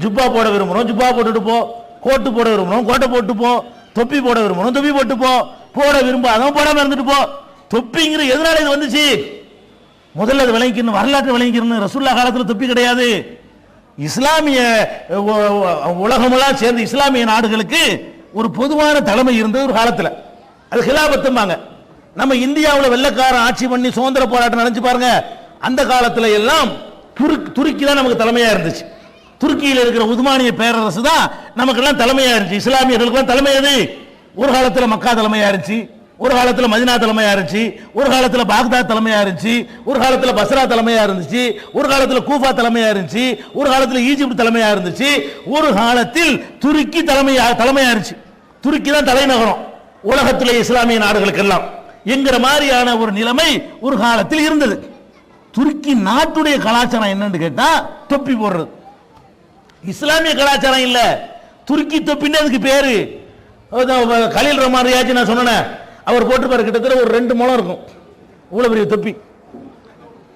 ஜுப்பா போட விரும்புறோம் ஜுப்பா போட்டுட்டு போ, கோட்டு போட விரும்புறோம் கோட்டை போட்டு போ, தொப்பி போட விரும்புறோம் தொப்பி போட்டு போ, போட விரும்பாதவன் போடாம இருந்துட்டு போ. தொப்பிங்கிற எதனால இது வந்துச்சு? முதல்ல அது விளங்கிக்கணும், வரலாற்று விளங்கிக்கணும். ரசூலுல்லாஹ் காலத்தில் தொப்பி கிடையாது. இஸ்லாமிய உலகமெல்லாம் சேர்ந்து இஸ்லாமிய நாடுகளுக்கு ஒரு பொதுவான தலைமை இருந்தது ஒரு காலத்தில். அது ஹிலாபத்தும்பாங்க. நம்ம இந்தியாவில் வெள்ளைக்காரன் ஆட்சி பண்ணி சுதந்திர போராட்டம் நினைச்சு பாருங்க. அந்த காலத்துல எல்லாம் துருக்கி தான் நமக்கு தலைமையா இருந்துச்சு. துருக்கியில் இருக்கிற உதுமானிய பேரரசு தான் நமக்கெல்லாம் தலைமையா இருந்துச்சு. இஸ்லாமியர்களுக்கு தலைமை எது? ஒரு காலத்தில் மக்கா தலைமையா இருந்துச்சு, ஒரு காலத்தில் மதினா தலைமையா இருந்துச்சு, ஒரு காலத்தில் பாக்தாத் தலைமையா இருந்துச்சு, ஒரு காலத்தில் பஸ்ரா தலைமையா இருந்துச்சு, ஒரு காலத்தில் கூஃபா தலைமையா இருந்துச்சு, ஒரு காலத்தில் ஈஜிப்ட் தலைமையா இருந்துச்சு, ஒரு காலத்தில் துருக்கி தலைமையா இருந்துச்சு. துருக்கி தான் தலைநகரம் உலகத்தில் இஸ்லாமிய நாடுகளுக்கெல்லாம் என்கிற மாதிரியான ஒரு நிலைமை ஒரு காலத்தில் இருந்தது. துருக்கி நாட்டுடைய கலாச்சாரம் என்னன்னு கேட்டா தொப்பி போடுறது. இஸ்லாமிய கலாச்சாரம் இல்ல, துருக்கி தொப்பின்னு அதுக்கு பேரு. கலீல் ரஹ்மான் ரியாஜி நான் சொன்னேன், அவர் போட்டிருப்பாரு, கிட்டத்தட்ட ஒரு 2 முழம் இருக்கும், இவ்வளவு பெரிய தொப்பி.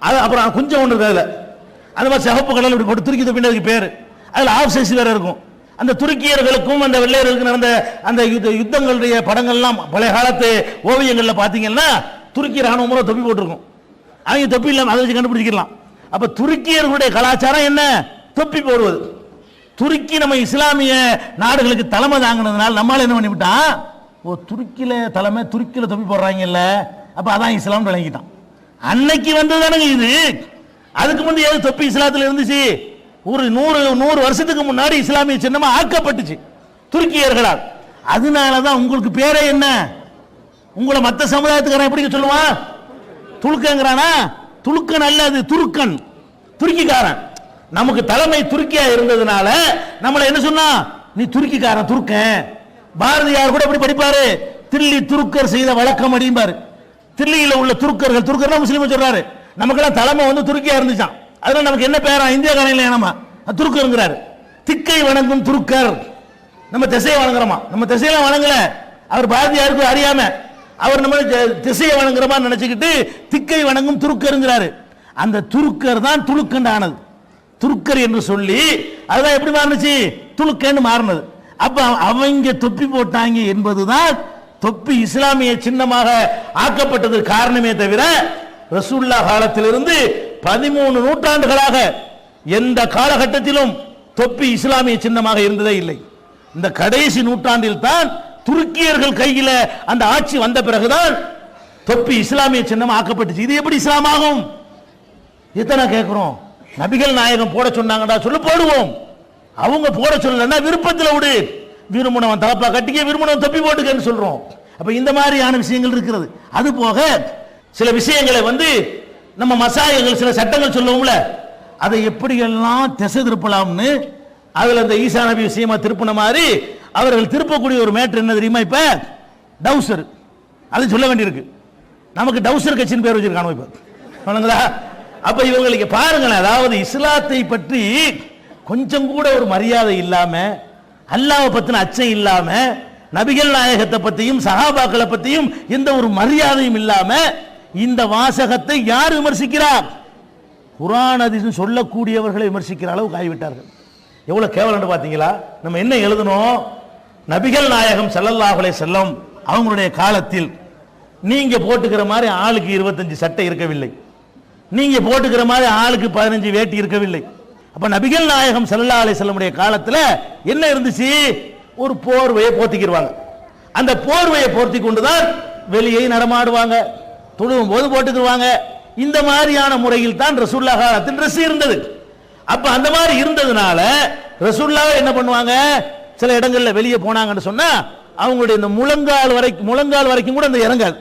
அது அப்புறம் கொஞ்சம் ஒன்று இருக்கு, அதில் அந்த மாதிரி சிவப்பு கடல் இப்படி போட்டு துருக்கி தொப்பின்னு அதுக்கு பேரு. அதில் ஆஃப் சைஸ் வேற இருக்கும். அந்த துருக்கியர்களுக்கும் அந்த வெள்ளையர்களுக்கும் நடந்த அந்த யுத்தங்களுடைய படங்கள்லாம் பழைய காலத்து ஓவியங்களில் பார்த்தீங்கன்னா துருக்கி ராணுவம் தொப்பி போட்டிருக்கும். அவங்க தொப்பி இல்லாமல் அதை வச்சு கண்டுபிடிச்சிக்கலாம். அப்ப துருக்கியர்களுடைய கலாச்சாரம் என்ன? தொப்பி போடுவது. துருக்கி நம்ம இஸ்லாமிய நாடுகளுக்கு தலைமை தாங்கினதுனால நம்மளால என்ன பண்ணிவிட்டான், ஓ துருக்கியில தலைமை, துருக்கியில தொப்பி போடுறாங்கல்ல, அப்ப அதான் இஸ்லாம் விளங்கிட்டான். அன்னைக்கு வந்ததுதானுங்க இது. அதுக்கு முந்தைய ஏது தொப்பி இஸ்லாத்துல இருந்துச்சு? ஒரு 100 வருஷத்துக்கு முன்னாடி இஸ்லாமிய சின்னமா ஆக்கப்பட்டுச்சு துருக்கியர்களால். அதனாலதான் உங்களுக்கு பேரே என்ன? உங்களை மற்ற சமுதாயத்துக்காரன் எப்படி சொல்லுவான்? துலுக்கங்கிறானா? துலுக்கன் அல்ல, அது துருக்கன், துருக்கிக்காரன். நமக்கு தலைமை துருக்கியா இருந்ததுனால நம்மள என்ன சொன்னா, நீ துருக்கிக்காரன், துருக்கன். பாரதியார் கூட எப்படி படிப்பாரு? தில்லி துருக்கர் செய்த வழக்கம் அடிப்பாரு. தில்லியில உள்ள துருக்கர்கள், துருக்கர் முஸ்லீம் சொல்றாரு, நமக்கெல்லாம் தலைமை துருக்கியா இருந்துச்சான். அதனால நமக்கு என்ன பேரா? இந்தியா காரங்களே நம்ம துருக்கருங்கிறாரு. திக்கை வணங்கும் துருக்கர். நம்ம திசையை வணங்குறோமா? நம்ம திசையெல்லாம் வணங்கல. அவர் பாரதியாருக்கு அறியாம அவர் நம்ம திசையை வணங்குறமா நினைச்சுக்கிட்டு திக்கை வணங்கும் துருக்கருங்கிறாரு. அந்த துருக்கர் தான் துலுக்கன் ஆனது. துருக்கர் என்று சொல்லி அதுதான் எப்படி மாறினுச்சு? துலுக்கன்னு மாறினது. அப்ப அவங்க தொப்பி போட்டாங்க என்பதுதான் தொப்பி இஸ்லாமிய சின்னமாக ஆக்கப்பட்டது காரணமே தவிர ரசூலுல்லாஹ் காலத்திலிருந்து 13 நூற்றாண்டுகளாக எந்த காலகட்டத்திலும் தொப்பி இஸ்லாமிய சின்னமாக இருந்ததே இல்லை. இந்த கடைசி நூற்றாண்டில் தான் துருக்கியர்கள் கையில அந்த ஆட்சி வந்த பிறகுதான் தொப்பி இஸ்லாமிய சின்னம் ஆக்கப்பட்டுச்சு. இது எப்படி இஸ்லாம் ஆகும்? இத்தனை கேட்கிறோம். நபிகள் நாயகம் போட சொன்னாங்கடா, சொல்லு போடுவோம். அவங்க போட சொல்லலன்னா விருப்பத்தில் விடு, விரும்பினவன் தலப்பா கட்டிக்க, விரும்பினவன் தொப்பி போட்டுக்கன்னு சொல்றோம். அப்ப இந்த மாதிரியான விஷயங்கள் இருக்கிறது. அது போக சில விஷயங்களை நம்ம மசாயங்கள் சில சட்டங்கள் சொல்லுவோம்ல, அதை எப்படியெல்லாம் திசை திருப்பலாம்னு அதுல அந்த ஈசா நபி விஷயமா திருப்பின மாதிரி அவர்கள் திருப்பக்கூடிய ஒரு மேட்டர் என்ன தெரியுமா? இப்ப டவுசர், அது சொல்ல வேண்டியிருக்கு. நமக்கு டவுசர் கட்சின்னு பேர் வச்சிருக்கானோ இப்ப. அப்ப இவங்களுக்கு பாருங்களேன், அதாவது இஸ்லாத்தை பற்றி கொஞ்சம் கூட ஒரு மரியாதை இல்லாம, அல்லாஹ்வை பத்தின அச்சம் இல்லாம, நபிகள் நாயகத்தை பத்தியும் சஹாபாக்களை பத்தியும் எந்த ஒரு மரியாதையும் இல்லாம இந்த வாசகத்தை யார் விமர்சிக்கிறார்? குர்ஆன் ஹதீஸ் சொல்லக்கூடியவர்களை விமர்சிக்கிற அளவுக்கு ஆகிவிட்டார்கள். எவ்வளவு கேவலம் பாத்தீங்களா? நம்ம என்ன எழுதணும்? நபிகள் நாயகம் ஸல்லல்லாஹு அலைஹி வஸல்லம் அவங்களுடைய காலத்தில் நீங்க போட்டுக்கிற மாதிரி ஆளுக்கு 25 சட்டை இருக்கவில்லை, நீங்க போட்டுக்கிற மாதிரி ஆளுக்கு 15 வேட்டி இருக்கவில்லை. அப்ப நபிகள் நாயகம் ஸல்லல்லாஹு அலைஹி வஸல்லம் காலத்துல என்ன இருந்துச்சு? ஒரு போர்வையை போர்த்திக்கிடுவாங்க. அந்த போர்வையை போர்த்தி கொண்டுதான் வெளியே நடமாடுவாங்க, தொழுவும் போது போட்டுக்குவாங்க. இந்த மாதிரியான முறையில் தான் ரசூலுல்லாஹ் காலத்தில் ட்ரெஸ் இருந்தது. அப்ப அந்த மாதிரி இருந்ததுனால ரசூலுல்லாஹ் என்ன பண்ணுவாங்க? சில இடங்கள்ல வெளியே போனாங்கன்னு சொன்னா அவங்களுடைய இந்த முழங்கால் வரைக்கும் கூட அந்த இறங்காது.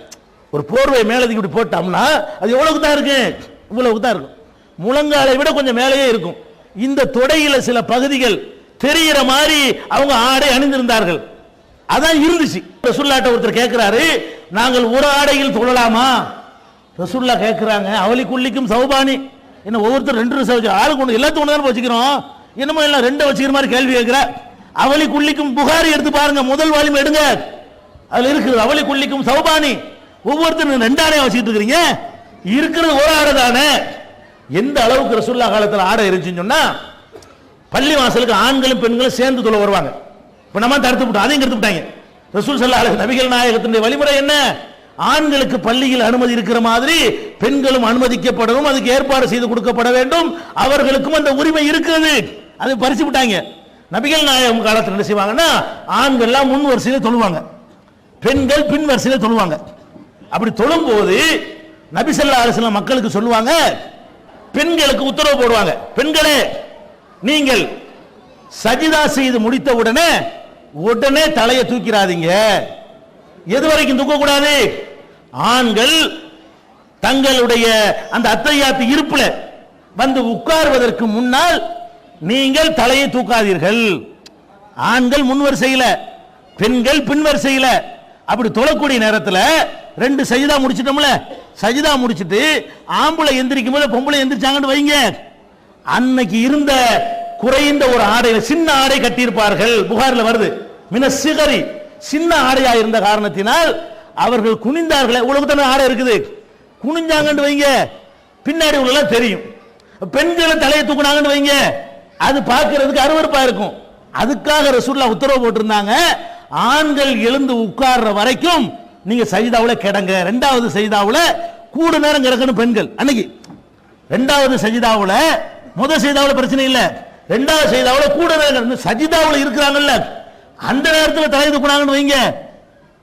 ஒரு போர்வை மேலதுக்கு இப்படி போட்டோம்னா அது எவ்வளவுக்கு தான் இருக்கு? இவ்வளவுக்கு தான் இருக்கும். முழங்காலை விட கொஞ்சம் மேலேயே இருக்கும். இந்த தொடையில சில பகுதிகள் தெரிகிற மாதிரி அவங்க ஆடை அணிந்திருந்தார்கள். அதான் இருந்துச்சு. ரசூலுல்லாஹ் ஒருத்தர் கேட்கிறாரு, நாங்கள் ஒரு ஆடையில் தொழலாமா? ரசூலுல்லாஹ் கேட்கிறாங்க, அவலிக்குள்ளிக்கும் சௌபானி, என்ன ஒவ்வொருத்தர் 2 ட்ரெஸ் ஆளுக்கு ஒன்று எல்லாத்துக்கும் ஒன்று தானே வச்சுக்கிறோம், என்னமோ எல்லாம் 2 வச்சுக்கிற மாதிரி கேள்வி கேட்கிற. அவலிக்குள்ளிக்கும் புகாரி எடுத்து பாருங்க, முதல் வால்யூம் எடுங்க, அதுல இருக்குது அவலிக்குள்ளிக்கும் சௌபானி. ஒவ்வொருத்தரும் 2 ஆடையை வச்சுக்கிட்டு இருக்கிறீங்க, இருக்கிறது ஒரு ஆடை தானே. எந்த அளவுக்கு ரசூலுல்லாஹ் காலத்தில் ஆடை இருந்துச்சுன்னு சொன்னா, பள்ளி வாசலுக்கு ஆண்களும் பெண்களும் சேர்ந்து தொழ வருவாங்க. இப்ப நம்ம தடுத்து விட்டோம், அதையும் எடுத்து விட்டாங்க. ரசூல் ஸல்லல்லாஹு அலைஹி நபிகள் நாயகத்தினுடைய வழிமுறை என்ன? ஆண்களுக்கு பள்ளியில் அனுமதி இருக்கிற மாதிரி பெண்களும் அனுமதிக்கப்படணும், அதுக்கு ஏற்பாடு செய்து கொடுக்கப்பட வேண்டும், அவர்களுக்கும் அந்த உரிமை இருக்கிறது. அதை பறிச்சு விட்டாங்க. நபிகள் நாயகம் காலத்தில் என்ன செய்வாங்கன்னா, ஆண்கள் எல்லாம் முன் வரிசையில தொழுவாங்க, பெண்கள் பின் வரிசையில தொழுவாங்க. அப்படி தொழும்போது நபி ஸல்லல்லாஹு அலைஹி வஸல்லம் மக்களுக்கு சொல்லுவாங்க, பெண்களுக்கு உத்தரவு போடுவாங்க, பெண்களே நீங்கள் சஜிதா செய்து முடித்த உடனே தலையை தூக்கிறாதீங்க. எது வரைக்கும் தூக்க கூடாது? ஆண்கள் தங்களுடைய அந்த அத்தஹியாத் இருப்புல வந்து உட்கார்வதற்கு முன்னால் நீங்கள் தலையை தூக்காதீர்கள். ஆண்கள் முன்வரிசையில, பெண்கள் பின்வரிசையில. அப்படி தொழக்கூடிய நேரத்தில் 2 சஜிதா முடிச்சிட்டோம்ல, சஜிதா முடிச்சிட்டு ஆம்பளை எந்திரிக்கும் போது பொம்பளை எந்திரிச்சாங்கன்னு வைங்க, அன்னைக்கு இருந்த குறைந்த ஒரு ஆடை, சின்ன ஆடை கட்டியிருப்பார்கள். புகாரில் வருது, மின சிகரி, சின்ன ஆடையா இருந்த காரணத்தினால் அவர்கள் குனிந்தார்களே. உலகத்தான ஆடை இருக்குது, குனிஞ்சாங்கன்னு வைங்க, பின்னாடி உள்ள தெரியும். பெண்களை தலையை தூக்குனாங்கன்னு வைங்க, அது பார்க்கிறதுக்கு அருவருப்பா இருக்கும். அதுக்காக ரசூலுல்லாஹ் உத்தரவு போட்டிருந்தாங்க, ஆண்கள் எழுந்து உட்கார்ற வரைக்கும் நீங்க சஜிதாவுல கிடங்க. 2வது சஜிதாவுல கூட நேரம் கிடக்கணும் பெண்கள். அன்னைக்கு 2வது சஜிதாவுல, முதல் சஜிதாவுல பிரச்சனை இல்ல, 2வது சஜிதாவுல கூட நேரம் சஜிதாவுல இருக்கிறாங்கல்ல, அந்த நேரத்தில் தலையை தூக்குனாங்கன்னு வைங்க.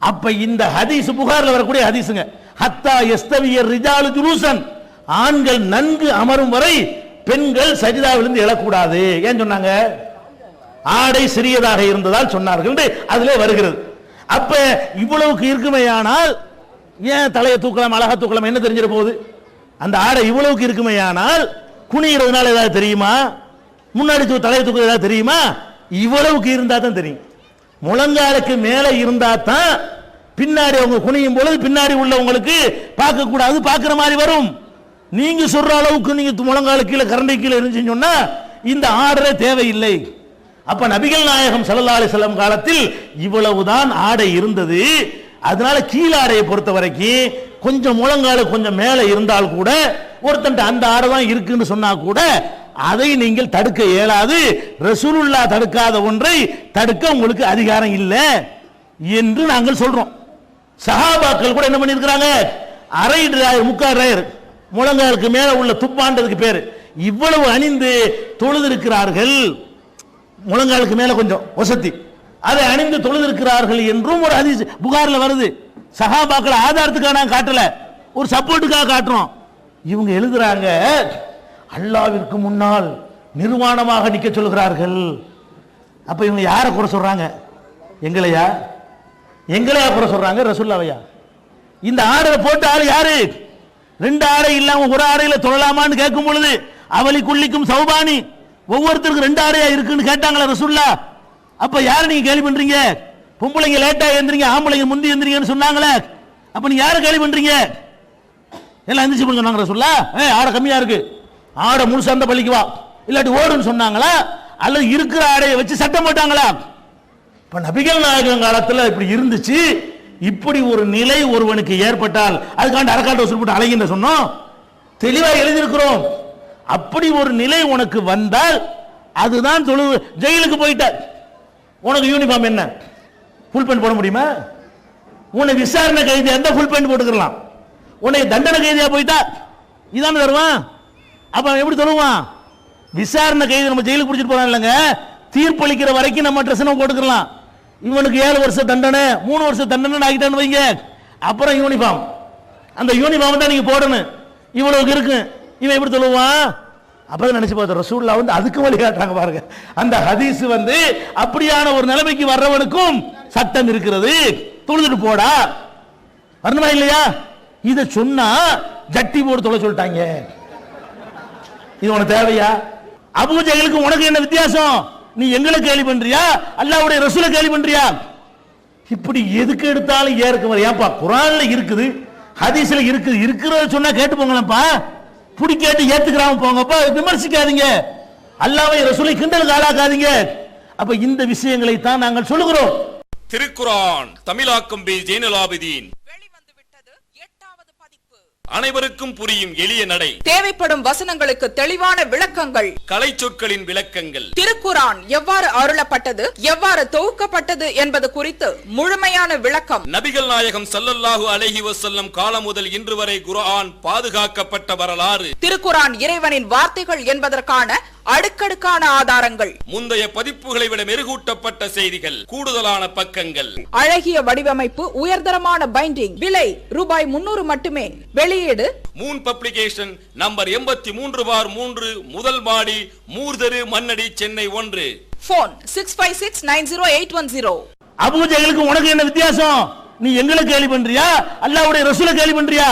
அப்ப இந்த ஹதீஸ் புகார்ல வரக்கூடிய ஹதீஸுங்க, ஹத்தா யஸ்தவிய ரிஜாலு ஜுலூசன், ஆண்கள் நன்கு அமரும் வரை பெண்கள் சஜிதாவிலிருந்து எழக்கூடாது. ஏன் சொன்னாங்க? ஆடை சிறியதாக இருந்ததால் சொன்னார்கள் அதிலே வருகிறது. அப்ப இவ்வளவுக்கு இருக்குமேயானால் ஏன் தலையை தூக்கலாம், அழகா தூக்கலாம், என்ன தெரிஞ்சிட போகுது? அந்த ஆடை இவ்வளவுக்கு இருக்குமேயானால் குனிகிறதுனால ஏதாவது தெரியுமா? முன்னாடி தலையை தூக்குறது ஏதாவது தெரியுமா? இவ்வளவுக்கு இருந்தா தான் தெரியும். முழங்காலுக்கு மேலே இருந்தா தான் பின்னாடி அவங்க குனியும் பொழுது பின்னாடி உள்ளவங்களுக்கு பார்க்க கூடாது, பார்க்கிற மாதிரி வரும். நீங்க சொல்ற அளவுக்கு நீங்க முழங்காலு கீழே கரண்டை கீழே இருந்துச்சுன்னு சொன்னா இந்த ஆடரே தேவையில்லை. அப்ப நபிகள் நாயகம் ஸல்லல்லாஹு அலைஹி வஸல்லம் காலத்தில் இவ்வளவுதான் ஆடை இருந்தது. அதனால கீழாடையை பொறுத்த வரைக்கும் கொஞ்சம் முழங்கால கொஞ்சம் மேலே இருந்தால் கூட ஒருத்தன் அந்த ஆடை தான் இருக்குன்னு சொன்னா கூட அதை நீங்கள் தடுக்க இயலாது. ரசூலுல்லாஹ் தடுக்காத ஒன்றை தடுக்க உங்களுக்கு அதிகாரம் இல்லை என்று நாங்கள் சொல்றோம். சஹாபாக்கள் கூட என்ன பண்ணிருக்கிறாங்க, அரை டிராயர், முக்கால் டிராயர், முழங்காலுக்கு மேல உள்ள துப்பாண்டதுக்கு பேரு, இவ்வளவு அணிந்து தொழுதிருக்கிறார்கள். முழங்காலுக்கு மேல கொஞ்சம் வசதி, அதை அணிந்து தொழுதிருக்கிறார்கள் என்றும் ஒரு ஹதீஸ் புகார்ல வருது. சஹாபாக்கள் ஆதாரத்துக்காக நான் காட்டல, ஒரு சப்போர்ட்டுக்காக காட்டுறோம். இவங்க எழுதுறாங்க, அல்லாஹ்விற்கு முன்னால் நிர்வாணமாக நிக்க சொல்கிறார்கள். அப்ப இவங்க யாரை குறை சொல்றாங்க? எங்களையா குறை சொல்றாங்க? ரசூலுல்லாஹ்வையா? இந்த ஆடை போட்ட ஆள் யாரு? 2 ஆடை இல்லாம ஒரு ஆடையில தொழலாமான்னு கேட்கும் பொழுது அவலி குள்ளிக்கும் சௌபானி, ஒவ்வொருத்தருக்கும் 2 ஆடையா இருக்குன்னு கேட்டாங்களா ரசூலுல்லாஹ்? அப்ப யாரை நீங்க கேள்வி பண்றீங்க? பொம்பளைங்க லேட்டா எந்திரிங்க, ஆம்பளைங்க முந்தி எந்திரிங்கன்னு சொன்னாங்களே, அப்ப நீங்க யாரை கேள்வி பண்றீங்க? எல்லாம் எந்திரிச்சு சொன்னாங்க ரசூலுல்லாஹ். ஆடை கம்மியா இருக்கு, ஆடை முழுசா அந்த பள்ளிக்கு வா, இல்லாட்டி ஓடுன்னு சொன்னாங்களா? அல்லது இருக்கிற ஆடையை வச்சு சட்டம் போட்டாங்களா? இப்ப நபிகள் நாயகம் காலத்தில் இப்படி இருந்துச்சு. இப்படி ஒரு நிலை ஒருவனுக்கு ஏற்பட்டால் அதுக்காண்டி அரக்காட்ட வசூல் போட்டு அழகின்ற சொன்னோம், தெளிவாக எழுதியிருக்கிறோம். அப்படி ஒரு நிலை உனக்கு வந்தால் அதுதான் ஜெயிலுக்கு போயிட்ட உனக்கு யூனிஃபார்ம் என்ன ஃபுல் பேண்ட் போட முடியுமா? உன்னை விசாரணை கைதி எந்த ஃபுல் பேண்ட் போட்டுக்கலாம்? உன்னை தண்டனை கைதியா போயிட்டா இதான தருவான். அப்ப எப்படி சொல்லுவான்? விசாரணை கைதி நம்ம ஜெயிலுக்கு பிடிச்சிட்டு போறோம் இல்லைங்க, தீர்ப்பளிக்கிற வரைக்கும் நம்ம ட்ரெஸ் போட்டுக்கலாம். இவனுக்கு 7 வருஷம் தண்டனை, 3 வருஷம் தண்டனை ஆகிட்டான்னு வைங்க, அப்புறம் யூனிஃபார்ம், அந்த யூனிஃபார்ம் தான் நீங்க போடணும், இவ்வளவுக்கு இருக்கு. இவன் எப்படி சொல்லுவான்? அப்பதான் நினைச்சு பார்த்தோம், ரசூலுல்லாஹ் வந்து அதுக்கு வழி காட்டுறாங்க பாருங்க. அந்த ஹதீஸ் வந்து அப்படியான ஒரு நிலைமைக்கு வர்றவனுக்கும் சட்டம் இருக்கிறது, தொழுதுட்டு போடா வரணுமா இல்லையா? இதை சொன்னா ஜட்டி போட்டு தொலை சொல்லிட்டாங்க. இது உனக்கு தேவையா? அபூ ஜஹலுக்கு உனக்கு என்ன வித்தியாசம்? நீ எங்களை கேள்வி பண்றியா, அல்லாஹ்வுடைய ரசூலை கேள்வி பண்றியா? இப்படி எதுக்கு எடுத்தாலும் ஏற்க வர. ஏன்பா குர்ஆன்ல இருக்குது, ஹதீஸ்ல இருக்குது, இருக்கிறத சொன்னா கேட்டு போங்களப்பா, புடி கேட்டு ஏத்துக்கிறாம போங்கப்பா, விமர்சிக்காதீங்க, அல்லாஹ்வை ரசூலை கிண்டலுக்கு ஆளாக்காதீங்க. அப்ப இந்த விஷயங்களை தான் நாங்கள் சொல்லுகிறோம். திருக்குர்ஆன் தமிழாக்கம் பி ஜெய்னுல் ஆபிதீன் வெளிவந்து விட்டது 8வது பதிப்பு. அனைவருக்கும் புரியும் எளிய நடை, தேவைப்படும் வசனங்களுக்கு தெளிவான விளக்கங்கள், கலை சொற்களின் விளக்கங்கள், திருக்குர்ஆன் எவ்வாறு அருளப்பட்டது, எவ்வாறு தொகுக்கப்பட்டது என்பது குறித்து முழுமையான விளக்கம். நபிகள் நாயகம் ஸல்லல்லாஹு அலைஹி வஸல்லம் காலம் முதல் இன்று வரை குர்ஆன் பாதுகாக்கப்பட்ட வரலாறு, திருக்குர்ஆன் இறைவனின் வார்த்தைகள் என்பதற்கான அடுக்கடுக்கான ஆதாரங்கள், முந்தைய பதிப்புகளை விட மெருகூட்டப்பட்ட செய்திகள், கூடுதலான பக்கங்கள், அழகிய வடிவமைப்பு, உயர்தரமான பைண்டிங். விலை ரூபாய் 300 மட்டுமே. வெளியீடு மூன் பப்ளிகேஷன், நம்பர் 83/3, முதல் மாடி, மூர்தரு, மண்ணடி, சென்னை 1. போன் 65690810. அபூஜகளுக்கு உனக்கு என்ன வித்தியாசம்? நீ எங்களை கேலி பண்றியா, அல்லாஹ்வுடைய ரசூலை கேலி பண்றியா?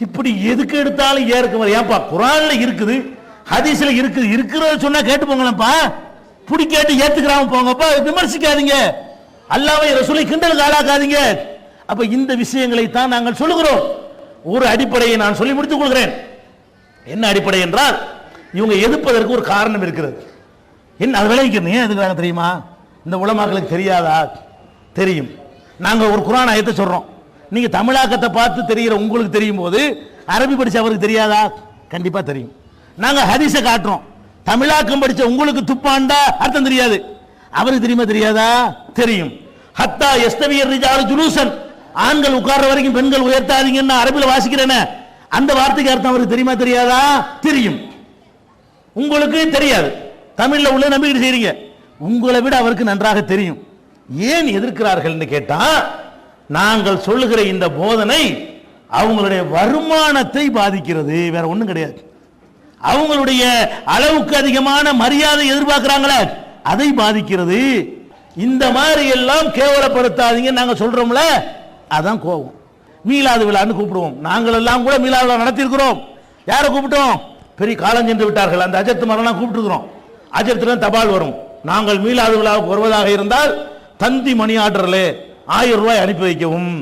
இப்படி எதுக்கு எடுத்தாலும் ஏற்க ஏன்பா? குர்ஆன்ல இருக்குது, ஹதீஸ்ல இருக்குது, இருக்கிறத சொன்னா கேட்டு போங்களப்பா. புடி கேட்டு ஏத்துக்கறாம போங்கப்பா, விமர்சிக்காதீங்க. அல்லாஹ்வை ரசூலை கிண்டலுக்கு ஆளாக்காதீங்க. அப்ப இந்த விஷயங்களை தான் நாங்கள் சொல்லுகிறோம். ஒரு அடிப்படையை நான் சொல்லி முடித்துக் கொள்கிறேன். என்ன அடிப்படை என்றால், இவங்க எதிர்ப்பதற்கு ஒரு காரணம் இருக்கிறது. என்ன அது விளைவிக்கணும்? ஏன் எதுக்குறாங்க தெரியுமா? இந்த உலமாக்களுக்கு தெரியாதா? தெரியும். நாங்க ஒரு குர்ஆன் ஆயத்தை சொல்றோம், நீங்க தமிழாக்கத்தை பார்த்து தெரிகிற உங்களுக்கு தெரியும் போது அரபி படிச்ச அவருக்கு தெரியாதா? கண்டிப்பா தெரியும். நாங்க ஹதீஸை காட்டுறோம், தமிழாக்கம் படிச்ச உங்களுக்கு துப்பாண்டா அர்த்தம் தெரியாது, அவருக்கு தெரியுமா தெரியாதா? தெரியும். ஹத்தா யஸ்தவியர் ரிஜாலு ஜுலூசன், ஆண்கள் உட்கார்ற வரைக்கும் பெண்கள் உயர்த்தாதீங்கன்னு அரபில வாசிக்கிறேனே, அந்த வார்த்தைக்கு அர்த்தம் அவருக்கு தெரியுமா தெரியாதா? தெரியும். உங்களுக்கு தெரியாது, தமிழ்ல உள்ள நம்பிக்கை செய்றீங்க, உங்களை விட அவருக்கு நன்றாக தெரியும். ஏன் எதிர்க்கிறார்கள் கேட்டா, நாங்கள் சொல்லுகிற இந்த போதனை அவங்களுடைய வருமானத்தை பாதிக்கிறது, வேற ஒண்ணும் கிடையாது. அவங்களுடைய அளவுக்கு அதிகமான மரியாதை எதிர்பார்க்கிறாங்களே, அதை பாதிக்கிறது. இந்த மாதிரி எல்லாம் கேவலப்படுத்தாதீங்க நாங்க சொல்றோம்ல, அதான் கோபம். மீலாது விழான்னு கூப்பிடுவோம், நாங்கள் எல்லாம் கூட மீலாது விழா நடத்தியிருக்கிறோம். யாரை கூப்பிட்டோம்? பெரிய காலம் சென்று விட்டார்கள் அந்த அஜத் மரணம் கூப்பிட்டுக்கிறோம். அஜத்துல தபால் வரும், நாங்கள் மீலாது விழாவுக்கு வருவதாக இருந்தால் தந்தி மணி ஆர்டர்ல 1000 ரூபாய் அனுப்பி வைக்கவும்.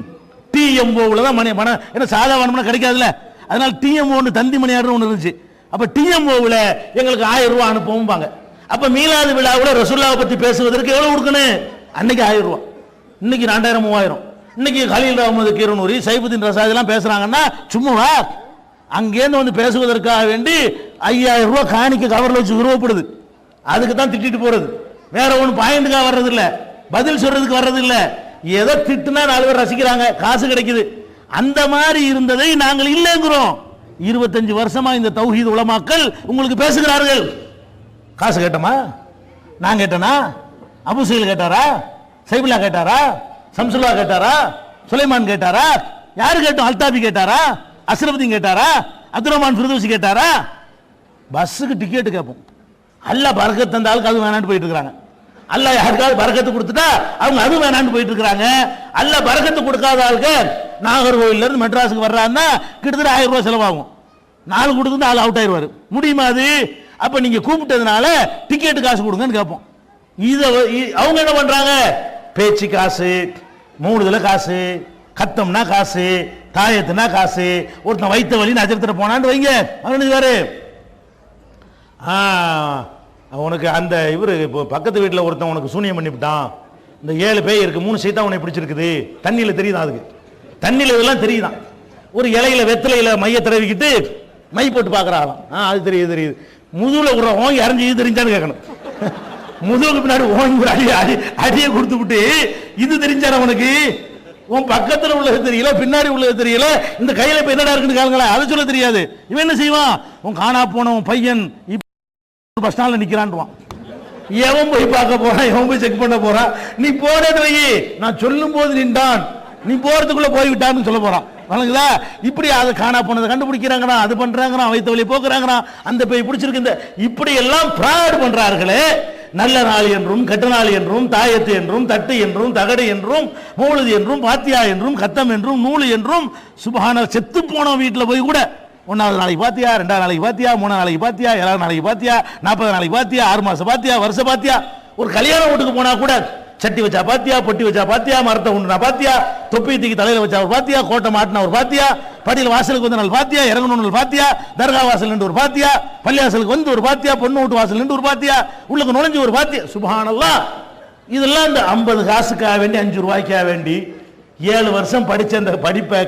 டிஎம்ஓவில் தான் மணி பணம், ஏன்னா சாதாரண கிடைக்காதுல்ல, அதனால டிஎம்ஓ தந்தி மணி ஆர்டர் ஒன்று இருந்துச்சு. அப்ப டிஎம்ஓவில் எங்களுக்கு 1000 ரூபாய் அனுப்பவும் பாங்க. அப்ப மீலாது விழாவில் ரசூலுல்லாஹ் பத்தி பேசுவதற்கு எவ்வளவு கொடுக்கணும்? அன்னைக்கு 1000 ரூபாய், இன்னைக்கு 2000 3000. இன்னைக்கு கலீல் அஹ்மது கீரனூரி, சைபுதீன் ரசாத் எல்லாம் பேசுறாங்கன்னா சும்மாவா? அங்கேருந்து வந்து பேசுவதற்காக வேண்டி 5000 ரூபாய் காணிக்க கவர்ல வச்சு உருவப்படுது, அதுக்கு தான் திட்டிட்டு போறது. வேற ஒன்று பாயிண்ட்டுக்காக வர்றது இல்ல, பதில் சொல்றதுக்கு வர்றது இல்ல. ஏதோ திட்டுனா 4 பேர் ரசிக்கிறாங்க, காசு கிடைக்குது. அந்த மாதிரி இருந்ததை நாங்கள் இல்லைங்கிறோம். 25 வருஷமா இந்த தௌஹீத் உலமாக்கள் உங்களுக்கு பேசுகிறார்கள். காசு கேட்டோமா? நான் கேட்டேனா? அபு சுஹைல் கேட்டாரா? சைபுல்லா கேட்டாரா? சம்சுல்லா கேட்டாரா? சுலைமான் கேட்டாரா? யாரு கேட்டோம்? அல்தாபி கேட்டாரா? அஸ்ரஃபுதீன் கேட்டாரா? அப்துல் ரஹ்மான் ஃபிர்தௌசி கேட்டாரா? பஸ்ஸுக்கு டிக்கெட் கேட்போம். அல்லாஹ் பரக்கத் தந்தாலும் அது வேணான்னு போயிட்டு இருக்காங்க. அல்லாஹ் யாருக்காவது பரக்கத்து கொடுத்துட்டா அவங்க அது வேணான்னு போயிட்டு இருக்காங்க. அல்லாஹ் பரக்கத்து கொடுக்காத ஆளுக்கு நாகர்கோவில்ல இருந்து மெட்ராஸுக்கு வர்றாருன்னா கிட்டத்தட்ட 1000 ரூபாய் செலவாகும். 4 கொடுத்து ஆள் அவுட் ஆயிடுவாரு. முடியுமா அது? அப்ப நீங்க கூப்பிட்டதுனால டிக்கெட் காசு கொடுங்கன்னு கேட்போம். இத அவங்க என்ன பண்றாங்க? பேச்சு காசு, மூடுதல காசு, கத்தம்னா காசு, தாயத்துனா காசு. ஒருத்தன் வைத்த வழி நட்சத்திர போனான்னு வைங்க, அவனுக்கு வேறு உனக்கு அந்த இவரு பக்கத்து வீட்டில் ஒருத்தன் உனக்கு சூனியம் பண்ணிவிட்டான், இந்த 7 பேய் இருக்கு, 3 சைத்தான் உன்னை பிடிச்சிருக்குது, தண்ணியில தெரியுதான், அதுக்கு தண்ணியில இதெல்லாம் தெரியுதான். ஒரு இலையில வெத்தலையில மைய தடவிக்கிட்டு மை போட்டு பார்க்கறாங்களாம். அது தெரியுது தெரியுது. முதுகுல விடுற ஓங்கி அரைஞ்சி இது தெரிஞ்சான்னு கேட்கணும். முதுகுக்கு பின்னாடி ஓங்கி ஒரு அடியை கொடுத்து விட்டு இது தெரிஞ்சான உனக்கு? உன் பக்கத்துல உள்ளது தெரியல, பின்னாடி உள்ளது தெரியல, இந்த கையில இப்ப என்னடா இருக்குன்னு கேளுங்களேன், அதை சொல்ல தெரியாது. இவன் என்ன செய்வான்? உன் காணா போன உன் பையன் பஸ் ஸ்டாண்ட்ல நிக்கிறான்வான். எவன் போய் பார்க்க போறான், எவன் போய் செக் பண்ண போறான்? நீ போனது வை, நான் சொல்லும் போது நின்றான், நீ போறதுக்குள்ள போய்விட்டான்னு சொல்ல போறான். வணங்குதா? இப்படி அதை காணா போனதை கண்டுபிடிக்கிறாங்கண்ணா, அது பண்றாங்கண்ணா, வைத்த வழி போக்குறாங்கண்ணா, அந்த போய் பிடிச்சிருக்கு. இந்த இப்படி எல்லாம் ஃப்ராட் பண்றார்களே. நல்ல நாள் என்றும் கெட்ட நாள் என்றும் தாயத்து என்றும் தட்டு என்றும் தகடு என்றும் மௌலுது என்றும் பாத்தியா என்றும் கத்தம் என்றும் நூல் என்றும் சுபஹான செத்து போன வீட்டில் போய் கூட 1வது நாளைக்கு பாத்தியா, 2வது நாளைக்கு பாத்தியா, 3வது நாளைக்கு பாத்தியா, 7வது நாளைக்கு பாத்தியா, 40 நாளைக்கு பாத்தியா, 6 மாசம் பாத்தியா, வருஷ பாத்தியா. ஒரு கல்யாண வீட்டுக்கு போனா கூட சட்டி வச்சா பாத்தியா, பொட்டி வச்சா பாத்தியா, மரத்தை உண்டுனா பாத்தியா, தொப்பி தூக்கி தலையில வச்சா ஒரு பாத்தியா, கோட்டை மாட்டினா ஒரு பாத்தியா, படியில் வாசலுக்கு வந்து நாள் பாத்தியா, இறங்கணும் பாத்தியா, தர்கா வாசல் நின்று ஒரு பாத்தியா, பள்ளிவாசலுக்கு வந்து ஒரு பாத்தியா, பொண்ணு வீட்டு வாசல் நின்று ஒரு பாத்தியா, உள்ளுக்கு நுழைஞ்சு ஒரு பாத்தியா. சுப்ஹானல்லாஹ். இதெல்லாம் இந்த 50 காசுக்காக வேண்டி, 5 ரூபாய்க்காக வேண்டி 7 வருஷம் படிச்ச அந்த படிப்பை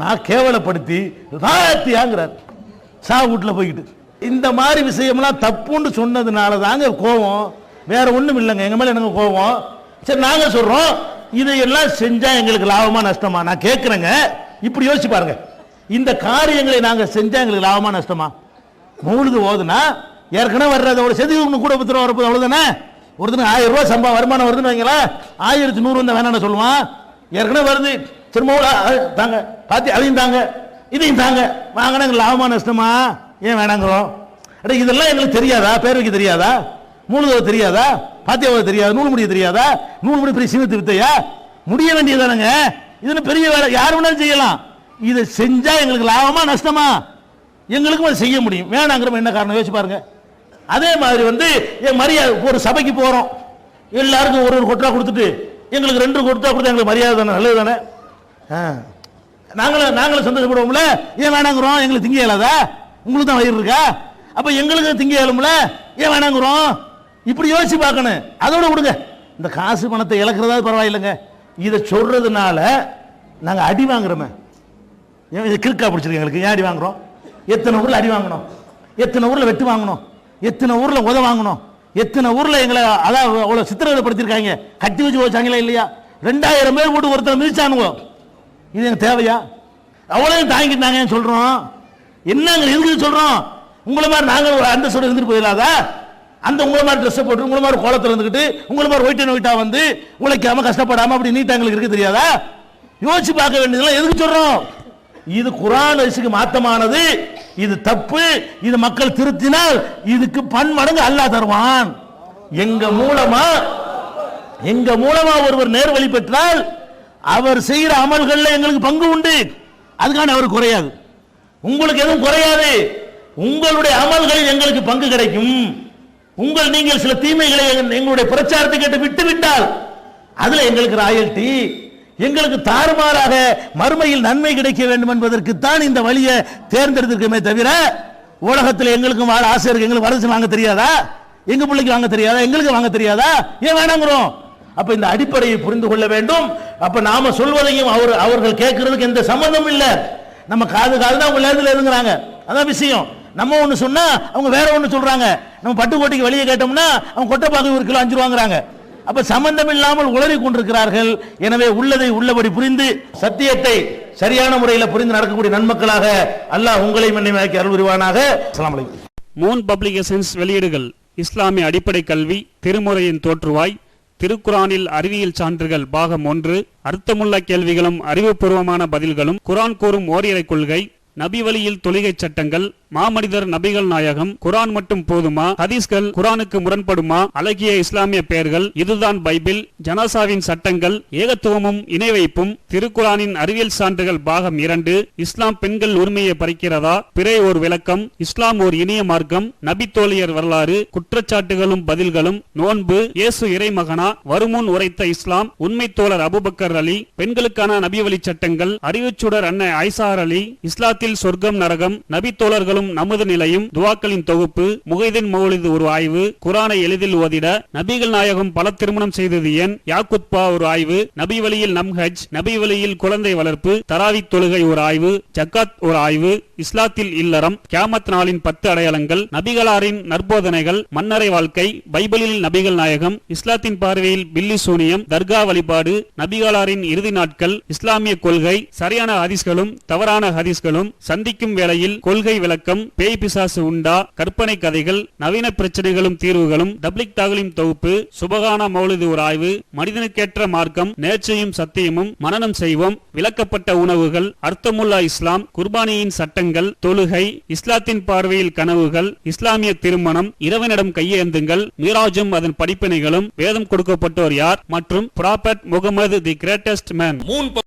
நான் கேவலப்படுத்தி தாயத்தியாங்கிறார் சா வீட்டில் போய்கிட்டு. இந்த மாதிரி விஷயம்லாம் தப்புன்னு சொன்னதுனால தாங்க கோவம், வேற ஒண்ணும் இல்லைங்க. எங்க மேல எனக்கு கோவம். சரி, நாங்க சொல்றோம் இதையெல்லாம் செஞ்சா எங்களுக்கு லாபமா நஷ்டமா? நான் கேட்கிறேங்க, இப்படி யோசிச்சு பாருங்க. இந்த காரியங்களை நாங்க செஞ்சா எங்களுக்கு லாபமா நஷ்டமா? மௌலிது ஓதுனா ஏற்கனவே வர்றதோட செதி கூட பத்திரம் வரப்போது அவ்வளவுதானே. ஒருத்தனுக்கு 1000 ரூபாய் வருமானம் வருதுன்னு வைங்களா, 1100 வந்தா வேணான்னு சொல்லுவான். ஏற்கனவே வருது, திரும்ப தாங்க பாத்தி அதையும் தாங்க இதையும் தாங்க வாங்கினா எங்களுக்கு லாபமா நஷ்டமா ஏன் வேணாங்கிறோம். அட இதெல்லாம் எங்களுக்கு தெரியாதா? பேர் வைக்க தெரியாதா? மூணுதவ தெரியாதா? பாத்தியாவது தெரியாதா? நூல் முடிய தெரியாதா? நூல் முடி பெரிய சீனத்து வித்தையா? முடிய வேண்டியதானுங்க. இது பெரிய வேலை, யார் வேணாலும் செய்யலாம். இதை செஞ்சா எங்களுக்கு லாபமா நஷ்டமா? எங்களுக்கும் அதை செய்ய முடியும். வேணாங்கிற என்ன காரணம் யோசிச்சு பாருங்க. அதே மாதிரி என் மரியாதை, ஒரு சபைக்கு போறோம், எல்லாருக்கும் ஒரு கொட்டா கொடுத்துட்டு எங்களுக்கு 2 கொட்டா கொடுத்தா எங்களுக்கு மரியாதை தானே, நல்லது தானே. நாங்களும் சந்தோஷப்படுவோம்ல. ஏன் வேணாங்கிறோம்? எங்களுக்கு திங்க இயலாதா? உங்களுக்கு தான் வயிறு இருக்கா? அப்ப எங்களுக்கு திங்க இயலும்ல, ஏன் வேணாங்கிறோம்? இப்படி யோசிச்சு பார்க்கணும். அதோட விடுங்க, இந்த காசு பணத்தை இழக்கிறதாவது பரவாயில்லைங்க. இதை சொல்றதுனால நாங்க அடி வாங்குறோமே, இது கிறுக்கா பிடிச்சிருக்கு எங்களுக்கு. ஏன் அடி வாங்குறோம்? எத்தனை ஊர்ல அடி வாங்கணும், எத்தனை ஊர்ல வெட்டு வாங்கணும், எத்தனை ஊர்ல உத வாங்கணும், எத்தனை ஊர்ல எங்களை அதான் அவ்வளவு சித்திரவதைப்படுத்திருக்காங்க, கட்டி வச்சு வச்சாங்களா இல்லையா? 2000 பேர் போட்டு ஒருத்தர் மிதிச்சானுங்க. இது எனக்கு தேவையா? அவ்வளவு தாங்கிட்டாங்க சொல்றோம். என்னங்க எதுக்கு சொல்றோம்? உங்களை மாதிரி நாங்க அந்த சொல்ல இருந்துட்டு போயிடாதா? அந்த உங்களை மாதிரி ட்ரெஸ் போட்டு உங்களை மாதிரி கோலத்தில் இருந்துக்கிட்டு உங்களை மாதிரி ஒயிட்டா வந்து உழைக்காம கஷ்டப்படாம அப்படி நீட்டா எங்களுக்கு இருக்க தெரியாதா? யோசிச்சு பார்க்க வேண்டியதெல்லாம் எதுக்கு சொல்றோம்? இது குர்ஆன் ஹதீஸுக்கு மாத்தமானது, இது தப்பு. இது மக்கள் திருத்தினால் இதுக்கு பன்மடங்கு அல்லாஹ் தருவான். எங்க மூலமா ஒருவர் நேர்வழி பெற்றால் அவர் செய்கிற அமல்கள்ல எங்களுக்கு பங்கு உண்டு. அதுக்கான அவர் குறையாது, உங்களுக்கு எதுவும் குறையாது. உங்களுடைய அமல்களில் எங்களுக்கு பங்கு கிடைக்கும். நீங்கள் சில தீமைகளை எங்களுடைய பிரச்சாரத்தை கேட்டு விட்டு விட்டால் அதுல எங்களுக்கு ராயல்டி, எங்களுக்கு தாறுமாறாக மறுமையில் நன்மை கிடைக்க வேண்டும் என்பதற்கு தான் இந்த வழியை தேர்ந்தெடுத்திருக்கமே தவிர, உலகத்தில் எங்களுக்கும் வாழ ஆசை இருக்கு, எங்களுக்கு வரதட்சணை வாங்க தெரியாதா? எங்க பிள்ளைக்கு வாங்க தெரியாதா? எங்களுக்கு வாங்க தெரியாதா? ஏன் வேணாங்கிறோம்? அப்ப இந்த அடிப்படையை புரிந்து கொள்ள வேண்டும். அப்ப நாம சொல்வதையும் அவர்கள் கேட்கறதுக்கு எந்த சம்பந்தம் இல்லை. நம்ம காது தான் அவங்க நேரத்தில் இருங்கிறாங்க, அதான் விஷயம். நம்ம ஒண்ணு சொன்னா அவங்க வேற ஒண்ணு சொல்றாங்க. நம்ம பட்டுக்கோட்டைக்கு வெளியே கேட்டோம்னா அவங்க கொட்டைப்பாக்கு 1 கிலோ 5 ரூபாங்கிறாங்க. அப்ப சம்பந்தம் இல்லாமல் உளறி கொண்டிருக்கிறார்கள். எனவே உள்ளதை உள்ளபடி புரிந்து சத்தியத்தை சரியான முறையில் புரிந்து நடக்கக்கூடிய நன்மக்களாக அல்லாஹ் உங்களை மன்னிமாக்கி அருள் புரிவானாக. அஸ்ஸலாமு அலைக்கும். மூன் பப்ளிகேஷன்ஸ் வெளியீடுகள்: இஸ்லாமிய அடிப்படை கல்வி, திருமுறையின் தோற்றுவாய், திருக்குரானில் அறிவியல் சான்றுகள் பாகம் 1, அர்த்தமுள்ள கேள்விகளும் அறிவுபூர்வமான பதில்களும், குர்ஆன் கூறும் ஓரிரை கொள்கை, நபி வழியில் தொழுகை சட்டங்கள், மாமனிதர் நபிகள் நாயகம், குர்ஆன் மட்டும் போதுமா, ஹதீஸ்கள் குர்ஆனுக்கு முரண்படுமா, அழகிய இஸ்லாமிய பெயர்கள், இதுதான் பைபிள், ஜனாசாவின் சட்டங்கள், ஏகத்துவமும் இணை வைப்பும், திருக்குர்ஆனின் அறிவியல் சான்றுகள் பாகம் 2, இஸ்லாம் பெண்கள் உரிமையை பறிக்கிறதா, பிறை ஓர் விளக்கம், இஸ்லாம் ஓர் இனிய மார்க்கம், நபி தோழியர் வரலாறு, குற்றச்சாட்டுகளும் பதில்களும், நோன்பு, இயேசு இறைமகனா, வருமுன் உரைத்த இஸ்லாம், உண்மை தோழர் அபூபக்கர் அலி, பெண்களுக்கான நபி வழி சட்டங்கள், அறிவுச்சுடர் அன்னை ஐசார் அலி, இஸ்லாத்தில் சொர்க்கம் நரகம், நபி தோழர்களும் நமது நிலையும், துவாக்களின் தொகுப்பு, முகைதீன் மௌலிது ஒரு ஆய்வு, குர்ஆனை எளிதில் ஓதிட, நபிகள் நாயகம் பல திருமணம் செய்தது ஏன், யாக்குத்பா ஒரு ஆய்வு, நபி வழியில் நம்ஹஜ், நபி வழியில் குழந்தை வளர்ப்பு, தராவி தொழுகை ஒரு ஆய்வு, ஜக்காத் ஒரு ஆய்வு, இஸ்லாத்தில் இல்லறம், கியாமத் நாளின் 10 அடையாளங்கள், நபிகளாரின் நற்போதனைகள், மன்னரை வாழ்க்கை, பைபிளில் நபிகள் நாயகம், இஸ்லாத்தின் பார்வையில் பில்லி சூனியம், தர்கா வழிபாடு, நபிகளாரின் இறுதி நாட்கள், இஸ்லாமிய கொள்கை, சரியான ஹதீஸ்களும் தவறான ஹதீஸ்களும், சந்திக்கும் வேளையில் கொள்கை விளக்கம், பேய் பிசாசு உண்டா, கற்பனை கதைகள், நவீன பிரச்சனைகளும் தீர்வுகளும், தப்லிக் தாகலிம் தொகுப்பு, சுபகான மௌலிது ஒரு ஆய்வு, மனிதனுக்கேற்ற மார்க்கம், நேர்ச்சையும் சத்தியமும், மனனம் செய்வோம், விளக்கப்பட்ட உணவுகள், அர்த்தமுல்லா இஸ்லாம், குர்பானியின் சட்டங்கள், தொழுகை, இஸ்லாத்தின் பார்வையில் கனவுகள், இஸ்லாமிய திருமணம், இறைவனிடம் கையேந்துங்கள், மீராஜும் அதன் படிப்பினைகளும், வேதம் கொடுக்கப்பட்டோர் யார் மற்றும் prophet Mohammed the greatest man.